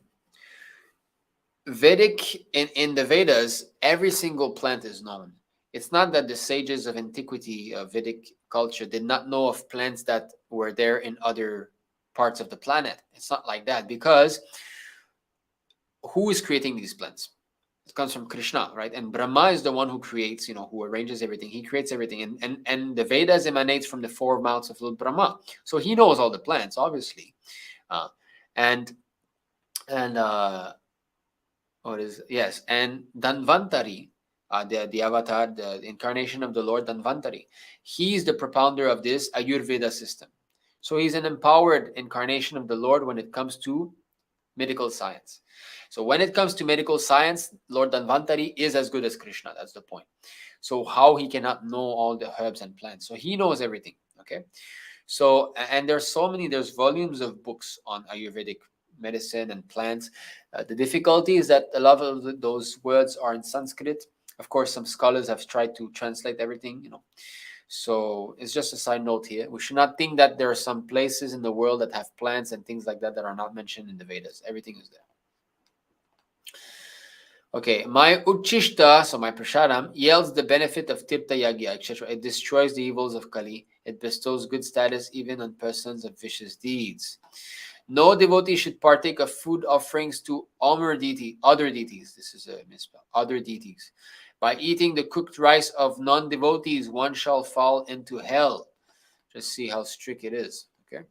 Vedic, in the Vedas, every single plant is known. It's not that the sages of antiquity, Vedic culture, did not know of plants that were there in other parts of the planet. It's not like that, because who is creating these plants? It comes from Krishna, right? And Brahma is the one who creates, who arranges everything. He creates everything. And the Vedas emanates from the four mouths of Lord Brahma. So he knows all the plants, obviously. And Or is yes, and Dhanvantari, the avatar, the incarnation of the Lord Dhanvantari, he is the propounder of this Ayurveda system. So he's an empowered incarnation of the Lord when it comes to medical science. So when it comes to medical science, Lord Dhanvantari is as good as Krishna. That's the point. So how he cannot know all the herbs and plants? So he knows everything. Okay. So and there's volumes of books on Ayurvedic medicine and plants. The difficulty is that a lot of those words are in Sanskrit. Of course, some scholars have tried to translate everything. So it's just a side note here. We should not think that there are some places in the world that have plants and things like that are not mentioned in the Vedas. Everything is there. Okay, my uchishta, so my prashadam, yields the benefit of tirtha yagya, etc. It destroys the evils of Kali. It bestows good status even on persons of vicious deeds. No devotee should partake of food offerings to other deities. This is a misspell. Other deities. By eating the cooked rice of non-devotees, one shall fall into hell. Just see how strict it is. Okay,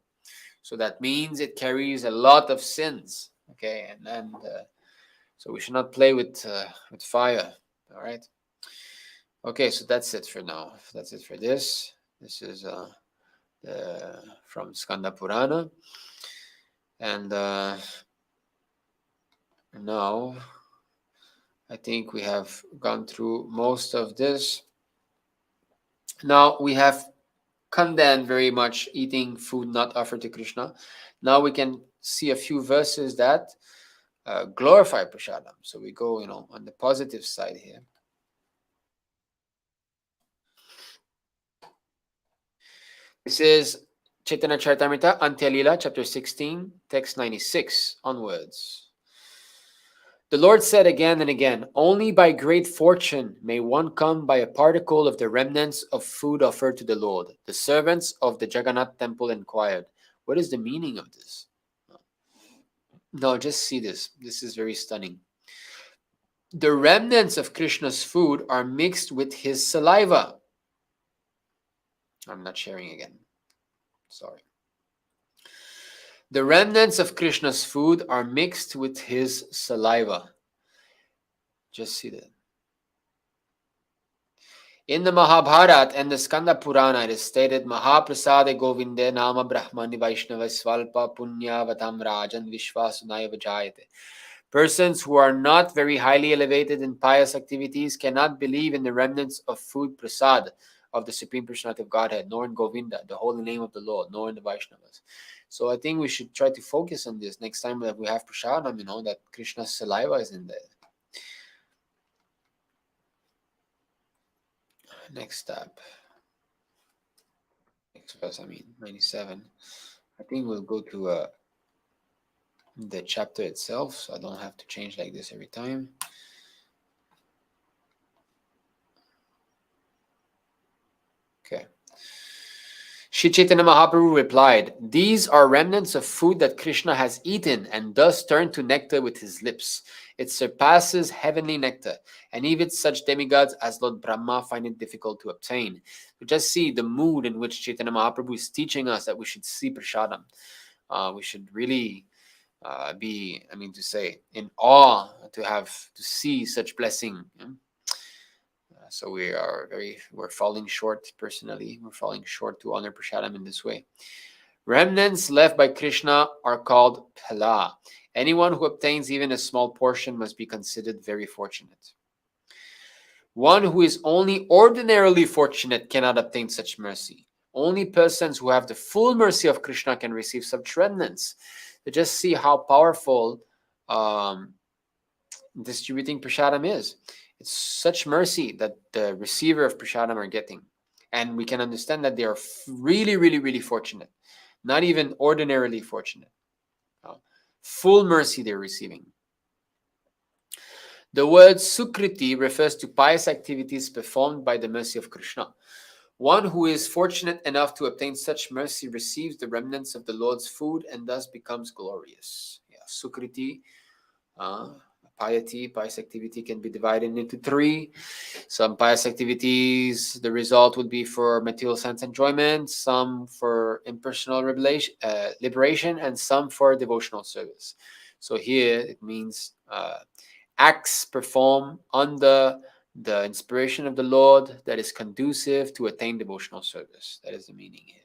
so that means it carries a lot of sins. Okay, and so we should not play with fire. All right. Okay, so that's it for now. That's it for this. This is from Skanda Purana, and now I think we have gone through most of this. Now we have condemned very much eating food not offered to Krishna. Now we can see a few verses that glorify prasadam. So we go, on the positive side here. This is Chaitanya Charitamrita, Antya-lila, chapter 16, text 96 onwards. The Lord said again and again, only by great fortune may one come by a particle of the remnants of food offered to the Lord. The servants of the Jagannath temple inquired, what is the meaning of this? No, just see this. This is very stunning. The remnants of Krishna's food are mixed with his saliva. I'm not sharing again. Sorry. The remnants of Krishna's food are mixed with his saliva. Just see that. In the Mahabharata and the Skanda Purana, it is stated, Mahaprasade Govinde Nama Brahmani Vaishnava Svalpa Punyavatam Rajan Vishwasunaya Vajayate. Persons who are not very highly elevated in pious activities cannot believe in the remnants of food prasad of the Supreme Personality of Godhead, nor in Govinda, the holy name of the Lord, nor in the Vaishnavas. So I think we should try to focus on this next time that we have prasadam, that Krishna's saliva is in there. Next step. Next verse, 97. I think we'll go to the chapter itself, so I don't have to change like this every time. Okay. Shri Chaitanya Mahaprabhu replied, these are remnants of food that Krishna has eaten and thus turned to nectar with his lips. It surpasses heavenly nectar, and even such demigods as Lord Brahma find it difficult to obtain. So just see the mood in which Chaitanya Mahaprabhu is teaching us that we should see prasadam. We should really be, in awe to see such blessing. So we're falling short personally. We're falling short to honor prasadam in this way. Remnants left by Krishna are called phala. Anyone who obtains even a small portion must be considered very fortunate. One who is only ordinarily fortunate cannot obtain such mercy. Only persons who have the full mercy of Krishna can receive such remnants. So just see how powerful distributing prasadam is. It's such mercy that the receiver of prasadam are getting. And we can understand that they are really, really, really fortunate. Not even ordinarily fortunate. Full mercy they're receiving. The word sukriti refers to pious activities performed by the mercy of Krishna. One who is fortunate enough to obtain such mercy receives the remnants of the Lord's food and thus becomes glorious. Sukriti, pious activity can be divided into three. Some pious activities, the result would be for material sense enjoyment, some for impersonal liberation, and some for devotional service. So here it means acts performed under the inspiration of the Lord that is conducive to attain devotional service. That is the meaning here.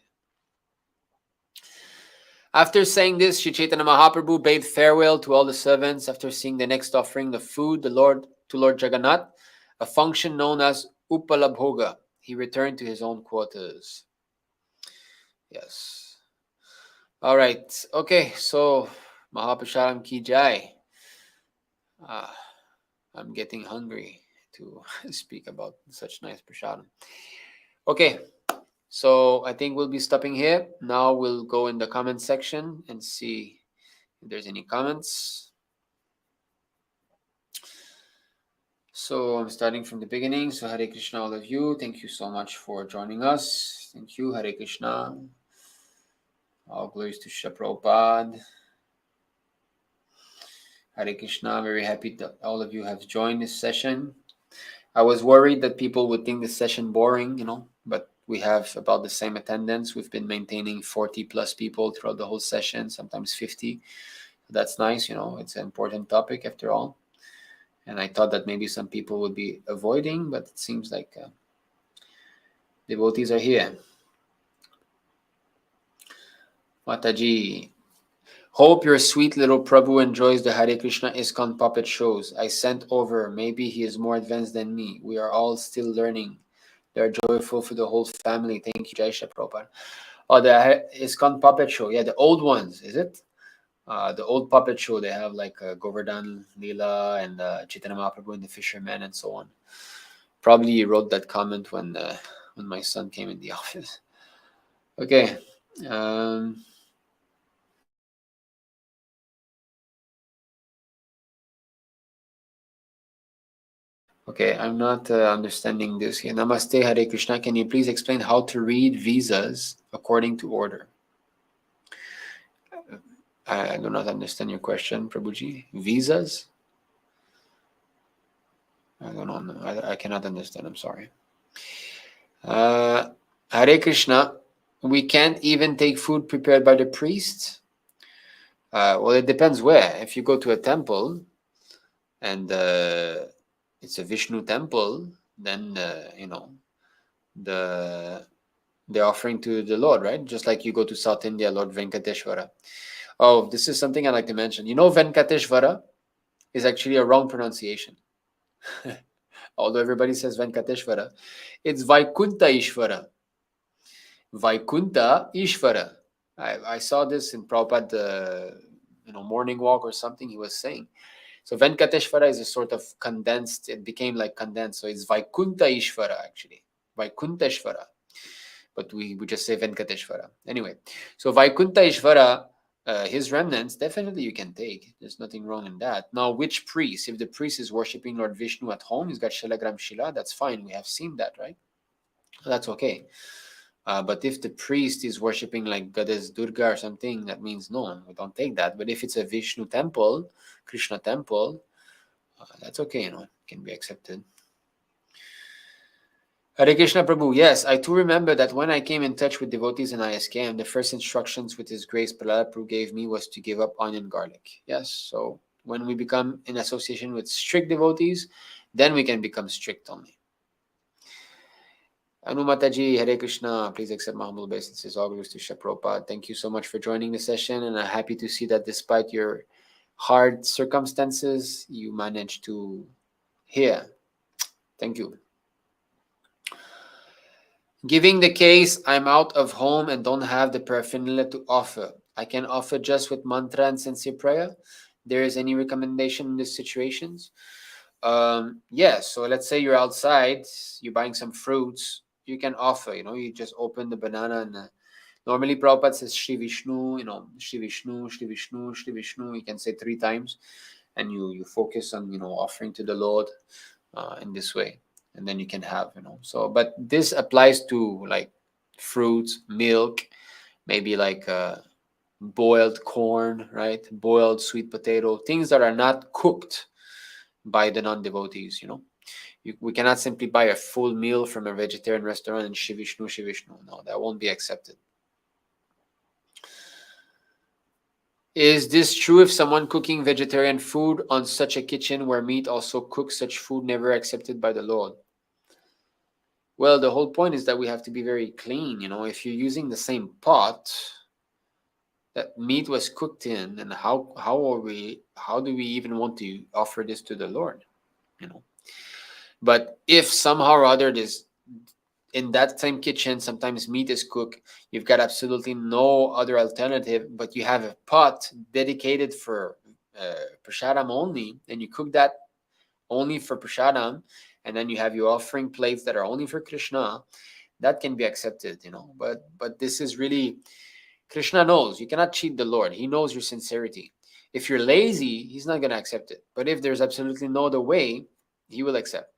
After saying this, Sri Chaitanya Mahaprabhu bade farewell to all the servants. After seeing the next offering of food, to Lord Jagannath, a function known as Upalabhoga, he returned to his own quarters. Yes. All right. Okay. So, Mahaprasharam ki jai. I'm getting hungry to speak about such nice prasadam. Okay. So I think we'll be stopping here. Now we'll go in the comment section and see if there's any comments. So I'm starting from the beginning. So Hare Krishna, all of you. Thank you so much for joining us. Thank you. Hare Krishna. All glories to Srila Prabhupada. Hare Krishna. Very happy that all of you have joined this session. I was worried that people would think this session boring, but we have about the same attendance. We've been maintaining 40 plus people throughout the whole session, sometimes 50. That's nice, it's an important topic after all. And I thought that maybe some people would be avoiding, but it seems like devotees are here. Mataji, hope your sweet little Prabhu enjoys the Hare Krishna ISKCON puppet shows. I sent over. Maybe he is more advanced than me. We are all still learning. They are joyful for the whole family. Thank you, Jai Shri Prabhupada. Oh, the ISKCON puppet show. Yeah, the old ones, is it? The old puppet show. They have like Govardhan Leela and Chaitanya Mahaprabhu and the Fisherman and so on. Probably you wrote that comment when my son came in the office. Okay. Okay, I'm not understanding this here. Namaste, Hare Krishna. Can you please explain how to read visas according to order? I do not understand your question, Prabhuji. Visas? I don't know. I cannot understand. I'm sorry. Hare Krishna. We can't even take food prepared by the priest. Well, it depends where. If you go to a temple and it's a Vishnu temple, then the offering to the Lord, right? Just like you go to South India, Lord Venkateshwara. Oh, this is something I like to mention. Venkateshwara is actually a wrong pronunciation. Although everybody says Venkateshwara, it's Vaikunta Ishvara. Vaikunta Ishvara. I saw this in Prabhupada, morning walk or something he was saying. So Venkateshwara is a sort of condensed, it became like condensed. So it's Vaikunta Ishvara actually. Vaikunteshvara. But we just say Venkateshwara. Anyway, so Vaikunta Ishvara, his remnants, definitely you can take. There's nothing wrong in that. Now, which priest? If the priest is worshipping Lord Vishnu at home, he's got Shalagram Shila, that's fine. We have seen that, right? That's okay. But if the priest is worshipping like Goddess Durga or something, that means no, we don't take that. But if it's a Vishnu temple, Krishna temple, that's okay, it can be accepted. Hare Krishna Prabhu, yes, I too remember that when I came in touch with devotees in ISKM, the first instructions with His Grace Prahlad Prabhu gave me was to give up onion garlic. Yes, so when we become in association with strict devotees, then we can become strict only. Anumataji, Hare Krishna, please accept my humble obeisances. All glories to Srila Prabhupada. Thank you so much for joining the session, and I'm happy to see that despite your hard circumstances, you managed to hear. Thank you. Giving the case, I'm out of home and don't have the paraphernalia to offer. I can offer just with mantra and sincere prayer. There is any recommendation in these situations? Yes. So let's say you're outside, you're buying some fruits. You can offer. You just open the banana and normally Prabhupada says Shri Vishnu. Shri Vishnu, Shri Vishnu, Shri Vishnu. You can say 3 times, and you focus on offering to the Lord in this way. And then you can have, so, but this applies to like fruits, milk, maybe like boiled corn, right? Boiled sweet potato, things that are not cooked by the non-devotees, we cannot simply buy a full meal from a vegetarian restaurant and Shri Vishnu, Shri Vishnu. No, that won't be accepted. Is this true if someone cooking vegetarian food on such a kitchen where meat also cooks such food never accepted by the Lord? Well, the whole point is that we have to be very clean. If you're using the same pot that meat was cooked in, and how do we even want to offer this to the Lord? But if somehow or other this in that same kitchen sometimes meat is cooked, you've got absolutely no other alternative, but you have a pot dedicated for prasadam only, and you cook that only for prasadam, and then you have your offering plates that are only for Krishna, that can be accepted. But this is really, Krishna knows you cannot cheat the Lord. He knows your sincerity. If you're lazy, he's not going to accept it. But if there's absolutely no other way, he will accept.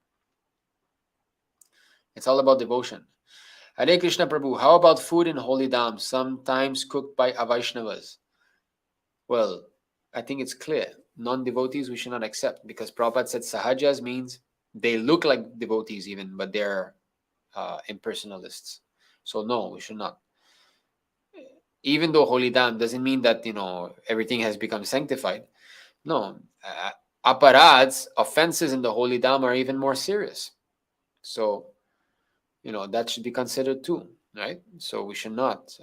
It's all about devotion. Hare Krishna Prabhu, how about food in holy dham, sometimes cooked by Avaishnavas? Well, I think it's clear. Non-devotees we should not accept, because Prabhupada said sahajas means they look like devotees even, but they're impersonalists. So no, we should not. Even though holy dham doesn't mean that everything has become sanctified. No, aparads, offenses in the holy dham are even more serious. So that should be considered too, right? So we should not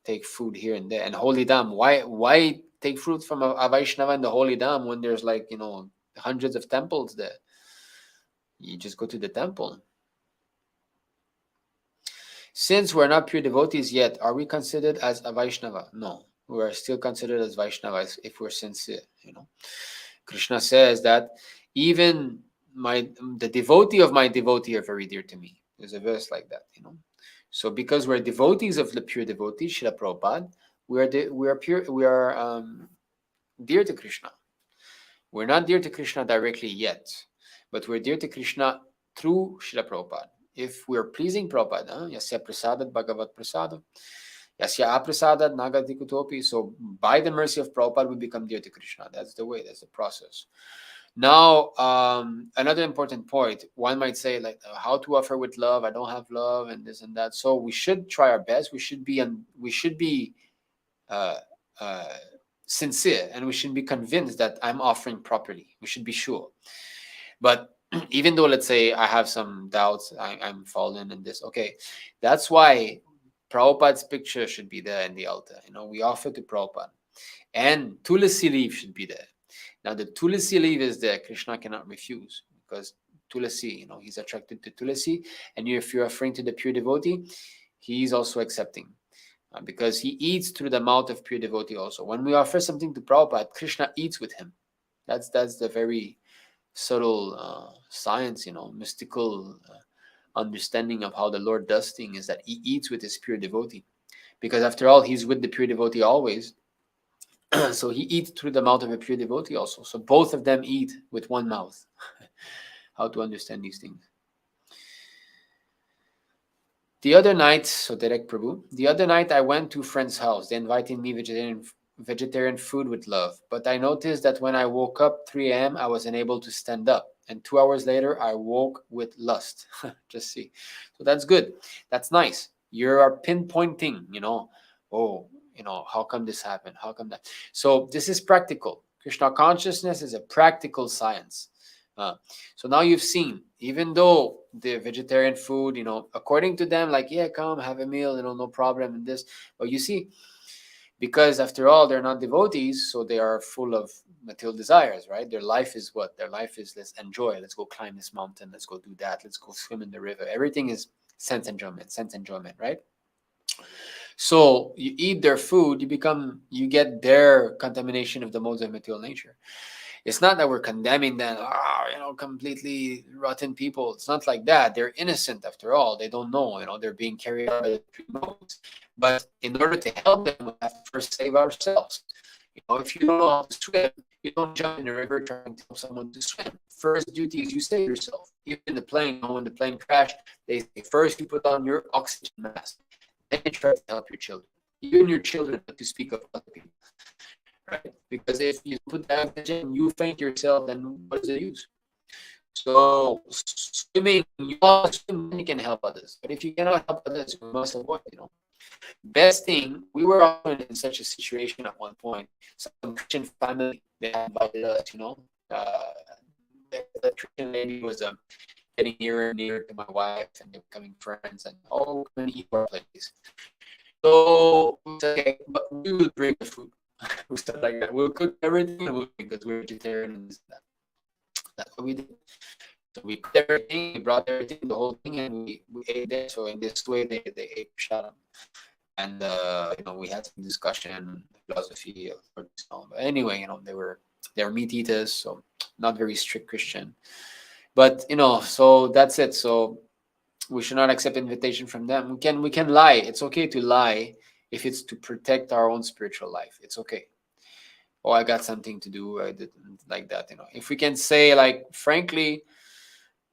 take food here and there. And holy dham, why take fruit from a Vaishnava in the holy dham when there's hundreds of temples there? You just go to the temple. Since we're not pure devotees yet, are we considered as a Vaishnava? No, we are still considered as Vaishnavas if we're sincere. Krishna says that even the devotee of my devotee are very dear to me. There's a verse like that. So because we're devotees of the pure devotees, Srila Prabhupada, we are dear to Krishna. We're not dear to Krishna directly yet, but we're dear to Krishna through Srila Prabhupada. If we're pleasing Prabhupada, yasya prasadat bhagavat prasadam, yasya aprasadat nagati kutopi. So by the mercy of Prabhupada, we become dear to Krishna. That's the way, that's the process. Now, another important point, one might say how to offer with love. I don't have love and this and that. So we should try our best. We should be sincere, and we should be convinced that I'm offering properly. We should be sure. But even though, let's say, I have some doubts, I'm fallen in this. Okay, that's why Prabhupada's picture should be there in the altar. We offer to Prabhupada, and tulasi leaf should be there. Now, the tulasi leaf is there. Krishna cannot refuse, because tulasi, he's attracted to tulasi, and if you're offering to the pure devotee, he's also accepting. Because he eats through the mouth of pure devotee also. When we offer something to Prabhupada, Krishna eats with him. That's the very subtle science, mystical understanding of how the Lord does things, is that he eats with his pure devotee. Because after all, he's with the pure devotee always. So he eats through the mouth of a pure devotee also. So both of them eat with one mouth. How to understand these things. The other night, so Derek Prabhu, the other night I went to a friend's house. They invited me vegetarian food with love. But I noticed that when I woke up 3 a.m., I was unable to stand up. And 2 hours later, I woke with lust. Just see. So that's good. That's nice. You're pinpointing, how come this happened? How come that? So this is practical. Krishna consciousness is a practical science. So now you've seen, even though the vegetarian food, according to them, come have a meal, no problem in this. But you see, because after all, they're not devotees, so they are full of material desires, right? Their life is what? Their life is, let's enjoy. Let's go climb this mountain. Let's go do that. Let's go swim in the river. Everything is sense enjoyment, right? So you eat their food, you get their contamination of the modes of material nature. It's not that we're condemning them, completely rotten people. It's not like that. They're innocent after all. They don't know, they're being carried out by the three modes. But in order to help them, we have to first save ourselves. If you don't know how to swim, you don't jump in the river trying to help someone to swim. First duty is you save yourself. Even in the plane, when the plane crashed, they say first you put on your oxygen mask, then you try to help your children. Even your children, not to speak of other people. Right? Because if you put that oxygen, you faint yourself, then what is the use? So swimming, you can help others. But if you cannot help others, you must avoid, Best thing, we were also in such a situation at one point. Some Christian family, they had invited us, the Christian lady was getting nearer and nearer to my wife, and they were becoming friends, and come and eat our place. So we said, okay, but we will bring the food. We said like that. We'll cook everything and we'll bring, because we're vegetarian and this and that. That's what we did. So we cooked everything, we brought everything, the whole thing, and we ate there. So in this way, they ate Prashadam. And we had some discussion, philosophy of Buddhist. But anyway, they were meat eaters, so not very strict Christian. But so that's it. So we should not accept invitation from them. We can lie. It's okay to lie if it's to protect our own spiritual life. It's okay. Oh, I got something to do. I didn't like that. If we can say, like, frankly,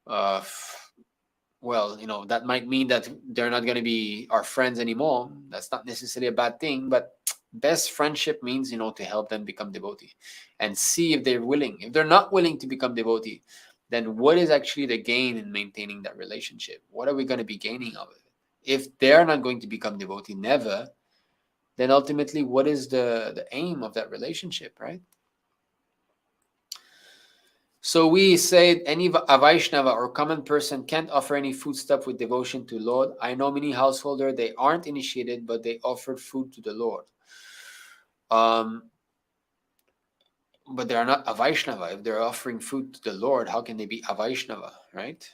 well, that might mean that they're not going to be our friends anymore. That's not necessarily a bad thing, but best friendship means, to help them become devotee and see if they're willing. If they're not willing to become devotee, then what is actually the gain in maintaining that relationship? What are we going to be gaining out of it? If they're not going to become devotee, never, then ultimately, what is the aim of that relationship, right? So we say any a Vaishnava or common person can't offer any foodstuff with devotion to Lord. I know many householder, they aren't initiated, but they offered food to the Lord. But they are not a Vaishnava. If they're offering food to the Lord, how can they be a Vaishnava, right?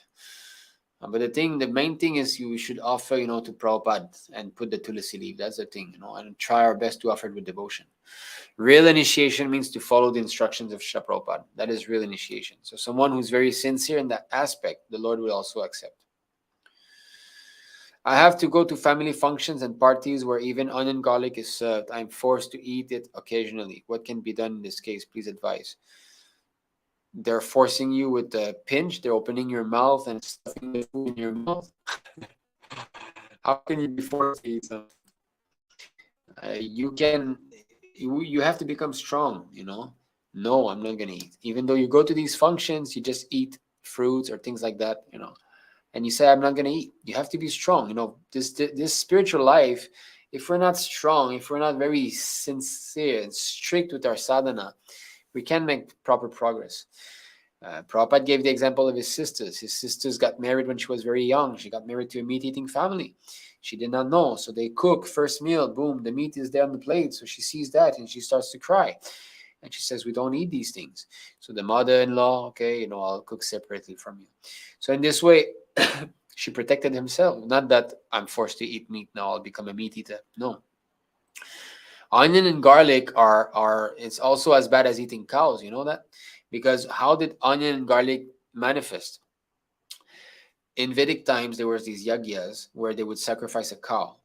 But the main thing is you should offer, to Prabhupada and put the tulsi leaf. That's the thing, and try our best to offer it with devotion. Real initiation means to follow the instructions of Srila Prabhupada. That is real initiation. So someone who's very sincere in that aspect, the Lord will also accept. I have to go to family functions and parties where even onion garlic is served. I'm forced to eat it occasionally. What can be done in this case? Please advise. They're forcing you with a pinch. They're opening your mouth and stuffing the food in your mouth. How can you be forced to eat something? You have to become strong, No, I'm not going to eat. Even though you go to these functions, you just eat fruits or things like that, and you say, I'm not going to eat. You have to be strong. This spiritual life, if we're not strong, if we're not very sincere and strict with our sadhana, we can't make proper progress. Prabhupada gave the example of his sisters. His sisters got married when she was very young. She got married to a meat-eating family. She did not know. So they cook, first meal, boom, the meat is there on the plate. So she sees that and she starts to cry. And she says, we don't eat these things. So the mother-in-law, okay, I'll cook separately from you. So in this way, she protected herself. Not that I'm forced to eat meat now, I'll become a meat eater. No. Onion and garlic it's also as bad as eating cows. You know that? Because how did onion and garlic manifest? In Vedic times, there was these yagyas where they would sacrifice a cow.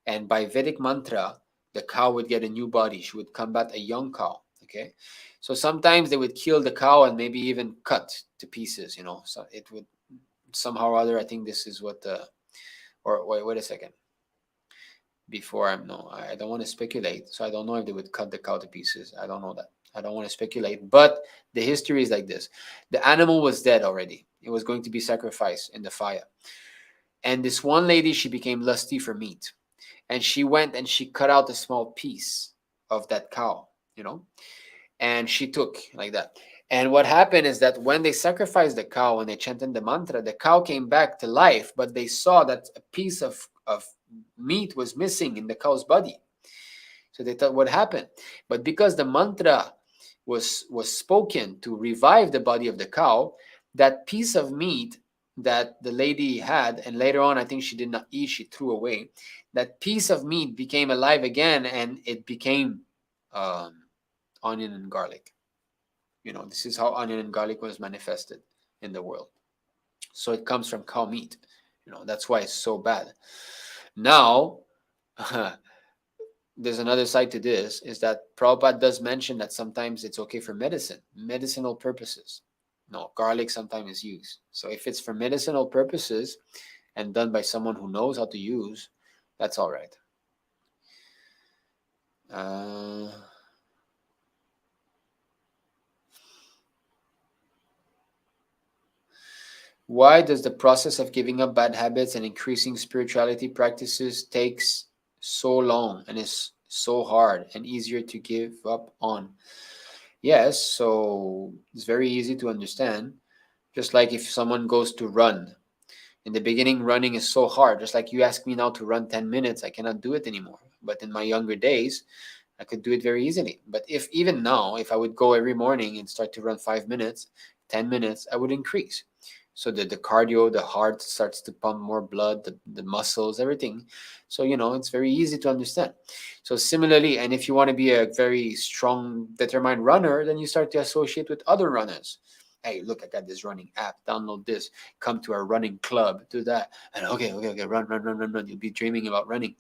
And by Vedic mantra, the cow would get a new body. She would combat a young cow. Okay. So sometimes they would kill the cow and maybe even cut to pieces, So it would somehow or other, I think this is what or wait a second. Before I don't want to speculate. So I don't know if they would cut the cow to pieces. I don't know that. I don't want to speculate. But the history is like this. The animal was dead already. It was going to be sacrificed in the fire. And this one lady, she became lusty for meat. And she went and she cut out a small piece of that cow, and she took like that. And what happened is that when they sacrificed the cow and they chanted the mantra, the cow came back to life, but they saw that a piece of meat was missing in the cow's body. So they thought, what happened? But because the mantra was spoken to revive the body of the cow, that piece of meat that the lady had, and later on, I think she did not eat, she threw away, that piece of meat became alive again, and it became onion and garlic. This is how onion and garlic was manifested in the world. So it comes from cow meat. That's why it's so bad. Now, there's another side to this, is that Prabhupada does mention that sometimes it's okay for medicinal purposes. No, garlic sometimes is used. So if it's for medicinal purposes and done by someone who knows how to use, that's all right. Why does the process of giving up bad habits and increasing spirituality practices takes so long and is so hard and easier to give up on. Yes, so it's very easy to understand. Just like if someone goes to run. In the beginning, running is so hard. Just like you ask me now to run 10 minutes, I cannot do it anymore. But in my younger days, I could do it very easily. But if even now, if I would go every morning and start to run 5 minutes, 10 minutes, I would increase. So the cardio, the heart starts to pump more blood, the muscles, everything. So, it's very easy to understand. So similarly, and if you want to be a very strong, determined runner, then you start to associate with other runners. Hey, look, I got this running app. Download this. Come to our running club. Do that. And okay, run, run, run, run, run. You'll be dreaming about running.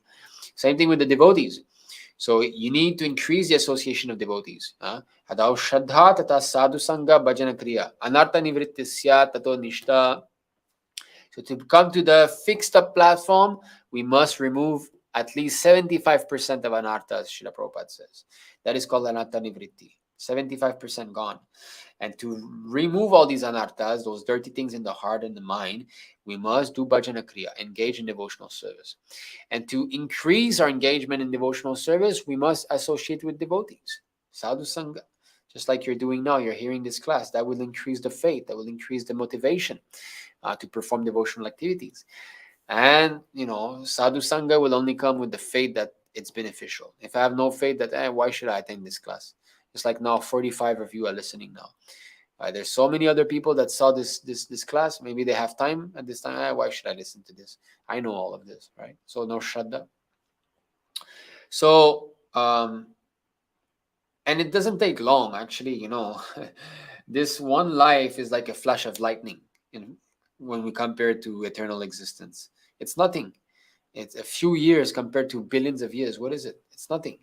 Same thing with the devotees. So you need to increase the association of devotees. Hadav shraddha tata sadhu-saṅga bhajana kriya. Anartha nivrittisya tato nishta. So to come to the fixed up platform, we must remove at least 75% of anarthas, Srila Prabhupada says. That is called anartha nivritti. 75% gone. And to remove all these anarthas, those dirty things in the heart and the mind, we must do bhajana kriya, engage in devotional service. And to increase our engagement in devotional service, we must associate with devotees, sadhu sangha. Just like you're doing now, you're hearing this class. That will increase the faith, that will increase the motivation to perform devotional activities. And, sadhu sangha will only come with the faith that it's beneficial. If I have no faith, that why should I attend this class? It's like now 45 of you are listening now. There's so many other people that saw this class. Maybe they have time at this time. Why should I listen to this? I know all of this, right? So no shraddha. So, and it doesn't take long, actually. This one life is like a flash of lightning when we compare it to eternal existence. It's nothing. It's a few years compared to billions of years. What is it? It's nothing.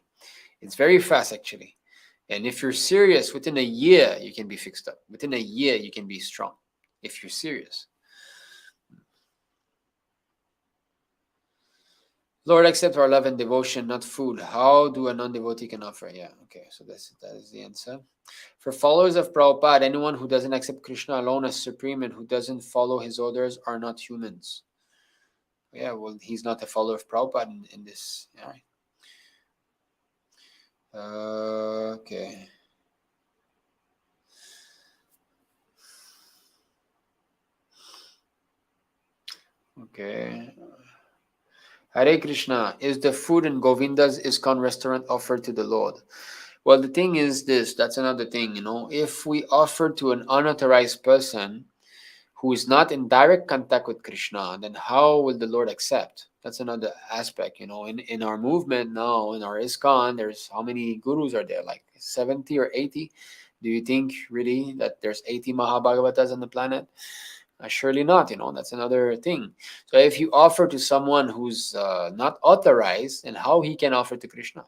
It's very fast, actually. And if you're serious, within a year, you can be fixed up. Within a year, you can be strong, if you're serious. Lord, accept our love and devotion, not food. How do a non-devotee can offer? Yeah, okay, so that is the answer. For followers of Prabhupada, anyone who doesn't accept Krishna alone as supreme and who doesn't follow his orders are not humans. Yeah, well, he's not a follower of Prabhupada in this. All right. Okay. Okay. Hare Krishna, is the food in Govinda's ISKCON restaurant offered to the Lord? Well, the thing is this, that's another thing, if we offer to an unauthorized person who is not in direct contact with Krishna, then how will the Lord accept? That's another aspect, in our movement now, in our ISKCON, there's how many gurus are there? Like 70 or 80? Do you think really that there's 80 Mahabhagavatas on the planet? Surely not, that's another thing. So if you offer to someone who's not authorized, and how he can offer to Krishna?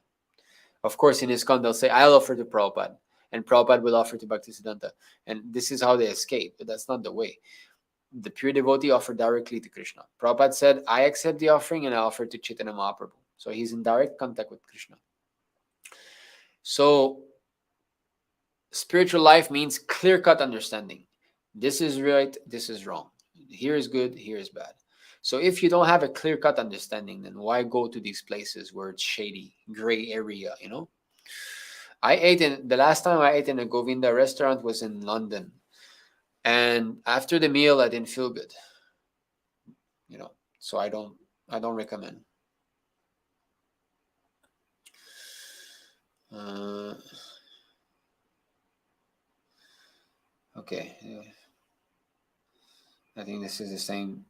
Of course, in ISKCON, they'll say, I'll offer to Prabhupada, and Prabhupada will offer to Bhaktisiddhanta. And this is how they escape, but that's not the way. The pure devotee offered directly to Krishna. Prabhupada said, I accept the offering and I offer to Chaitanya Mahaprabhu. So he's in direct contact with Krishna. So spiritual life means clear-cut understanding. This is right, this is wrong. Here is good, here is bad. So if you don't have a clear-cut understanding, then why go to these places where it's shady, gray area, the last time I ate in a Govinda restaurant was in London. And after the meal, I didn't feel good. So I don't recommend. Okay. I think this is the same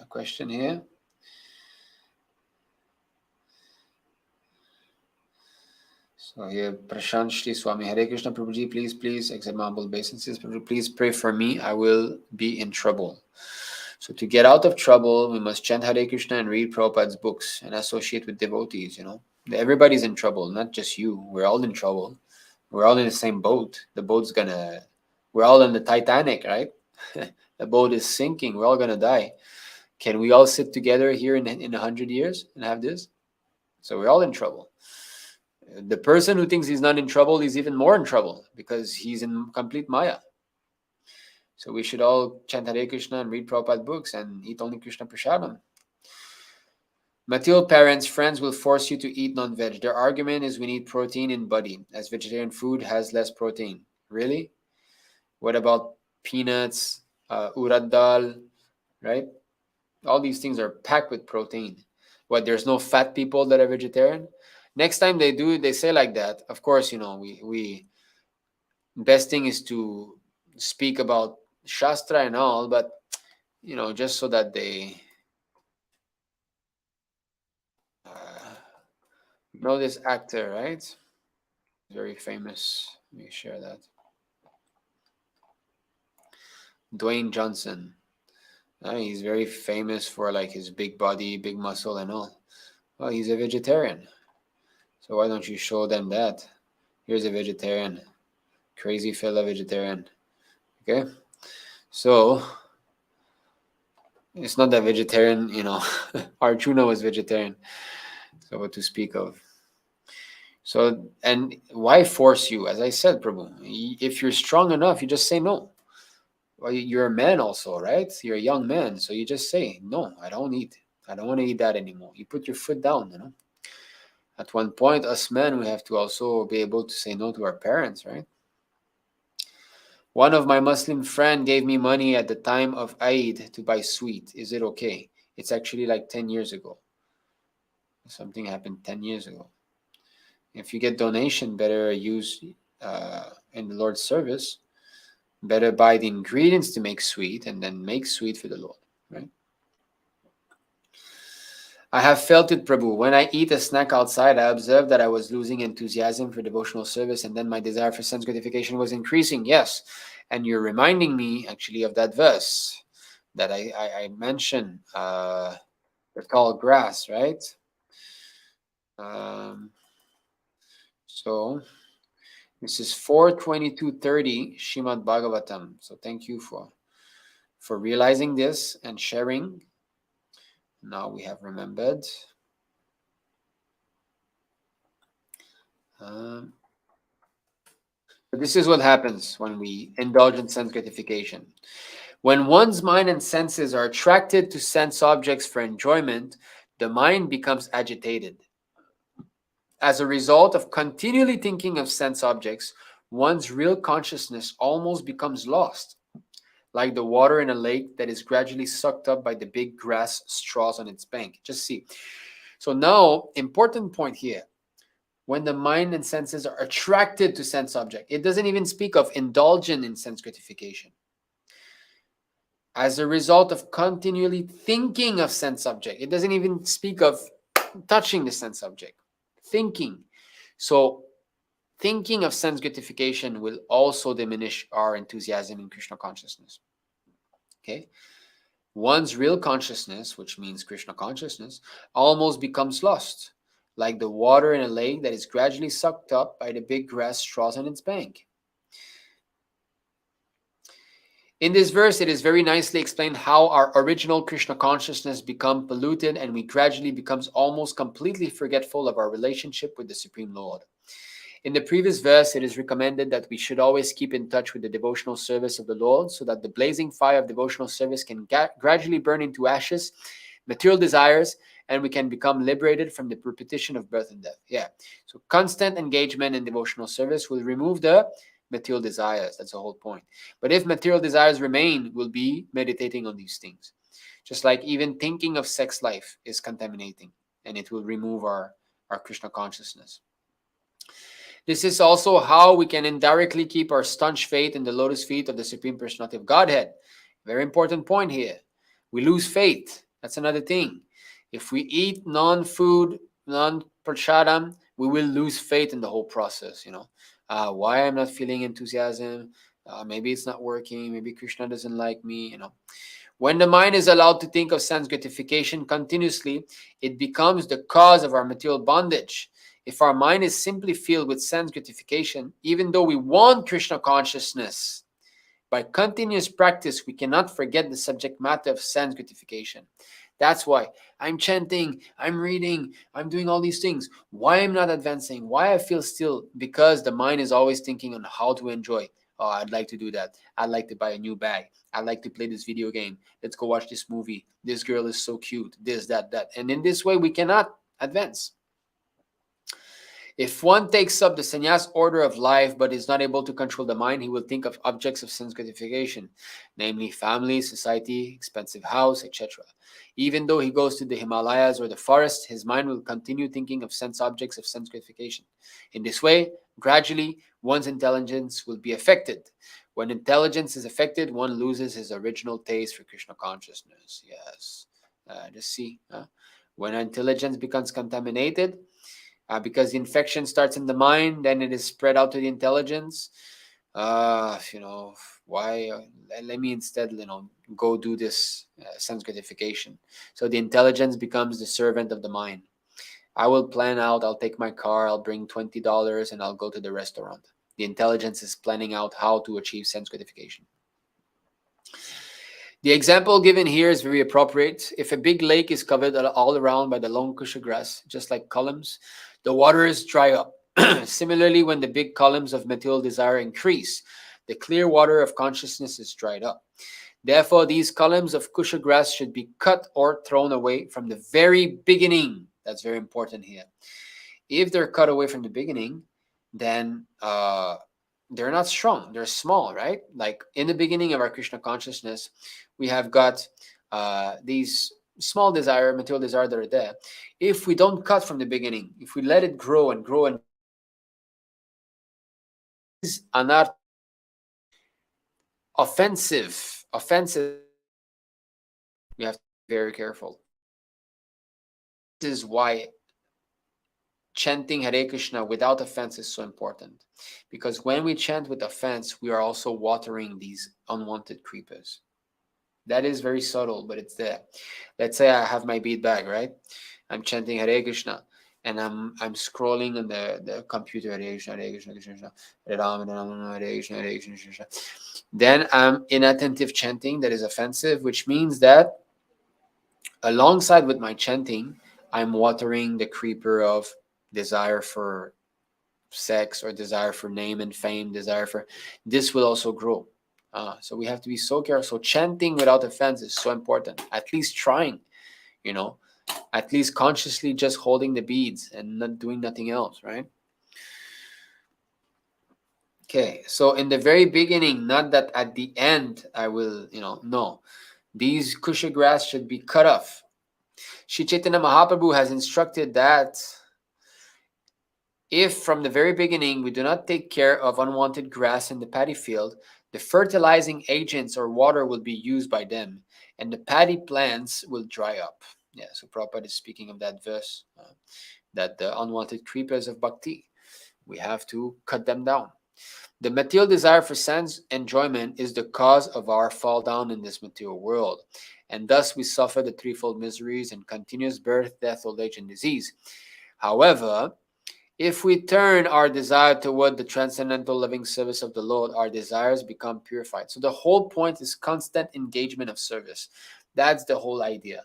question here. So here, Prashant Shri Swami, Hare Krishna Prabhuji, please accept my humble obeisances. Prabhuji, please pray for me. I will be in trouble. So to get out of trouble, we must chant Hare Krishna and read Prabhupada's books and associate with devotees, Everybody's in trouble, not just you. We're all in trouble. We're all in the same boat. We're all in the Titanic, right? The boat is sinking. We're all going to die. Can we all sit together here in 100 years and have this? So we're all in trouble. The person who thinks he's not in trouble is even more in trouble because he's in complete Maya. So we should all chant Hare Krishna and read Prabhupada books and eat only Krishna Prasadam. Material parents, friends will force you to eat non-veg. Their argument is we need protein in body, as vegetarian food has less protein. Really? What about peanuts, urad dal, right? All these things are packed with protein. What, there's no fat people that are vegetarian? Next time they say like that. Of course, we best thing is to speak about Shastra and all, but just so that they know this actor, right? Very famous. Let me share that. Dwayne Johnson. He's very famous for like his big body, big muscle, and all. Well, he's a vegetarian. So why don't you show them that? Here's a vegetarian, crazy fella vegetarian. Okay, so it's not that vegetarian. Arjuna was vegetarian. So what to speak of? So, and why force you? As I said, Prabhu, if you're strong enough, you just say no. Well, you're a man also, right? You're a young man, so you just say no. I don't eat. I don't want to eat that anymore. You put your foot down. At one point, us men, we have to also be able to say no to our parents, right? One of my Muslim friend gave me money at the time of Eid to buy sweet. Is it okay? It's actually like 10 years ago. Something happened 10 years ago. If you get donation, better use in the Lord's service. Better buy the ingredients to make sweet and then make sweet for the Lord, right? I have felt it, Prabhu. When I eat a snack outside, I observed that I was losing enthusiasm for devotional service, and then my desire for sense gratification was increasing. Yes, and you're reminding me actually of that verse that I mentioned, the tall grass, right? So this is 4:22:30 Shrimad Bhagavatam. So thank you for realizing this and sharing. Now we have remembered. This is what happens when we indulge in sense gratification. When one's mind and senses are attracted to sense objects for enjoyment, the mind becomes agitated. As a result of continually thinking of sense objects, one's real consciousness almost becomes lost, like the water in a lake that is gradually sucked up by the big grass straws on its bank. Just see. So now, important point here. When the mind and senses are attracted to sense object, it doesn't even speak of indulging in sense gratification. As a result of continually thinking of sense object, it doesn't even speak of touching the sense object. Thinking. So thinking of sense gratification will also diminish our enthusiasm in Krishna consciousness. Okay? One's real consciousness, which means Krishna consciousness, almost becomes lost, like the water in a lake that is gradually sucked up by the big grass straws on its bank. In this verse, it is very nicely explained how our original Krishna consciousness becomes polluted and we gradually becomes almost completely forgetful of our relationship with the Supreme Lord. In the previous verse, it is recommended that we should always keep in touch with the devotional service of the Lord so that the blazing fire of devotional service can gradually burn into ashes, material desires, and we can become liberated from the repetition of birth and death. Yeah. So constant engagement in devotional service will remove the material desires. That's the whole point. But if material desires remain, we'll be meditating on these things. Just like even thinking of sex life is contaminating, and it will remove our Krishna consciousness. This is also how we can indirectly keep our staunch faith in the lotus feet of the Supreme Personality of Godhead. Very important point here. We lose faith. That's another thing. If we eat non-food, non-prashadam, we will lose faith in the whole process. Why I'm not feeling enthusiasm? Maybe it's not working. Maybe Krishna doesn't like me. When the mind is allowed to think of sense gratification continuously, it becomes the cause of our material bondage. If our mind is simply filled with sense gratification, even though we want Krishna consciousness, by continuous practice, we cannot forget the subject matter of sense gratification. That's why I'm chanting, I'm reading, I'm doing all these things. Why I'm not advancing? Why I feel still? Because the mind is always thinking on how to enjoy. Oh, I'd like to do that. I'd like to buy a new bag. I'd like to play this video game. Let's go watch this movie. This girl is so cute. This, that, that. And in this way, we cannot advance. If one takes up the sannyas order of life but is not able to control the mind, he will think of objects of sense gratification, namely family, society, expensive house, etc. Even though he goes to the Himalayas or the forest, his mind will continue thinking of sense objects of sense gratification. In this way, gradually, one's intelligence will be affected. When intelligence is affected, one loses his original taste for Krishna consciousness. Yes. Just see. When intelligence becomes contaminated, because the infection starts in the mind, then it is spread out to the intelligence. Why? Let me instead, go do this sense gratification. So the intelligence becomes the servant of the mind. I will plan out, I'll take my car, I'll bring $20, and I'll go to the restaurant. The intelligence is planning out how to achieve sense gratification. The example given here is very appropriate. If a big lake is covered all around by the long kusha grass, just like columns, the waters dry up. Similarly, when the big columns of material desire increase, the clear water of consciousness is dried up. Therefore, these columns of kusha grass should be cut or thrown away from the very beginning. That's very important here. If they're cut away from the beginning, then they're not strong. They're small, right? Like in the beginning of our Krishna consciousness, we have got these small desire, material desire that are there. If we don't cut from the beginning, if we let it grow and grow and is anarthas, offensive, we have to be very careful. This is why chanting Hare Krishna without offense is so important. Because when we chant with offense, we are also watering these unwanted creepers. That is very subtle, but it's there. Let's say I have my bead bag, right? I'm chanting Hare Krishna, and I'm scrolling on the computer, Hare Krishna, Hare Krishna, Krishna Krishna, Hare Rama, Hare Rama, Hare Krishna, Hare Krishna, Krishna. Then I'm inattentive chanting that is offensive, which means that alongside with my chanting, I'm watering the creeper of desire for sex or desire for name and fame, desire for this will also grow. So we have to be so careful. So chanting without offense is so important. At least trying, at least consciously just holding the beads and not doing nothing else, right? Okay, so in the very beginning, not that at the end I will, no. These kusha grass should be cut off. Sri Chaitanya Mahaprabhu has instructed that if from the very beginning we do not take care of unwanted grass in the paddy field, the fertilizing agents or water will be used by them, and the paddy plants will dry up. Yeah, so Prabhupada is speaking of that verse, that the unwanted creepers of bhakti, we have to cut them down. The material desire for sense enjoyment is the cause of our fall down in this material world, and thus we suffer the threefold miseries and continuous birth, death, old age, and disease. However, if we turn our desire toward the transcendental loving service of the Lord, our desires become purified. So the whole point is constant engagement of service. That's the whole idea.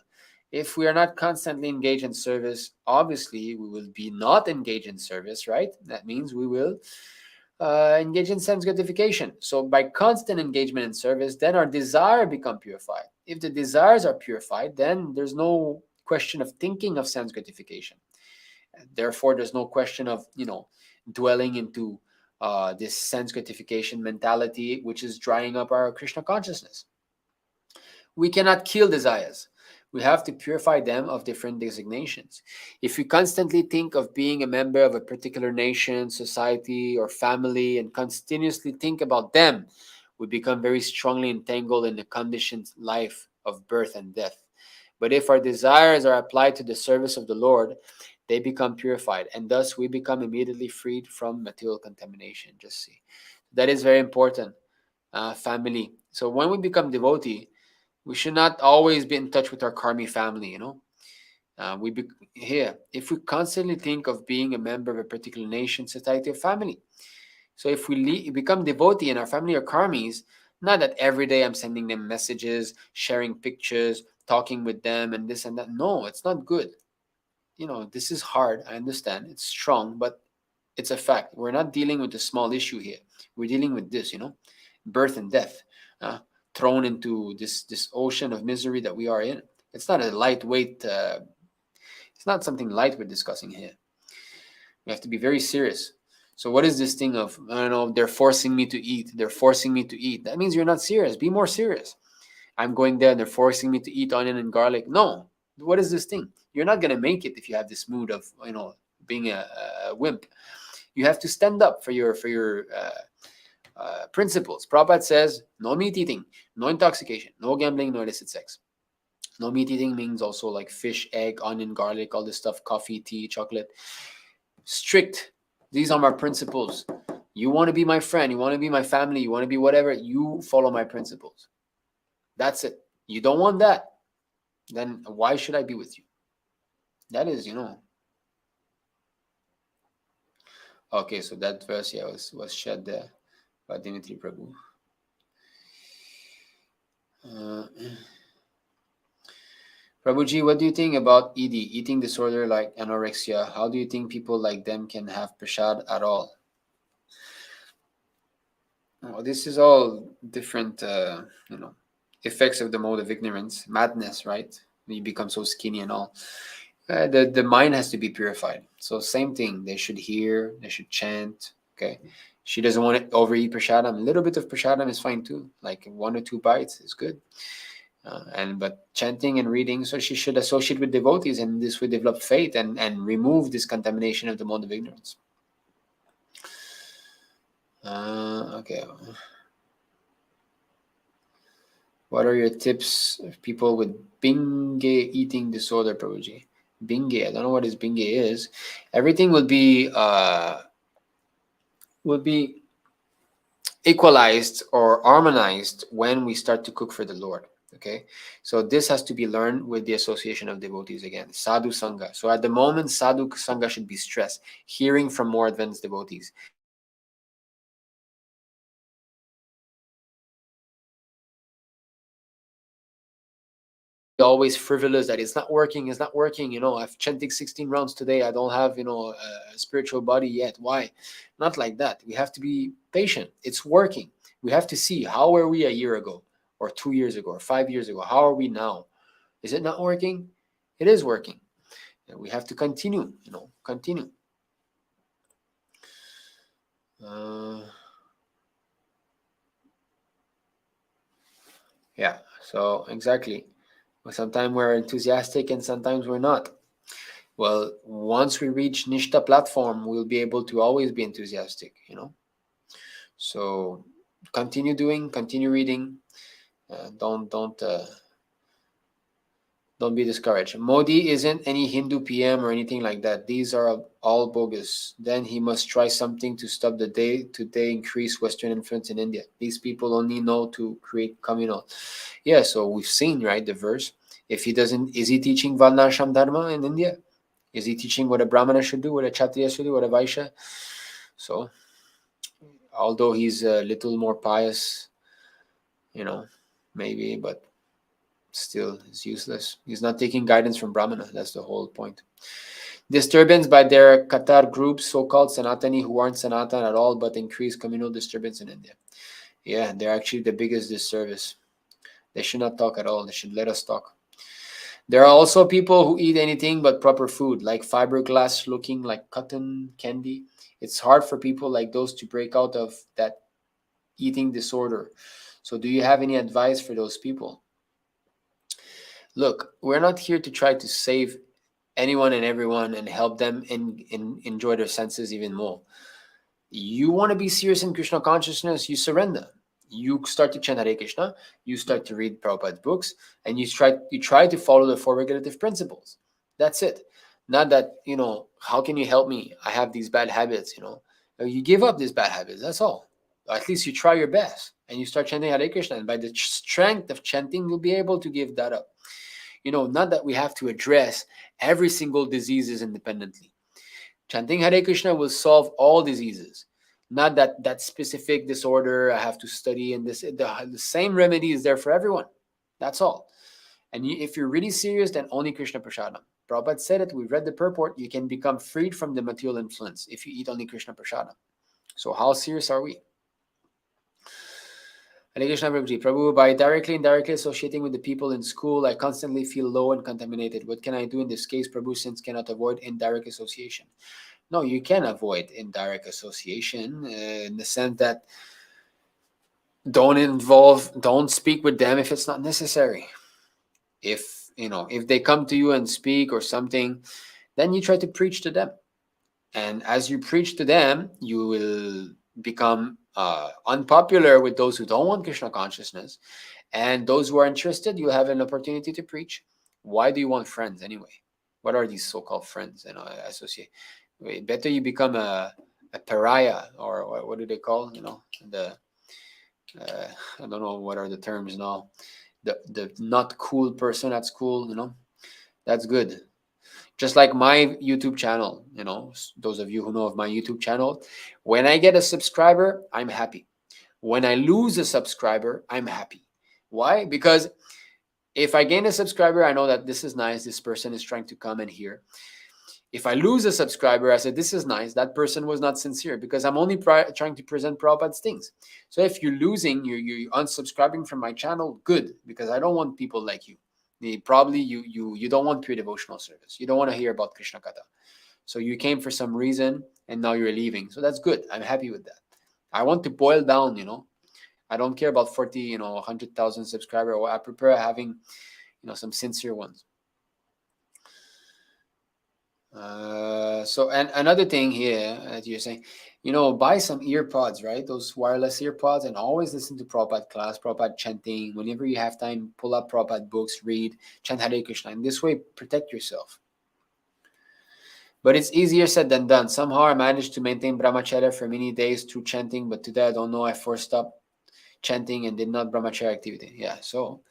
If we are not constantly engaged in service, obviously we will be not engaged in service, right? That means we will engage in sense gratification. So by constant engagement in service, then our desire become purified. If the desires are purified, then there's no question of thinking of sense gratification. Therefore, there's no question of dwelling into this sense gratification mentality, which is drying up our Krishna consciousness. We cannot kill desires. We have to purify them of different designations. If we constantly think of being a member of a particular nation, society, or family, and continuously think about them, we become very strongly entangled in the conditioned life of birth and death. But if our desires are applied to the service of the Lord, they become purified, and thus we become immediately freed from material contamination. Just see. That is very important, family. So when we become devotee, we should not always be in touch with our karmi family, here, if we constantly think of being a member of a particular nation, society, or family. So if we become devotee and our family are karmis, not that every day I'm sending them messages, sharing pictures, talking with them, and this and that. No, it's not good. This is hard. I understand. It's strong, but It's a fact. We're not dealing with a small issue here. We're dealing with this, birth and death, thrown into this ocean of misery that we are in. It's not a lightweight. It's not something light we're discussing here. We have to be very serious. So what is this thing of, I don't know, they're forcing me to eat. They're forcing me to eat. That means you're not serious. Be more serious. I'm going there and they're forcing me to eat onion and garlic. No. What is this thing? You're not going to make it if you have this mood of, being a wimp. You have to stand up for your principles. Prabhupada says, no meat eating, no intoxication, no gambling, no illicit sex. No meat eating means also like fish, egg, onion, garlic, all this stuff, coffee, tea, chocolate. Strict. These are my principles. You want to be my friend, you want to be my family, you want to be whatever, you follow my principles. That's it. You don't want that, then why should I be with you? That is, Okay, so that verse, was shared there by Dimitri Prabhu. Prabhuji, what do you think about ED, eating disorder like anorexia? How do you think people like them can have prasad at all? Well, this is all different, effects of the mode of ignorance, madness, right? You become so skinny and all. The mind has to be purified. So same thing. They should hear. They should chant. Okay. She doesn't want to overeat prasadam. A little bit of prasadam is fine too. Like 1 or 2 bites is good. But chanting and reading. So she should associate with devotees, and this will develop faith and remove this contamination of the mode of ignorance. Okay. What are your tips of people with binge eating disorder, Prabhuji? Binge, I don't know what binge is. Everything will be equalized or harmonized when we start to cook for the Lord. Okay, so this has to be learned with the association of devotees again. Sadhu Sangha. So at the moment, Sadhu Sangha should be stressed. Hearing from more advanced devotees. Always frivolous that it's not working. I've chanted 16 rounds today. I don't have a spiritual body yet. Why? Not like that. We have to be patient. It's working. We have to see, how were we a year ago or 2 years ago or 5 years ago? How are we now? Is it not working? It is working. And we have to continue. Continue. Yeah, so exactly. Sometimes we're enthusiastic and sometimes we're not. Well, once we reach Nishta platform, we'll be able to always be enthusiastic, So continue doing, continue reading. Don't be discouraged. Modi isn't any Hindu PM or anything like that. These are all bogus. Then he must try something to stop the day-to-day increased Western influence in India. These people only know to create communal. Yeah, so we've seen, right, the verse. If he doesn't, is he teaching Varnashram Dharma in India? Is he teaching what a Brahmana should do, what a Kshatriya should do, what a Vaishya? So, although he's a little more pious, maybe, but still it's useless. He's not taking guidance from Brahmana. That's the whole point. Disturbance by their Qatar groups, so-called Sanatani, who aren't Sanatan at all, but increase communal disturbance in India. Yeah, they're actually the biggest disservice. They should not talk at all. They should let us talk. There are also people who eat anything but proper food, like fiberglass looking like cotton candy. It's hard for people like those to break out of that eating disorder. So do you have any advice for those people? Look, we're not here to try to save anyone and everyone and help them enjoy their senses even more. You want to be serious in Krishna consciousness, you surrender. You start to chant Hare Krishna, you start to read Prabhupada's books, and you try to follow the 4 regulative principles. That's it. Not that, how can you help me? I have these bad habits, You give up these bad habits, that's all. At least you try your best, and you start chanting Hare Krishna, and by the strength of chanting, you'll be able to give that up. Not that we have to address every single diseases independently. Chanting Hare Krishna will solve all diseases. Not that specific disorder I have to study, and the same remedy is there for everyone. That's all. And if you're really serious, then only Krishna Prasadam. Prabhupada said it, we've read the purport, you can become freed from the material influence if you eat only Krishna Prasada. So how serious are we? Hare Krishna Prabhuji. Prabhu, by directly and indirectly associating with the people in school, I constantly feel low and contaminated. What can I do in this case, Prabhu, since cannot avoid indirect association? No, you can avoid indirect association in the sense that don't speak with them if it's not necessary. If they come to you and speak or something, then you try to preach to them. And as you preach to them, you will become unpopular with those who don't want Krishna consciousness. And those who are interested, you have an opportunity to preach. Why do you want friends anyway? What are these so-called friends? Associate. Better you become a pariah, or what do they call? I don't know what are the terms now. The not cool person at school. That's good. Just like my YouTube channel, those of you who know of my YouTube channel, when I get a subscriber, I'm happy. When I lose a subscriber, I'm happy. Why? Because if I gain a subscriber, I know that this is nice. This person is trying to come and hear. If I lose a subscriber, I said, this is nice. That person was not sincere because I'm only trying to present Prabhupada's things. So if you're losing, you're unsubscribing from my channel, good, because I don't want people like you. Probably you don't want pure devotional service. You don't want to hear about Krishna Katha. So you came for some reason and now you're leaving. So that's good. I'm happy with that. I want to boil down, I don't care about 40, 100,000 subscribers. I prefer having, some sincere ones. So and another thing here that you're saying, buy some ear pods, right? Those wireless ear pods, and always listen to Prabhupada class, Prabhupada chanting. Whenever you have time, pull up Prabhupada books, read, chant Hare Krishna. And this way, protect yourself. But it's easier said than done. Somehow I managed to maintain brahmacharya for many days through chanting, but today I don't know. I forced up chanting and did not brahmacharya activity. Yeah, so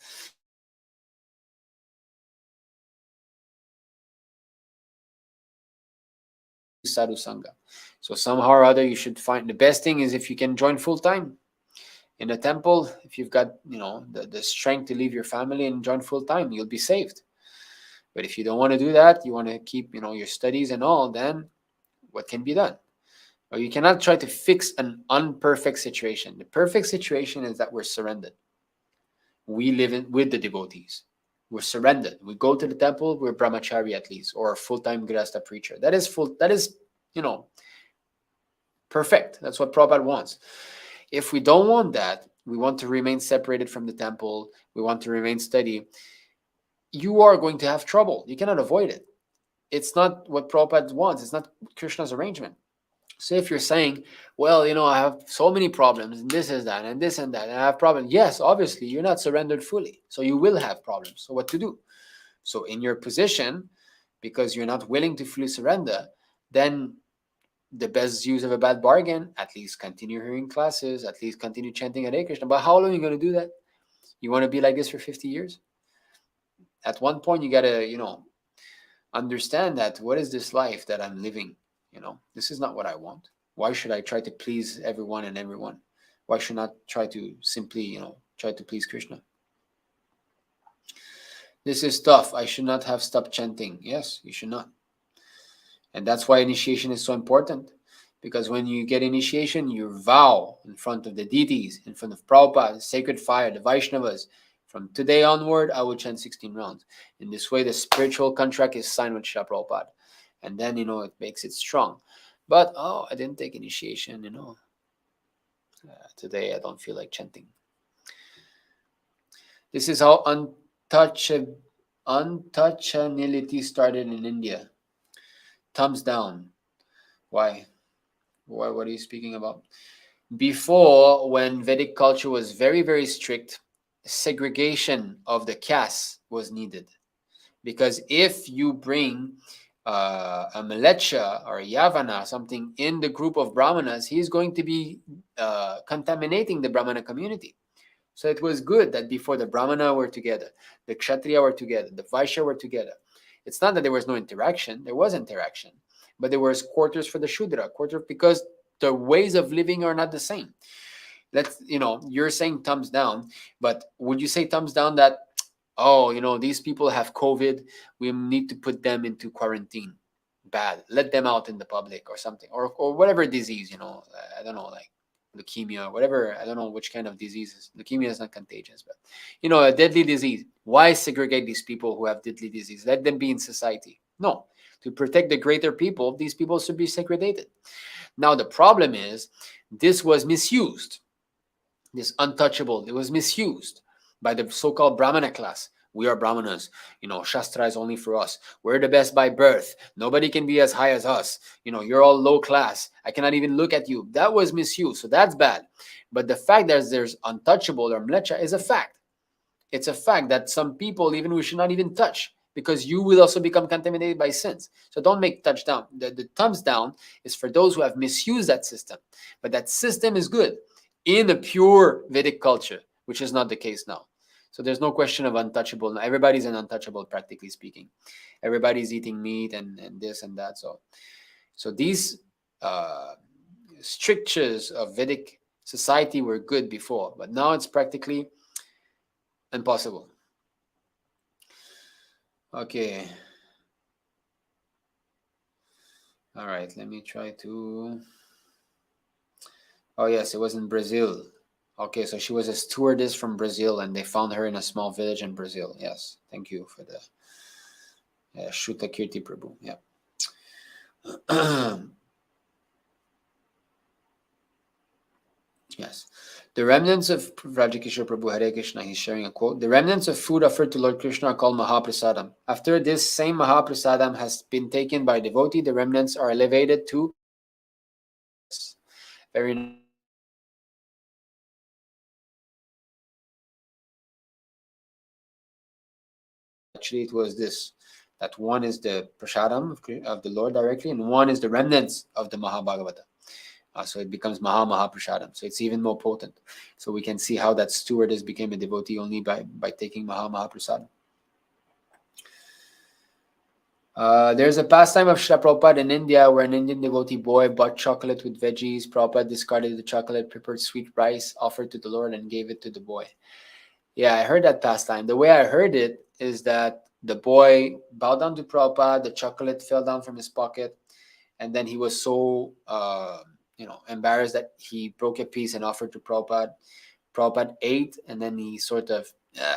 sadhu-saṅga. So somehow or other you should find, the best thing is if you can join full-time in a temple. If you've got the strength to leave your family and join full-time, you'll be saved. But if you don't want to do that, you want to keep your studies and all, then what can be done? Well, you cannot try to fix an unperfect situation. The perfect situation is that we're surrendered. We live with the devotees. We're surrendered. We go to the temple, we're brahmachari at least, or a full-time grihastha preacher. That is perfect. That's what Prabhupada wants. If we don't want that, we want to remain separated from the temple, we want to remain steady, you are going to have trouble. You cannot avoid it. It's not what Prabhupada wants. It's not Krishna's arrangement. So if you're saying, well, I have so many problems, and this is that, and this and that, and I have problems. Yes, obviously, you're not surrendered fully. So you will have problems. So what to do? So in your position, because you're not willing to fully surrender, then the best use of a bad bargain, at least continue hearing classes, at least continue chanting Hare Krishna. But how long are you going to do that? You want to be like this for 50 years? At one point, you got to, understand that what is this life that I'm living? This is not what I want. Why should I try to please everyone and everyone? Why should I not try to simply, try to please Krishna? This is tough. I should not have stopped chanting. Yes, you should not. And that's why initiation is so important. Because when you get initiation, you vow in front of the deities, in front of Prabhupada, sacred fire, the Vaishnavas. From today onward, I will chant 16 rounds. In this way, the spiritual contract is signed with Srila Prabhupada. And then, it makes it strong. But, I didn't take initiation, today I don't feel like chanting. This is how untouchability started in India. Thumbs down. Why? What are you speaking about? Before, when Vedic culture was very, very strict, segregation of the castes was needed. Because if you bring a Malecha or a Yavana, something in the group of Brahmanas, he's going to be contaminating the Brahmana community. So it was good that before the Brahmana were together, the Kshatriya were together, the Vaishya were together. It's not that there was no interaction. There was interaction. But there was quarters for the Shudra, because the ways of living are not the same. You're saying thumbs down, but would you say thumbs down that Oh, these people have COVID. We need to put them into quarantine. Bad. Let them out in the public or something, or whatever disease. I don't know, like leukemia, whatever. I don't know which kind of diseases. Leukemia is not contagious, but a deadly disease. Why segregate these people who have deadly disease? Let them be in society. No, to protect the greater people, these people should be segregated. Now the problem is this was misused. This untouchable, it was misused by the so-called Brahmana class. We are Brahmanas. Shastra is only for us. We're the best by birth. Nobody can be as high as us. You're all low class. I cannot even look at you. That was misused. So that's bad. But the fact that there's untouchable or mlecha is a fact. It's a fact that some people even we should not even touch, because you will also become contaminated by sins. So don't make touch down. The thumbs down is for those who have misused that system. But that system is good in a pure Vedic culture, which is not the case now. So there's no question of untouchable. Now, everybody's an untouchable, practically speaking. Everybody's eating meat and this and that. So these strictures of Vedic society were good before, but now it's practically impossible. Okay. All right, let me try to... Oh, yes, it was in Brazil. Okay, so she was a stewardess from Brazil, and they found her in a small village in Brazil. Yes, thank you for the Shuta Kirti Prabhu. Yeah. Yes. The remnants of Rajakishore Prabhu, Hare Krishna, he's sharing a quote. The remnants of food offered to Lord Krishna are called Mahaprasadam. After this same Mahaprasadam has been taken by a devotee, the remnants are elevated to... Very nice. Actually, it was this, that one is the prasadam of the Lord directly, and one is the remnants of the Mahabhagavata. So it becomes Mahaprasadam. So it's even more potent. So we can see how that stewardess became a devotee only by taking Mahaprasadam. There's a pastime of Srila Prabhupada in India where an Indian devotee boy bought chocolate with veggies. Prabhupada discarded the chocolate, prepared sweet rice, offered to the Lord, and gave it to the boy. Yeah, I heard that pastime. The way I heard it is that the boy bowed down to Prabhupada, the chocolate fell down from his pocket, and then he was so embarrassed that he broke a piece and offered to Prabhupada. Prabhupada ate, and then he sort of,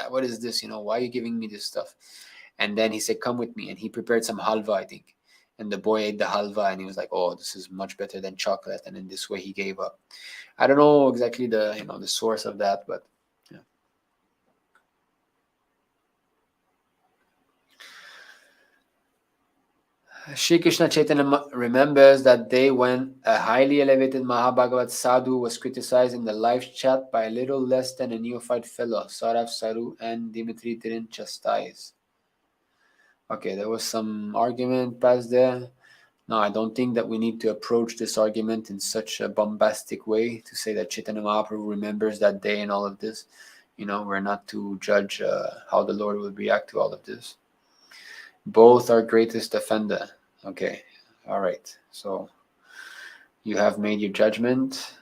what is this? Why are you giving me this stuff? And then he said, come with me. And he prepared some halva, I think. And the boy ate the halva, and he was like, oh, this is much better than chocolate. And in this way, he gave up. I don't know exactly the source of that, but yeah. Sri Krishna Chaitanya remembers that day when a highly elevated Mahabhagavat sadhu was criticized in the live chat by a little less than a neophyte fellow. Saurav Saru and Dimitri didn't chastise. Okay, there was some argument passed there. No, I don't think that we need to approach this argument in such a bombastic way to say that Chaitanya Mahaprabhu remembers that day and all of this. We're not to judge how the Lord would react to all of this. Both are greatest offender. Okay, all right. So you have made your judgment.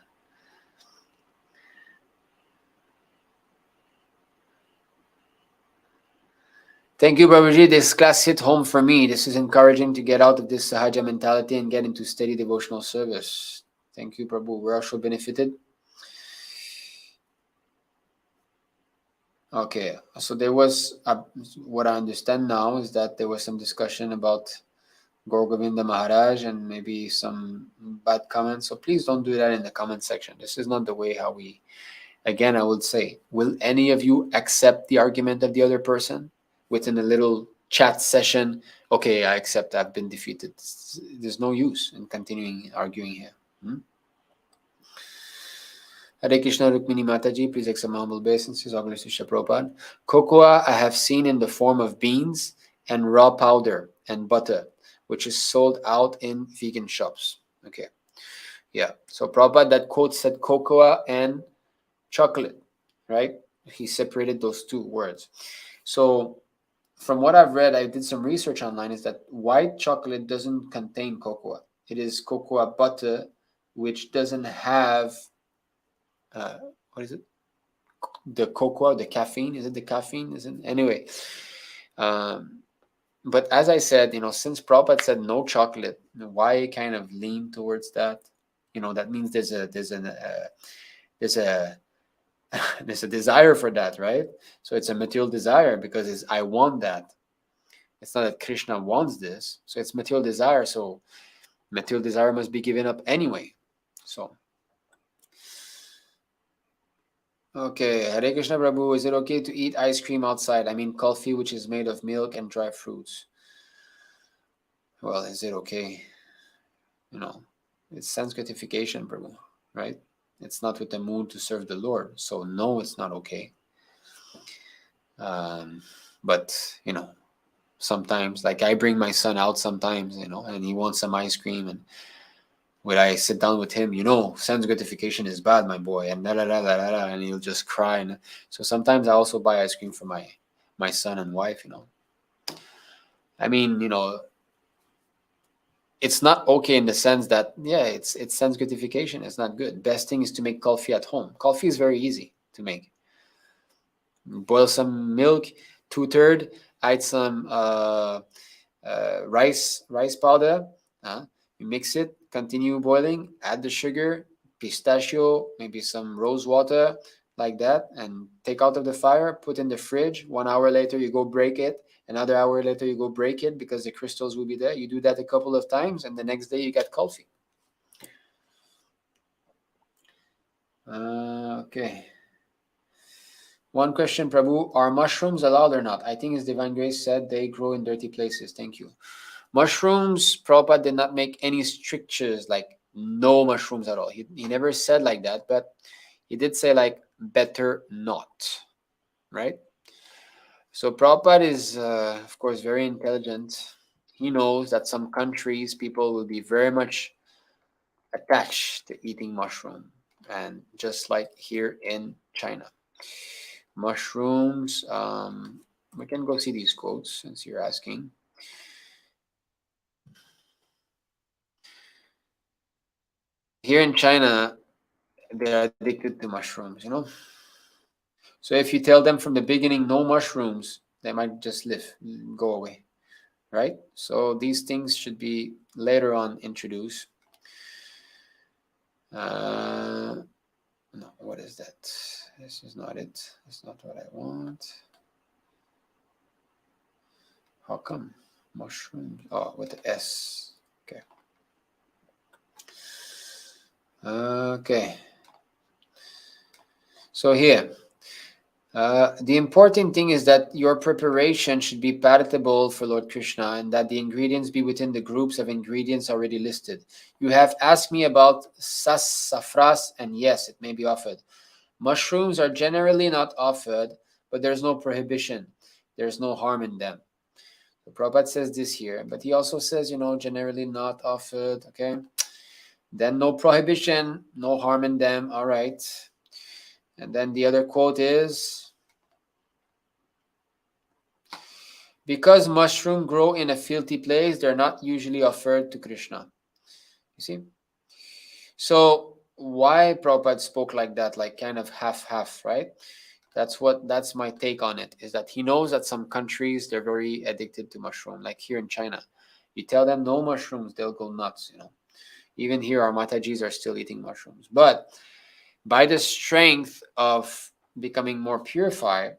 Thank you, Babaji. This class hit home for me. This is encouraging to get out of this Sahaja mentality and get into steady devotional service. Thank you, Prabhu. We're also benefited. Okay, so there was, what I understand now is that there was some discussion about Gaur Govinda Maharaj and maybe some bad comments. So please don't do that in the comment section. This is not the way how we... Again, I would say, will any of you accept the argument of the other person within a little chat session? Okay, I accept, I've been defeated. There's no use in continuing arguing here. Hare Krishna Rukmini Mataji, please accept my humble obeisances. August Srila Prabhupada. Cocoa I have seen in the form of beans and raw powder and butter, which is sold out in vegan shops. Okay. Yeah. So Prabhupada, that quote said cocoa and chocolate, right? He separated those two words. So from what I've read, I did some research online, is that white chocolate doesn't contain cocoa. It is cocoa butter, which doesn't have, what is it? the cocoa, the caffeine. Is it the caffeine? Isn't anyway. But as I said, since Prabhupada said no chocolate, why kind of lean towards that? That means there's a there's a desire for that, right? So it's a material desire because I want that. It's not that Krishna wants this, so it's material desire. So material desire must be given up anyway. So. Okay, Hare Krishna Prabhu, is it okay to eat ice cream outside? I mean, coffee, which is made of milk and dry fruits. Well, is it okay? It's sense gratification, Prabhu, right? It's not with the mood to serve the Lord. So, no, it's not okay. But, sometimes, like I bring my son out sometimes, and he wants some ice cream, and when I sit down with him, sense gratification is bad, my boy, and and he'll just cry. And so sometimes I also buy ice cream for my son and wife. I mean, it's not okay in the sense that it's sense gratification. It's not good. Best thing is to make coffee at home. Coffee is very easy to make. Boil some milk, 2/3, add some rice powder. You mix it, continue boiling, add the sugar, pistachio, maybe some rose water, like that, and take out of the fire, put in the fridge. 1 hour later, you go break it. Another hour later, you go break it because the crystals will be there. You do that a couple of times, and the next day you get coffee. Okay. One question, Prabhu. Are mushrooms allowed or not? I think His Divine Grace said they grow in dirty places. Thank you. Mushrooms, Prabhupada did not make any strictures like no mushrooms at all. He never said like that, but he did say like better not, right? So Prabhupada is, of course, very intelligent. He knows that some countries, people will be very much attached to eating mushroom. And just like here in China. Mushrooms, we can go see these quotes since you're asking. Here in China, they're addicted to mushrooms, So if you tell them from the beginning, no mushrooms, they might just go away, right? So these things should be later on introduced. No, what is that? This is not it. That's not what I want. How come? Mushrooms. Oh, with the S. Okay. Okay. So here, the important thing is that your preparation should be palatable for Lord Krishna and that the ingredients be within the groups of ingredients already listed. You have asked me about sassafras, and yes, it may be offered. Mushrooms are generally not offered, but there's no prohibition. There's no harm in them. The Prabhupada says this here, but he also says, generally not offered, okay? Then no prohibition, no harm in them, all right. And then the other quote is, because mushrooms grow in a filthy place, they're not usually offered to Krishna. You see? So why Prabhupada spoke like that, like kind of half-half, right? That's my take on it, is that he knows that some countries, they're very addicted to mushroom, like here in China. You tell them no mushrooms, they'll go nuts, Even here, our Matajis are still eating mushrooms. But by the strength of becoming more purified,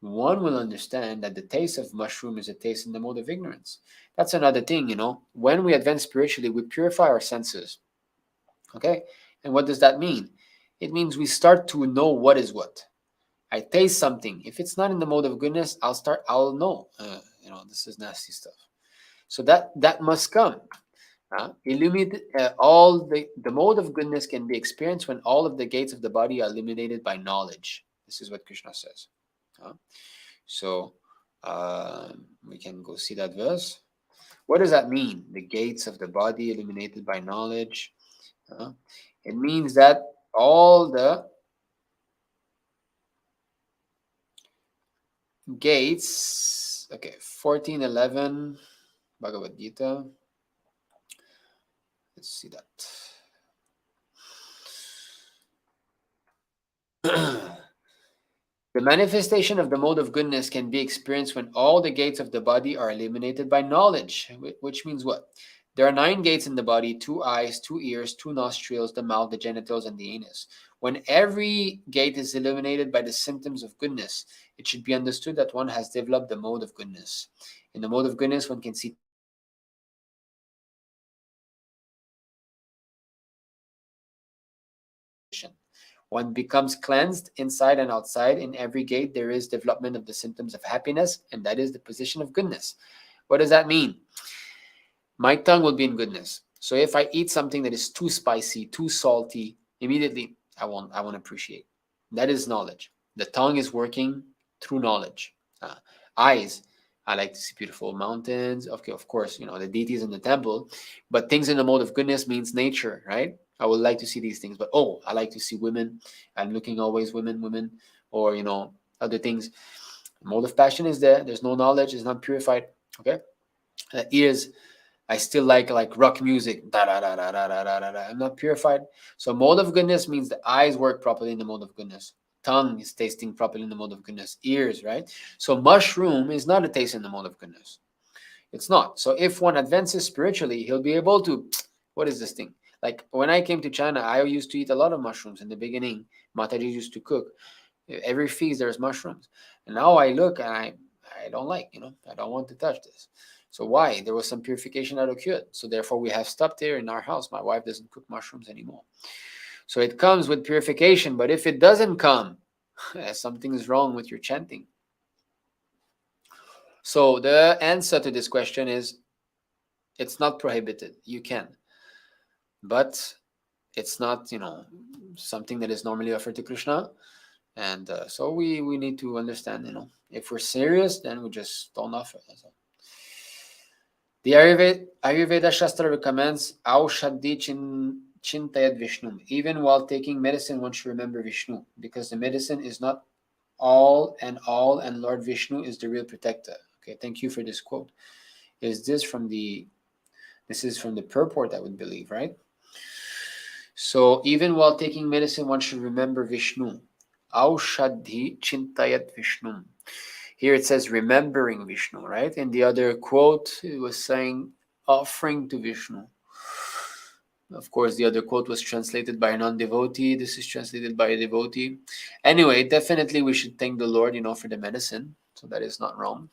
one will understand that the taste of mushroom is a taste in the mode of ignorance. That's another thing, When we advance spiritually, we purify our senses. Okay? And what does that mean? It means we start to know what is what. I taste something. If it's not in the mode of goodness, I'll know, this is nasty stuff. So that must come. Illuminate all the mode of goodness can be experienced when all of the gates of the body are illuminated by knowledge. This is what Krishna says. So we can go see that verse. What does that mean? The gates of the body illuminated by knowledge. It means that all the gates, okay, 14:11 Bhagavad Gita. Let's see that. The manifestation of the mode of goodness can be experienced when all the gates of the body are eliminated by knowledge, which means what? There are 9 gates in the body: 2 eyes, 2 ears, 2 nostrils, the mouth, the genitals, and the anus. When every gate is illuminated by the symptoms of goodness, it should be understood that one has developed the mode of goodness. In the mode of goodness, one can see one becomes cleansed inside and outside. In every gate, there is development of the symptoms of happiness, and that is the position of goodness. What does that mean? My tongue will be in goodness. So if I eat something that is too spicy, too salty, immediately I won't appreciate. That is knowledge. The tongue is working through knowledge. Eyes, I like to see beautiful mountains. Okay, of course, the deities in the temple, but things in the mode of goodness means nature, right? I would like to see these things, but I like to see women. I'm looking always women, or other things. The mode of passion is there. There's no knowledge. It's not purified. Okay, ears. I still like rock music. Da, da, da, da, da, da, da, da. I'm not purified. So mode of goodness means the eyes work properly in the mode of goodness. Tongue is tasting properly in the mode of goodness. Ears, right? So mushroom is not a taste in the mode of goodness. It's not. So if one advances spiritually, he'll be able to, what is this thing? Like when I came to China, I used to eat a lot of mushrooms in the beginning. Mataji used to cook. Every feast there's mushrooms. And now I look and I don't like, I don't want to touch this. So why? There was some purification that occurred. So therefore we have stopped here in our house. My wife doesn't cook mushrooms anymore. So it comes with purification. But if it doesn't come, something is wrong with your chanting. So the answer to this question is, it's not prohibited. You can. But it's not, something that is normally offered to Krishna. And so we need to understand, if we're serious, then we just don't offer. So the Ayurveda Shastra recommends Aushadhi Chintayat Vishnu. Even while taking medicine, one should remember Vishnu, because the medicine is not all, and Lord Vishnu is the real protector. Okay, thank you for this quote. This is from the purport, I would believe, right? So even while taking medicine, one should remember Vishnu. Aushadhi Chintayat Vishnu. Here it says remembering Vishnu, right? In the other quote, it was saying offering to Vishnu. Of course, the other quote was translated by a non-devotee. This is translated by a devotee. Anyway, definitely we should thank the Lord, for the medicine. So that is not wrong.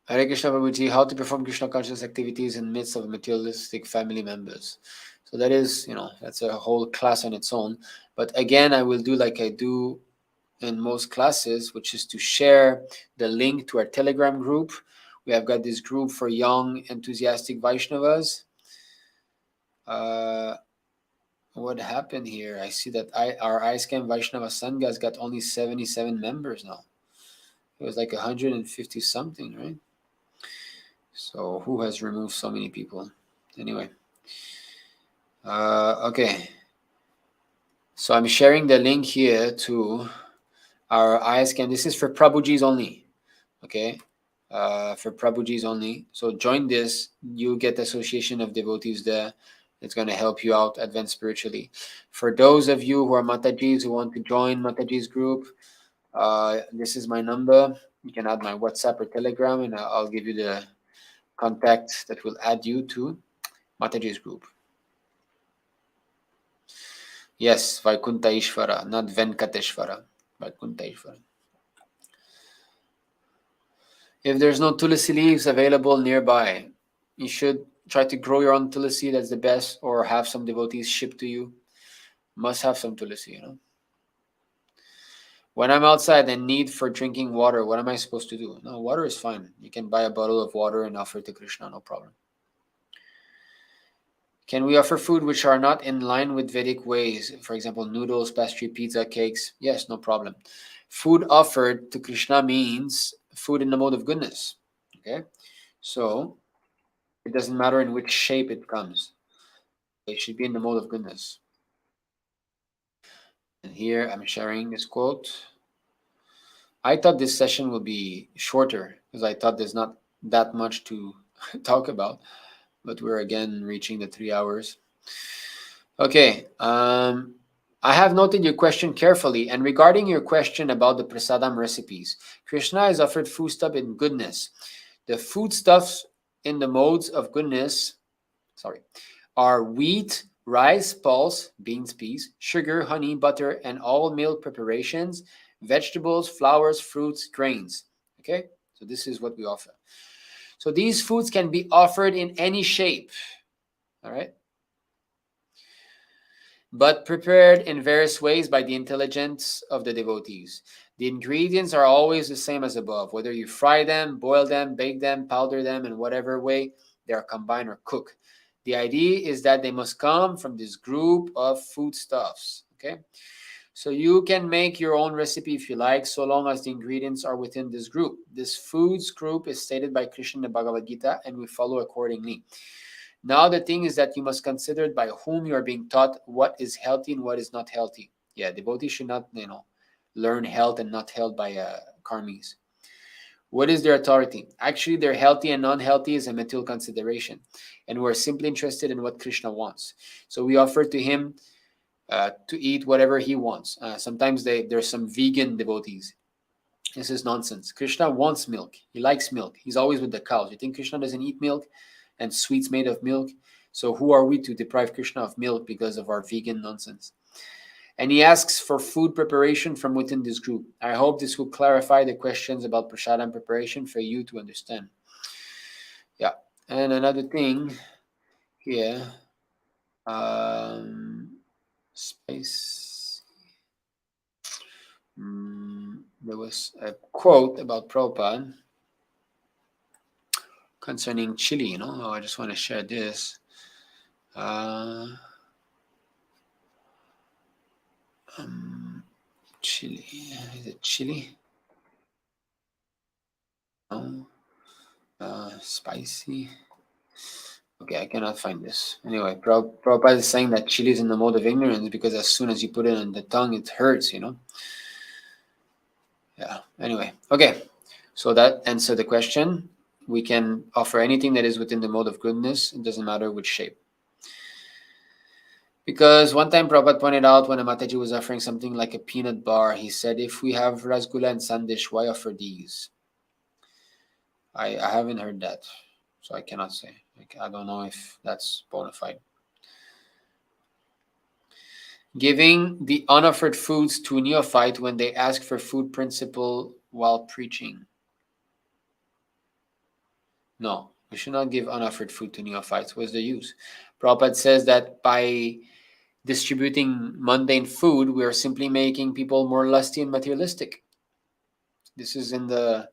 Hare Krishna Prabhuji, how to perform Krishna conscious activities in midst of materialistic family members. So that is, that's a whole class on its own. But again, I will do like I do in most classes, which is to share the link to our Telegram group. We have got this group for young, enthusiastic Vaishnavas. What happened here? I see that our iScan Vaishnava Sangha has got only 77 members now. It was like 150 something, right? So who has removed so many people? Anyway. Okay. So I'm sharing the link here to our iScan. This is for Prabhujis only. Okay. For Prabhujis only. So join this. You get the association of devotees there. It's going to help you out, advance spiritually. For those of you who are Matajis who want to join Mataji's group, this is my number. You can add my WhatsApp or Telegram, and I'll give you the contact that will add you to Mataji's group. Yes, Vaikuntha Ishvara, not Venkateshvara. Vaikuntha Ishvara. If there's no tulsi leaves available nearby, you should try to grow your own tulsi. That's the best, or have some devotees shipped to you. Must have some tulsi, When I'm outside and need for drinking water, what am I supposed to do? No, water is fine. You can buy a bottle of water and offer it to Krishna, no problem. Can we offer food which are not in line with Vedic ways? For example, noodles, pastry, pizza, cakes? Yes, no problem. Food offered to Krishna means food in the mode of goodness. Okay? So it doesn't matter in which shape it comes. It should be in the mode of goodness. And here I'm sharing this quote. I thought this session would be shorter because I thought there's not that much to talk about, but we're again reaching the 3 hours. Okay. I have noted your question carefully, and regarding your question about the prasadam recipes, Krishna is offered foodstuff in goodness. The foodstuffs in the modes of goodness, are wheat, rice, pulse, beans, peas, sugar, honey, butter, and all milk preparations, vegetables, flowers, fruits, grains. Okay, so this is what we offer. So these foods can be offered in any shape. All right, but prepared in various ways by the intelligence of the devotees. The ingredients are always the same as above, whether you fry them, boil them, bake them, powder them, in whatever way they are combined or cooked. The idea is that they must come from this group of foodstuffs. Okay, so you can make your own recipe if you like, so long as the ingredients are within this group. This foods group is stated by Krishna in the Bhagavad Gita, and we follow accordingly. Now the thing is that you must consider by whom you are being taught what is healthy and what is not healthy. Yeah, devotees should not, learn health and not health by karmis. What is their authority? Actually, their healthy and non-healthy is a material consideration, and we're simply interested in what Krishna wants. So we offer to him to eat whatever he wants. Sometimes there's some vegan devotees. This is nonsense. Krishna wants milk. He likes milk. He's always with the cows. You think Krishna doesn't eat milk and sweets made of milk? So who are we to deprive Krishna of milk because of our vegan nonsense? And he asks for food preparation from within this group. I hope this will clarify the questions about prasadam preparation for you to understand. Yeah. And another thing here, spice. There was a quote about Prabhupada concerning chili. I just want to share this. Chili. Is it chili? No. Spicy. Okay, I cannot find this. Anyway, Prabhupada is saying that chili is in the mode of ignorance because as soon as you put it on the tongue, it hurts, Yeah, anyway. Okay, so that answered the question. We can offer anything that is within the mode of goodness. It doesn't matter which shape. Because one time Prabhupada pointed out when a Mataji was offering something like a peanut bar, he said, if we have rasgulla and sandesh, why offer these? I haven't heard that, so I cannot say. I don't know if that's bona fide. Giving the unoffered foods to neophyte when they ask for food principle while preaching. No, we should not give unoffered food to neophytes. What's the use? Prabhupada says that by distributing mundane food, we are simply making people more lusty and materialistic. This is in the,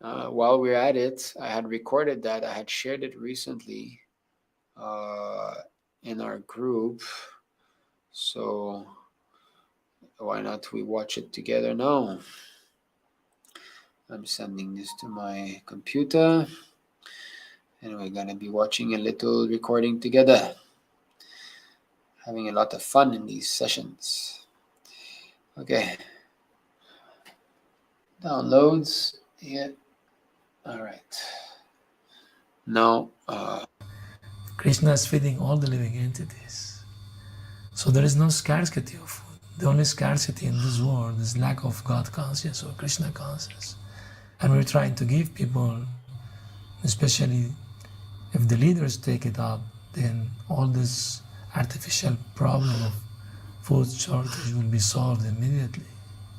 while we're at it, I had recorded that. I had shared it recently in our group. So why not we watch it together now? I'm sending this to my computer. And we're going to be watching a little recording together. Having a lot of fun in these sessions. Okay. Downloads. Yeah. All right. Now, Krishna is feeding all the living entities. So there is no scarcity of food. The only scarcity in this world is lack of God conscious or Krishna conscious. And we're trying to give people, especially if the leaders take it up, then all this artificial problem of food shortage will be solved immediately.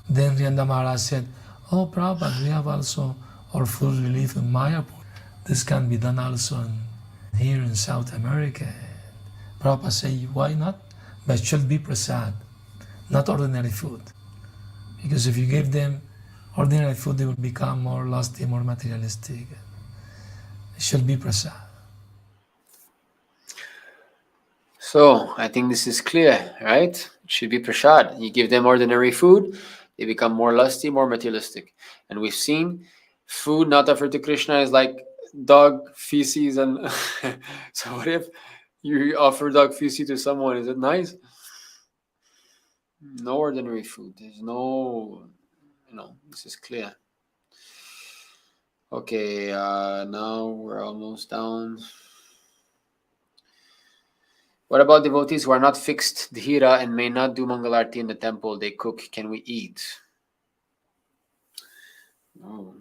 Then Rianda Maharaj said, oh Prabhupada, we have also our food relief in Mayapur. This can be done also here in South America. Prabhupada said, why not? But it should be prasad, not ordinary food. Because if you give them ordinary food, they will become more lusty, more materialistic. It should be prasad. So I think this is clear, right? It should be prasad. You give them ordinary food, they become more lusty, more materialistic. And we've seen food not offered to Krishna is like dog feces. And so what if you offer dog feces to someone? Is it nice? No ordinary food. There's no, this is clear. Okay, now we're almost down. What about devotees who are not fixed dhira and may not do Mangalarti in the temple? They cook. Can we eat? Oh.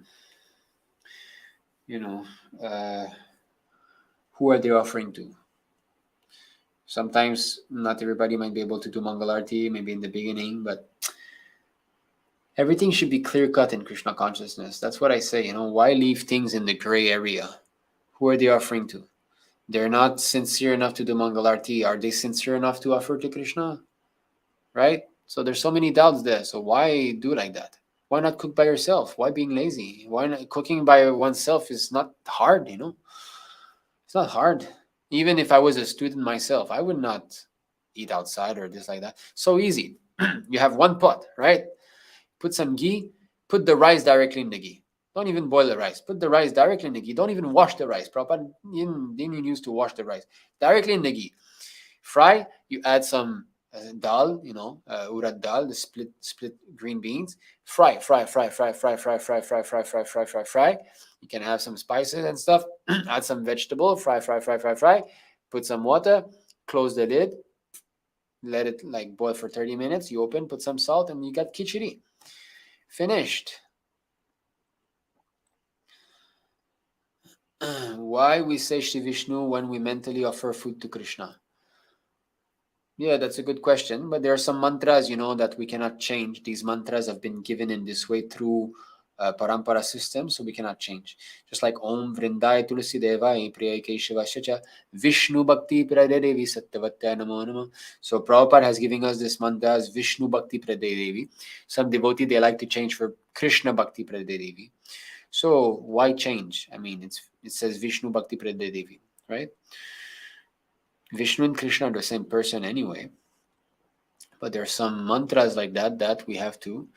Who are they offering to? Sometimes not everybody might be able to do Mangalarti, maybe in the beginning, but everything should be clear-cut in Krishna consciousness. That's what I say, why leave things in the gray area? Who are they offering to? They're not sincere enough to do Mangalarti. Are they sincere enough to offer to Krishna? Right? So there's so many doubts there. So why do like that? Why not cook by yourself? Why being lazy? Why not? Cooking by oneself is not hard, It's not hard. Even if I was a student myself, I would not eat outside or this like that. So easy. You have one pot, right? Put some ghee, put the rice directly in the ghee. Don't even boil the rice. Put the rice directly in the ghee. Don't even wash the rice. Prabhupada didn't use to wash the rice. Directly in the ghee. Fry, you add some dal, urad dal, the split green beans. Fry. You can have some spices and stuff. Add some vegetable. Fry. Put some water. Close the lid. Let it boil for 30 minutes. You open, put some salt, and you got khichdi. Finished. Why we say Shri Vishnu when we mentally offer food to Krishna? Yeah, that's a good question. But there are some mantras, that we cannot change. These mantras have been given in this way through parampara system, so we cannot change. Just like Om Vrindaya Tulsi Devai Priya Keshavasya Vishnu Bhakti Pradevi Satyavatya Namo Namo. So Prabhupada has given us this mantra as Vishnu Bhakti Pradevi. Some devotee, they like to change for Krishna Bhakti Pradevi. So why change? I mean, it says Vishnu Bhakti Pradevi, right? Vishnu and Krishna are the same person anyway. But there are some mantras like that we have to,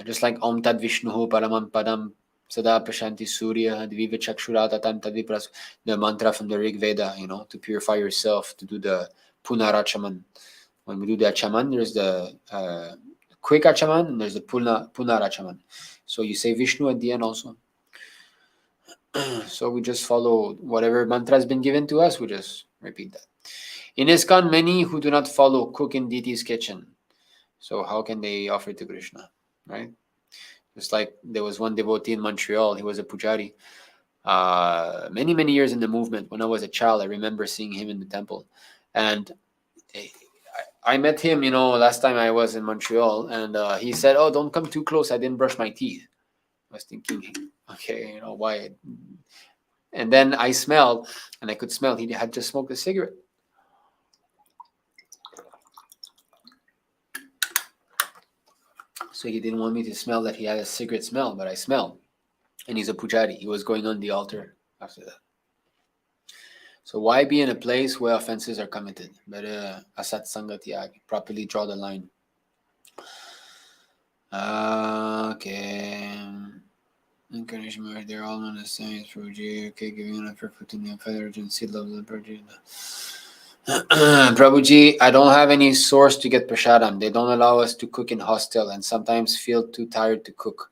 just like Om Tad Vishnuhu Paramam Padam Sada Prashanti Surya Dviva Chakshurata Tan Tadvipras, the mantra from the Rig Veda, to purify yourself, to do the Punarachaman. When we do the Achaman, there's the quick Achaman and there's the Punarachaman. So you say Vishnu at the end also. So we just follow whatever mantra has been given to us, we just repeat that. In ISKCON, many who do not follow cook in deity's kitchen. So how can they offer to Krishna, right? Just like there was one devotee in Montreal, he was a pujari. Many, many years in the movement. When I was a child, I remember seeing him in the temple. And I met him, last time I was in Montreal, and he said, "Oh, don't come too close. I didn't brush my teeth." I was thinking, okay, why? And then I smelled, and I could smell he had just smoked a cigarette. So he didn't want me to smell that he had a cigarette smell, but I smelled. And he's a pujari. He was going on the altar after that. So why be in a place where offenses are committed? Better Asat-saṅga-tyāga, properly draw the line. Okay. Encouragement, they're all on the same as Prabhuji. Okay, giving an effort to the urgency, love the Prabhuji. Prabhuji, I don't have any source to get prasadam. They don't allow us to cook in hostel and sometimes feel too tired to cook.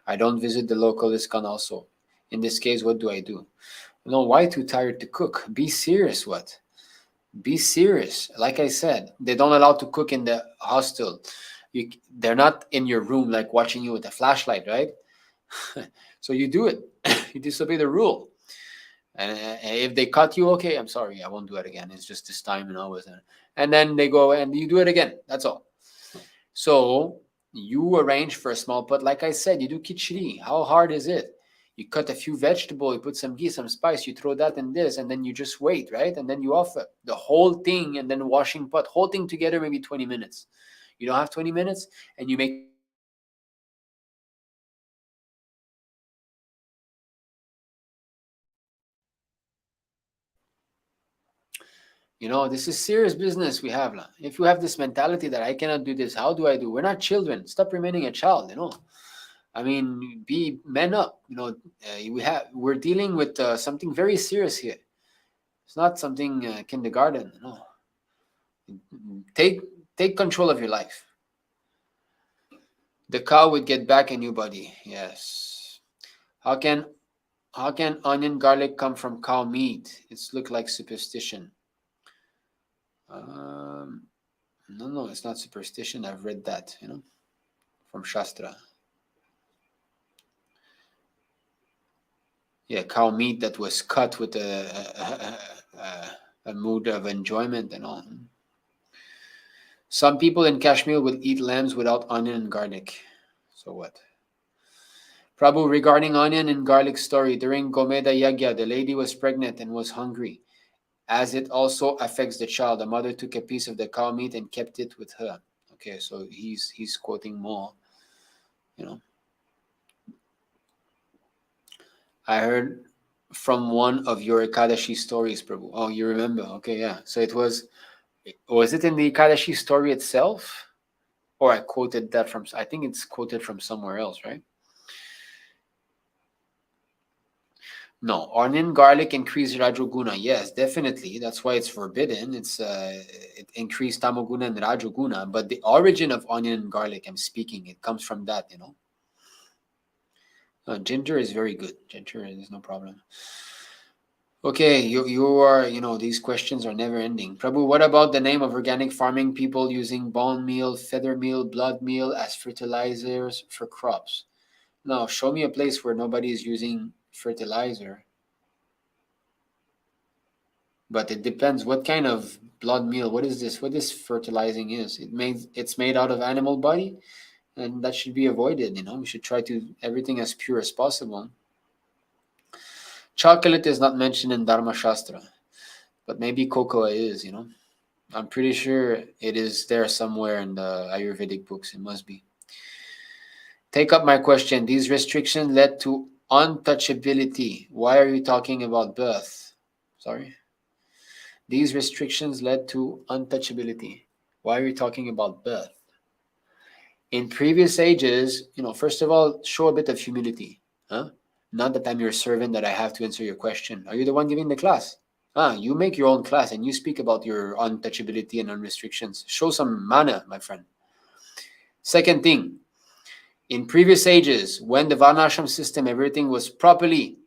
I don't visit the local ISKCON also. In this case, what do I do? No, why too tired to cook? Be serious, what? Be serious. Like I said, they don't allow to cook in the hostel. They're not in your room like watching you with a flashlight, right? So you do it. You disobey the rule. And if they cut you, okay, I'm sorry, I won't do it again. It's just this time and always. And then they go and you do it again. That's all. So you arrange for a small pot. Like I said, you do khichdi. How hard is it? You cut a few vegetables, you put some ghee, some spice, you throw that in this, and then you just wait, right? And then you offer the whole thing, and then washing pot, whole thing together, maybe 20 minutes. You don't have 20 minutes, and you make this is serious business we have. If you have this mentality that I cannot do this, how do I do? We're not children. Stop remaining a child, I mean, be men up. We're dealing with something very serious here. It's not something kindergarten. Take control of your life. The cow would get back a new body. Yes. How can onion garlic come from cow meat? It's look like superstition. No, it's not superstition. I've read that, from Shastra. Yeah, cow meat that was cut with a mood of enjoyment and all. Some people in Kashmir will eat lambs without onion and garlic. So what? Prabhu, regarding onion and garlic story, during Gomeda Yagya, the lady was pregnant and was hungry. As it also affects the child, the mother took a piece of the cow meat and kept it with her. Okay, so he's quoting more, I heard from one of your Ekadashi stories, Prabhu. Oh, you remember? Okay, yeah. So was it in the Ekadashi story itself? Or I quoted that from, I think it's quoted from somewhere else, right? No, onion, garlic increase Rajoguna. Yes, definitely. That's why it's forbidden. It increased Tamoguna and Rajoguna. But the origin of onion and garlic, I'm speaking, it comes from that, Ginger is very good. Ginger is no problem. Okay, you are, these questions are never ending. Prabhu, what about the name of organic farming people using bone meal, feather meal, blood meal as fertilizers for crops? Now, show me a place where nobody is using fertilizer. But it depends what kind of blood meal. What is this? What this fertilizing is? It's made out of animal body, and that should be avoided. We should try to everything as pure as possible. Chocolate is not mentioned in Dharma Shastra, but maybe cocoa is. I'm pretty sure it is there somewhere in the Ayurvedic books. It must be. Take up my question. These restrictions led to untouchability. Why are you talking about birth? Sorry. These restrictions led to untouchability. Why are you talking about birth? In previous ages, first of all, show a bit of humility. Huh? Not that I'm your servant, that I have to answer your question. Are you the one giving the class? You make your own class and you speak about your untouchability and unrestrictions. Show some mana, my friend. Second thing, in previous ages, when the Varnashram system, everything was properly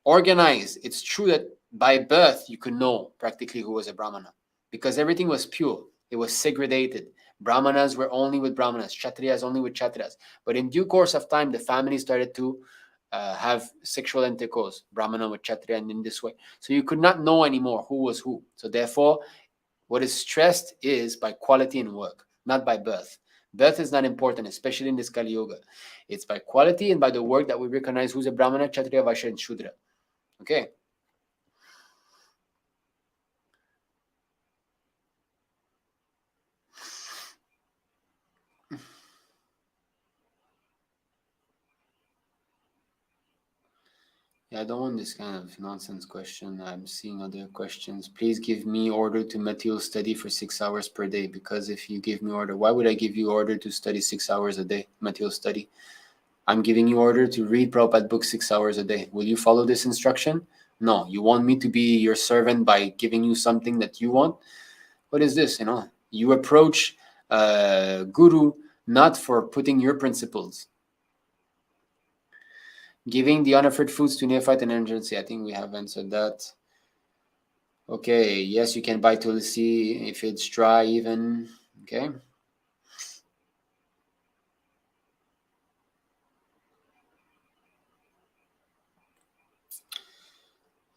organized, it's true that by birth you could know practically who was a Brahmana because everything was pure. It was segregated. Brahmanas were only with Brahmanas, Kshatriyas only with Kshatriyas. But in due course of time, the family started to have sexual intercourse, Brahmana with Kshatriya, and in this way. So you could not know anymore who was who. So therefore, what is stressed is by quality and work, not by birth. Birth is not important, especially in this Kali Yuga. It's by quality and by the work that we recognize who's a Brahmana, Kshatriya, Vaishya, and Shudra. Okay. Yeah, I don't want this kind of nonsense question. I'm seeing other questions. Please give me order to material study for 6 hours per day. Because if you give me order, why would I give you order to study 6 hours a day, material study? I'm giving you order to read Prabhupada books 6 hours a day. Will you follow this instruction? No. You want me to be your servant by giving you something that you want? What is this? You approach Guru not for putting your principles. Giving the unoffered foods to neophyte and emergency. I think we have answered that. Okay, yes, you can buy tulsi if it's dry even. Okay.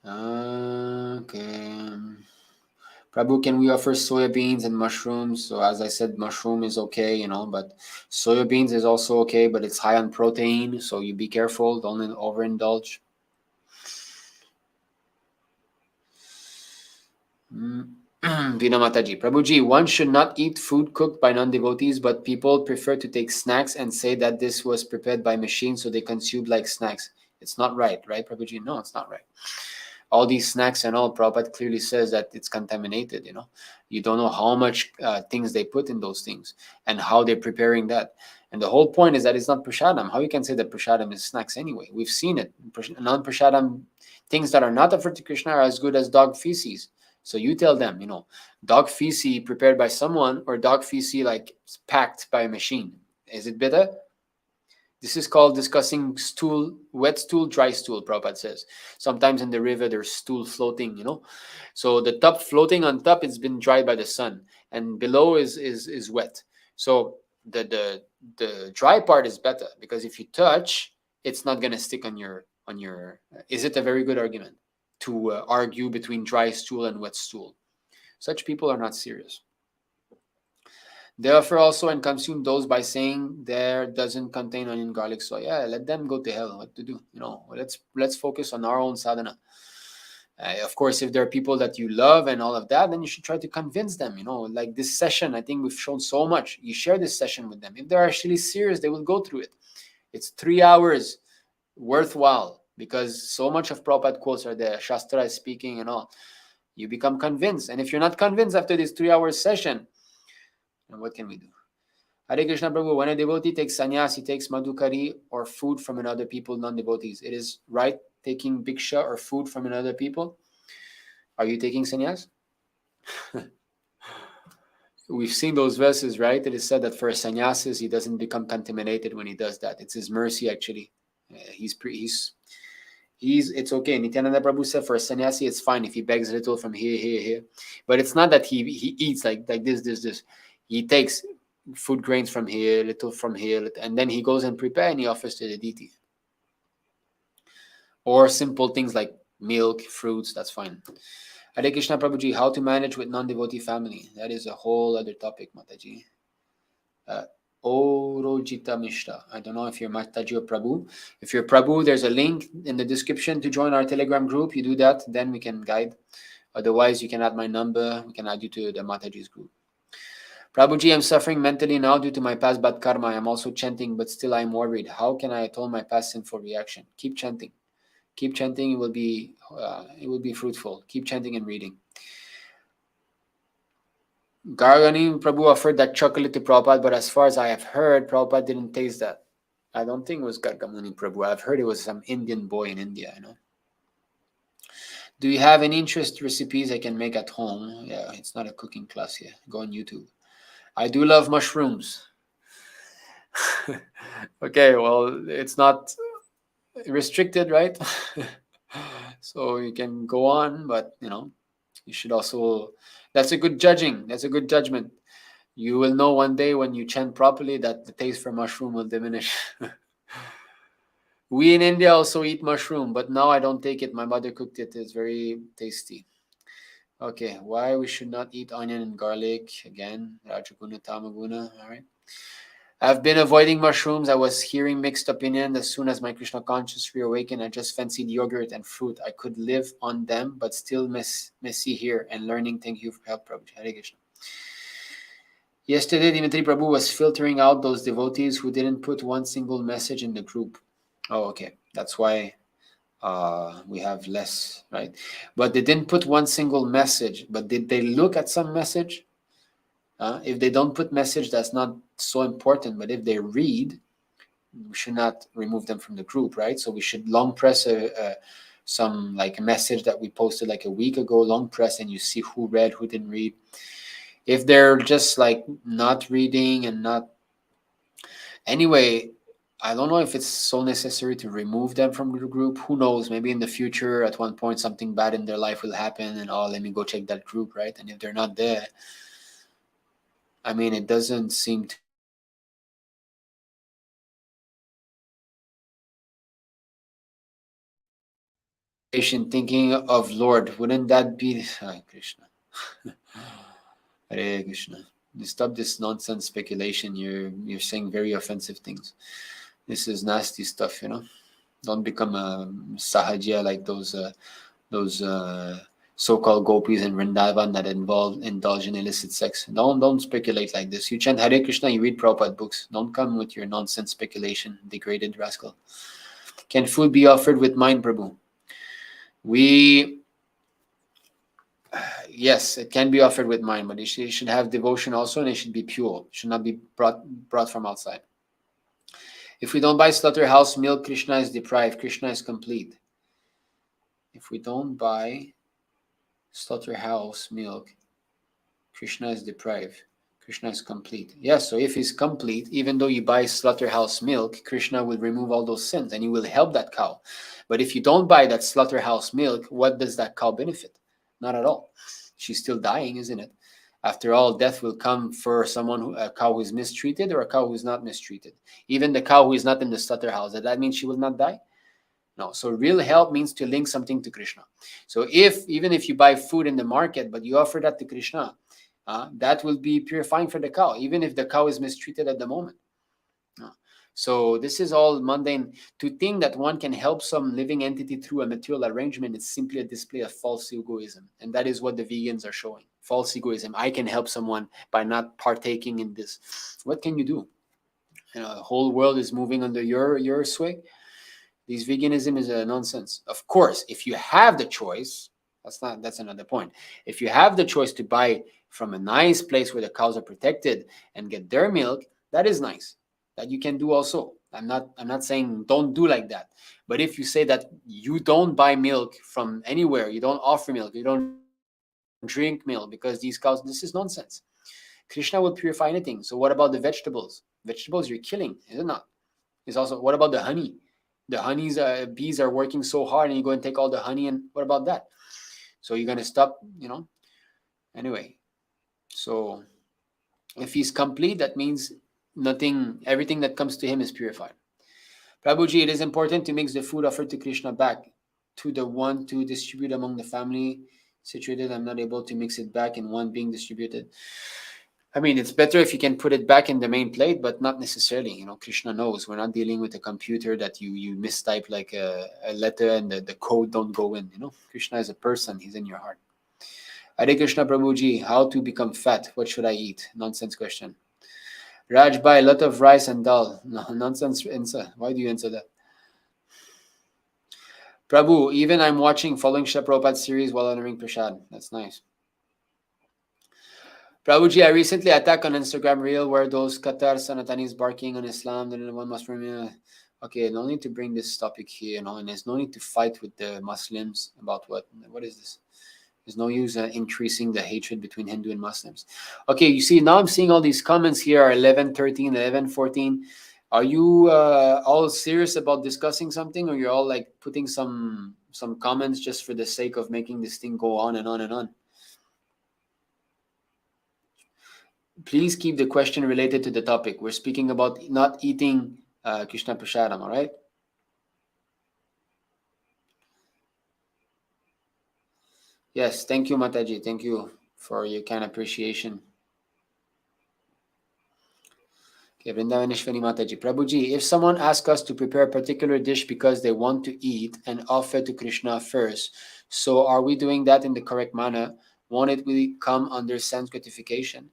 Okay. Prabhu, can we offer soya beans and mushrooms? So as I said, mushroom is okay, but soya beans is also okay, but it's high on protein, so you be careful. Don't overindulge. Vina Mataji. Prabhuji, one should not eat food cooked by non-devotees, but people prefer to take snacks and say that this was prepared by machines, so they consumed like snacks. It's not right, Prabhuji? No, it's not right. All these snacks and all, Prabhupada clearly says that it's contaminated, You don't know how much things they put in those things and how they're preparing that. And the whole point is that it's not prasadam. How you can say that prasadam is snacks anyway? We've seen it. Non-prasadam things that are not offered to Krishna are as good as dog feces. So you tell them, dog feces prepared by someone or dog feces like packed by a machine. Is it better? This is called discussing stool, wet stool, dry stool, Prabhupada says. Sometimes in the river there's stool floating, So the top floating on top, it's been dried by the sun, and below is wet. So the dry part is better, because if you touch, it's not gonna stick on your. Is it a very good argument to argue between dry stool and wet stool? Such people are not serious. They offer also and consume those by saying there doesn't contain onion, garlic, soy. Yeah, let them go to hell. What to do? Let's focus on our own sadhana. Of course, if there are people that you love and all of that, then you should try to convince them. Like this session, I think we've shown so much. You share this session with them. If they're actually serious, they will go through it. It's 3 hours worthwhile, because so much of Prabhupada quotes are there. Shastra is speaking and all. You become convinced. And if you're not convinced after this 3 hours session, then what can we do? Hare Krishna Prabhu, when a devotee takes sannyas, he takes madhukari or food from another people, non-devotees. It is right taking bhiksha or food from another people. Are you taking sannyas? We've seen those verses, right? It is said that for a sannyasis, he doesn't become contaminated when he does that. It's his mercy, actually. It's okay. Nityananda Prabhu said for a sannyasi, it's fine if he begs a little from here. But it's not that he eats like this. He takes food grains from here, little from here, and then he goes and prepares and he offers to the deity. Or simple things like milk, fruits, that's fine. Hare Krishna Prabhuji, how to manage with non-devotee family? That is a whole other topic, Mataji. Orojita Mishra. I don't know if you're Mataji or Prabhu. If you're Prabhu, there's a link in the description to join our Telegram group. You do that, then we can guide. Otherwise, you can add my number. We can add you to the Mataji's group. Prabhuji, I'm suffering mentally now due to my past bad karma. I'm also chanting, but still I'm worried. How can I atone my past sinful reaction? Keep chanting. Keep chanting. It will be fruitful. Keep chanting and reading. Gargani Prabhu offered that chocolate to Prabhupada, but as far as I have heard, Prabhupada didn't taste that. I don't think it was Gargamuni Prabhu. I've heard it was some Indian boy in India, Do you have any interest recipes I can make at home? Yeah, it's not a cooking class here. Go on YouTube. I do love mushrooms. Okay, well, it's not restricted, right? So you can go on, but you should also. That's a good judging. That's a good judgment. You will know one day when you chant properly that the taste for mushroom will diminish. We in India also eat mushroom, but now I don't take it. My mother cooked it. It's very tasty. Okay, why we should not eat onion and garlic? Again, Rajaguna, Tamaguna, all right. I've been avoiding mushrooms. I was hearing mixed opinion. As soon as my Krishna Conscious reawakened, I just fancied yogurt and fruit. I could live on them, but still messy here and learning. Thank you for help, Prabhuji. Hare Krishna. Yesterday, Dimitri Prabhu was filtering out those devotees who didn't put one single message in the group. Oh, okay. That's why we have less, right? But they didn't put one single message. But did they look at some message? If they don't put message, that's not so important. But if they read, we should not remove them from the group, right? So we should long press some like a message that we posted like a week ago, long press, and you see who read, who didn't read. If they're just like not reading and not, anyway, I don't know if it's so necessary to remove them from the group. Who knows? Maybe in the future, at one point, something bad in their life will happen, and let me go check that group, right? And if they're not there, I mean, it doesn't seem to. Thinking of Lord, wouldn't that be Hare Krishna? Hare Krishna. Stop this nonsense speculation. You're saying very offensive things. This is nasty stuff, Don't become a sahaja like those so-called gopis in Vrindavan that indulge in illicit sex. Don't speculate like this. You chant Hare Krishna, you read Prabhupada books. Don't come with your nonsense speculation, degraded rascal. Can food be offered with mind, Prabhu? Yes, it can be offered with mind, but it should have devotion also, and it should be pure. It should not be brought from outside. If we don't buy slaughterhouse milk, Krishna is deprived. Krishna is complete. If we don't buy slaughterhouse milk, Krishna is deprived. Krishna is complete. Yes, so if he's complete, even though you buy slaughterhouse milk, Krishna will remove all those sins and he will help that cow. But if you don't buy that slaughterhouse milk, what does that cow benefit? Not at all. She's still dying, isn't it? After all, death will come for a cow who is mistreated or a cow who is not mistreated. Even the cow who is not in the slaughterhouse, does that mean she will not die? No. So real help means to link something to Krishna. So even if you buy food in the market, but you offer that to Krishna, that will be purifying for the cow, even if the cow is mistreated at the moment. So this is all mundane. To think that one can help some living entity through a material arrangement is simply a display of false egoism. And that is what the vegans are showing. False egoism. I can help someone by not partaking in this. What can you do? The whole world is moving under your sway. This veganism is a nonsense. Of course, if you have the choice, that's another point. If you have the choice to buy from a nice place where the cows are protected and get their milk, that is nice. That you can do also. I'm not saying don't do like that. But if you say that you don't buy milk from anywhere, you don't offer milk, you don't drink milk because these cows, this is nonsense. Krishna will purify anything. So what about the vegetables? Vegetables you're killing, is it not? Is also, what about the honey? The bees are working so hard and you go and take all the honey, and what about that? So you're going to stop, anyway. So if he's complete, that means everything that comes to him is purified. Prabhuji, it is important to mix the food offered to Krishna back to the one to distribute among the family situated. I'm not able to mix it back in one being distributed. I mean, it's better if you can put it back in the main plate, but not necessarily. Krishna knows. We're not dealing with a computer that you mistype like a letter and the code don't go in. Krishna is a person. He's in your heart. Hare Krishna Prabhuji, how to become fat? What should I eat? Nonsense question. Raj, buy a lot of rice and dal. No, nonsense answer. Why do you answer that? Prabhu, even I'm following Srila Prabhupada's series while honoring Prashad. That's nice. Prabhuji, I recently attacked on Instagram reel where those Qatar Sanatanis barking on Islam, then one must remain. Okay, no need to bring this topic here, and there's no need to fight with the Muslims about what is this? There's no use increasing the hatred between Hindu and Muslims. Okay, you see, now I'm seeing all these comments here are 11:13, 11:14. Are you all serious about discussing something, or you're all like putting some comments just for the sake of making this thing go on and on and on? Please keep the question related to the topic. We're speaking about not eating Krishna Prasadam, all right? Yes, thank you, Mataji. Thank you for your kind appreciation. Okay, Vrindavaneshwari Mataji. Prabhuji, if someone asks us to prepare a particular dish because they want to eat and offer to Krishna first, so are we doing that in the correct manner? Won't it really come under sense gratification?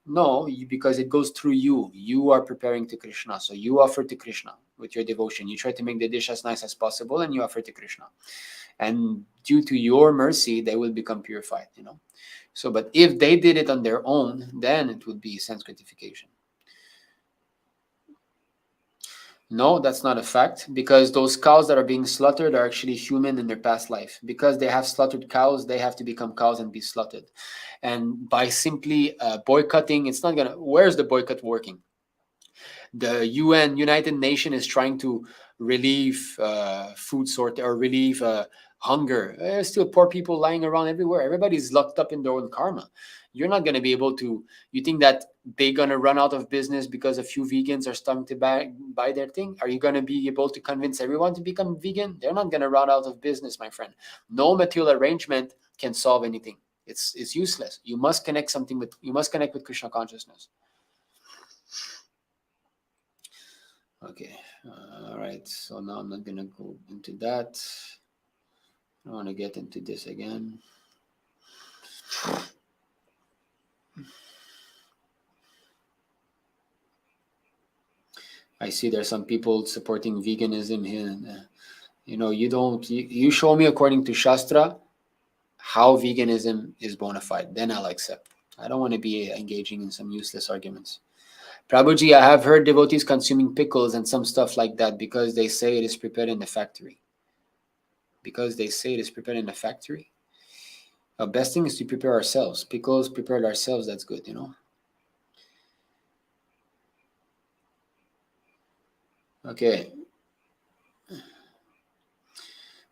No, because it goes through you. You are preparing to Krishna. So you offer to Krishna with your devotion. You try to make the dish as nice as possible and you offer to Krishna. And due to your mercy, they will become purified, So, but if they did it on their own, then it would be sense gratification. No, that's not a fact, because those cows that are being slaughtered are actually human in their past life. Because they have slaughtered cows, they have to become cows and be slaughtered. And by simply boycotting, it's not gonna. Where's the boycott working? The United Nations is trying to relieve food shortage or relieve hunger. There's still poor people lying around everywhere. Everybody's locked up in their own karma. You're not going to be able to. You think that they're going to run out of business because a few vegans are starting to buy their thing? Are you going to be able to convince everyone to become vegan? They're not going to run out of business, my friend. No material arrangement can solve anything. It's useless. You must connect with Krishna consciousness. Okay, all right, so now I'm not going to go into that. I want to get into this again. I see there's some people supporting veganism here. You show me according to Shastra how veganism is bona fide, then I'll accept. I don't want to be engaging in some useless arguments. Prabhuji, I have heard devotees consuming pickles and some stuff like that because they say it is prepared in the factory. Because they say it is prepared in the factory? The best thing is to prepare ourselves. Pickles prepared ourselves, that's good, Okay.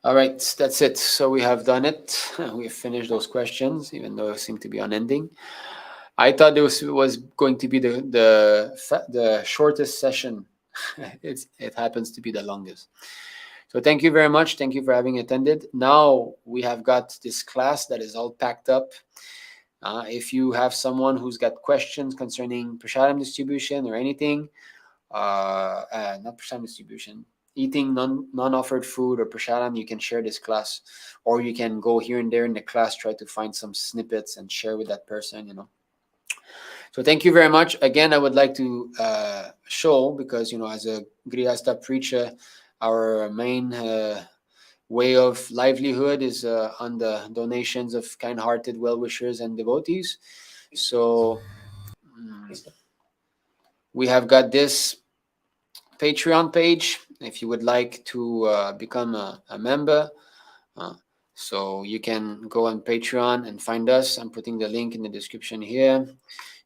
All right, that's it. So we have done it. We've finished those questions, even though it seemed to be unending. I thought this was going to be the shortest session. It happens to be the longest. So thank you very much. Thank you for having attended. Now we have got this class that is all packed up. If you have someone who's got questions concerning prasadam distribution or anything, not prasadam distribution, eating non-offered food or prasadam, you can share this class, or you can go here and there in the class, try to find some snippets and share with that person, So thank you very much. Again, I would like to show, because, as a Grihastha preacher, our main way of livelihood is on the donations of kind-hearted well-wishers and devotees. So we have got this Patreon page if you would like to become a member. So you can go on Patreon and find us. I'm putting the link in the description here.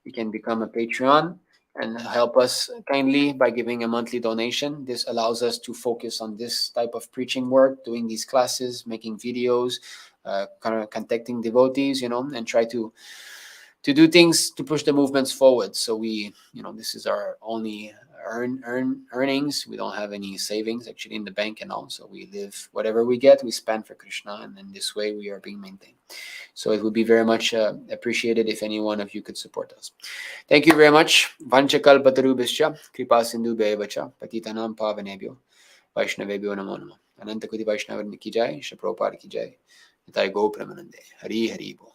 You can become a Patreon and help us kindly by giving a monthly donation. This allows us to focus on this type of preaching work, doing these classes, making videos, contacting devotees, and try to do things to push the movements forward. So we, this is our only earnings. We don't have any savings actually in the bank and all. So we live, whatever we get, we spend for Krishna, and in this way we are being maintained. So it would be very much appreciated if any one of you could support us. Thank you very much. Vanchakalpatarubhishya kripa sindhu bevacha patitanam pavanebhyo vaishnavebhyo namo namo. Ananta Kuti Vaishnavar ki jai, Srila Prabhupada ki jai. Nitai Go Pramanande. Hari Hari Bo.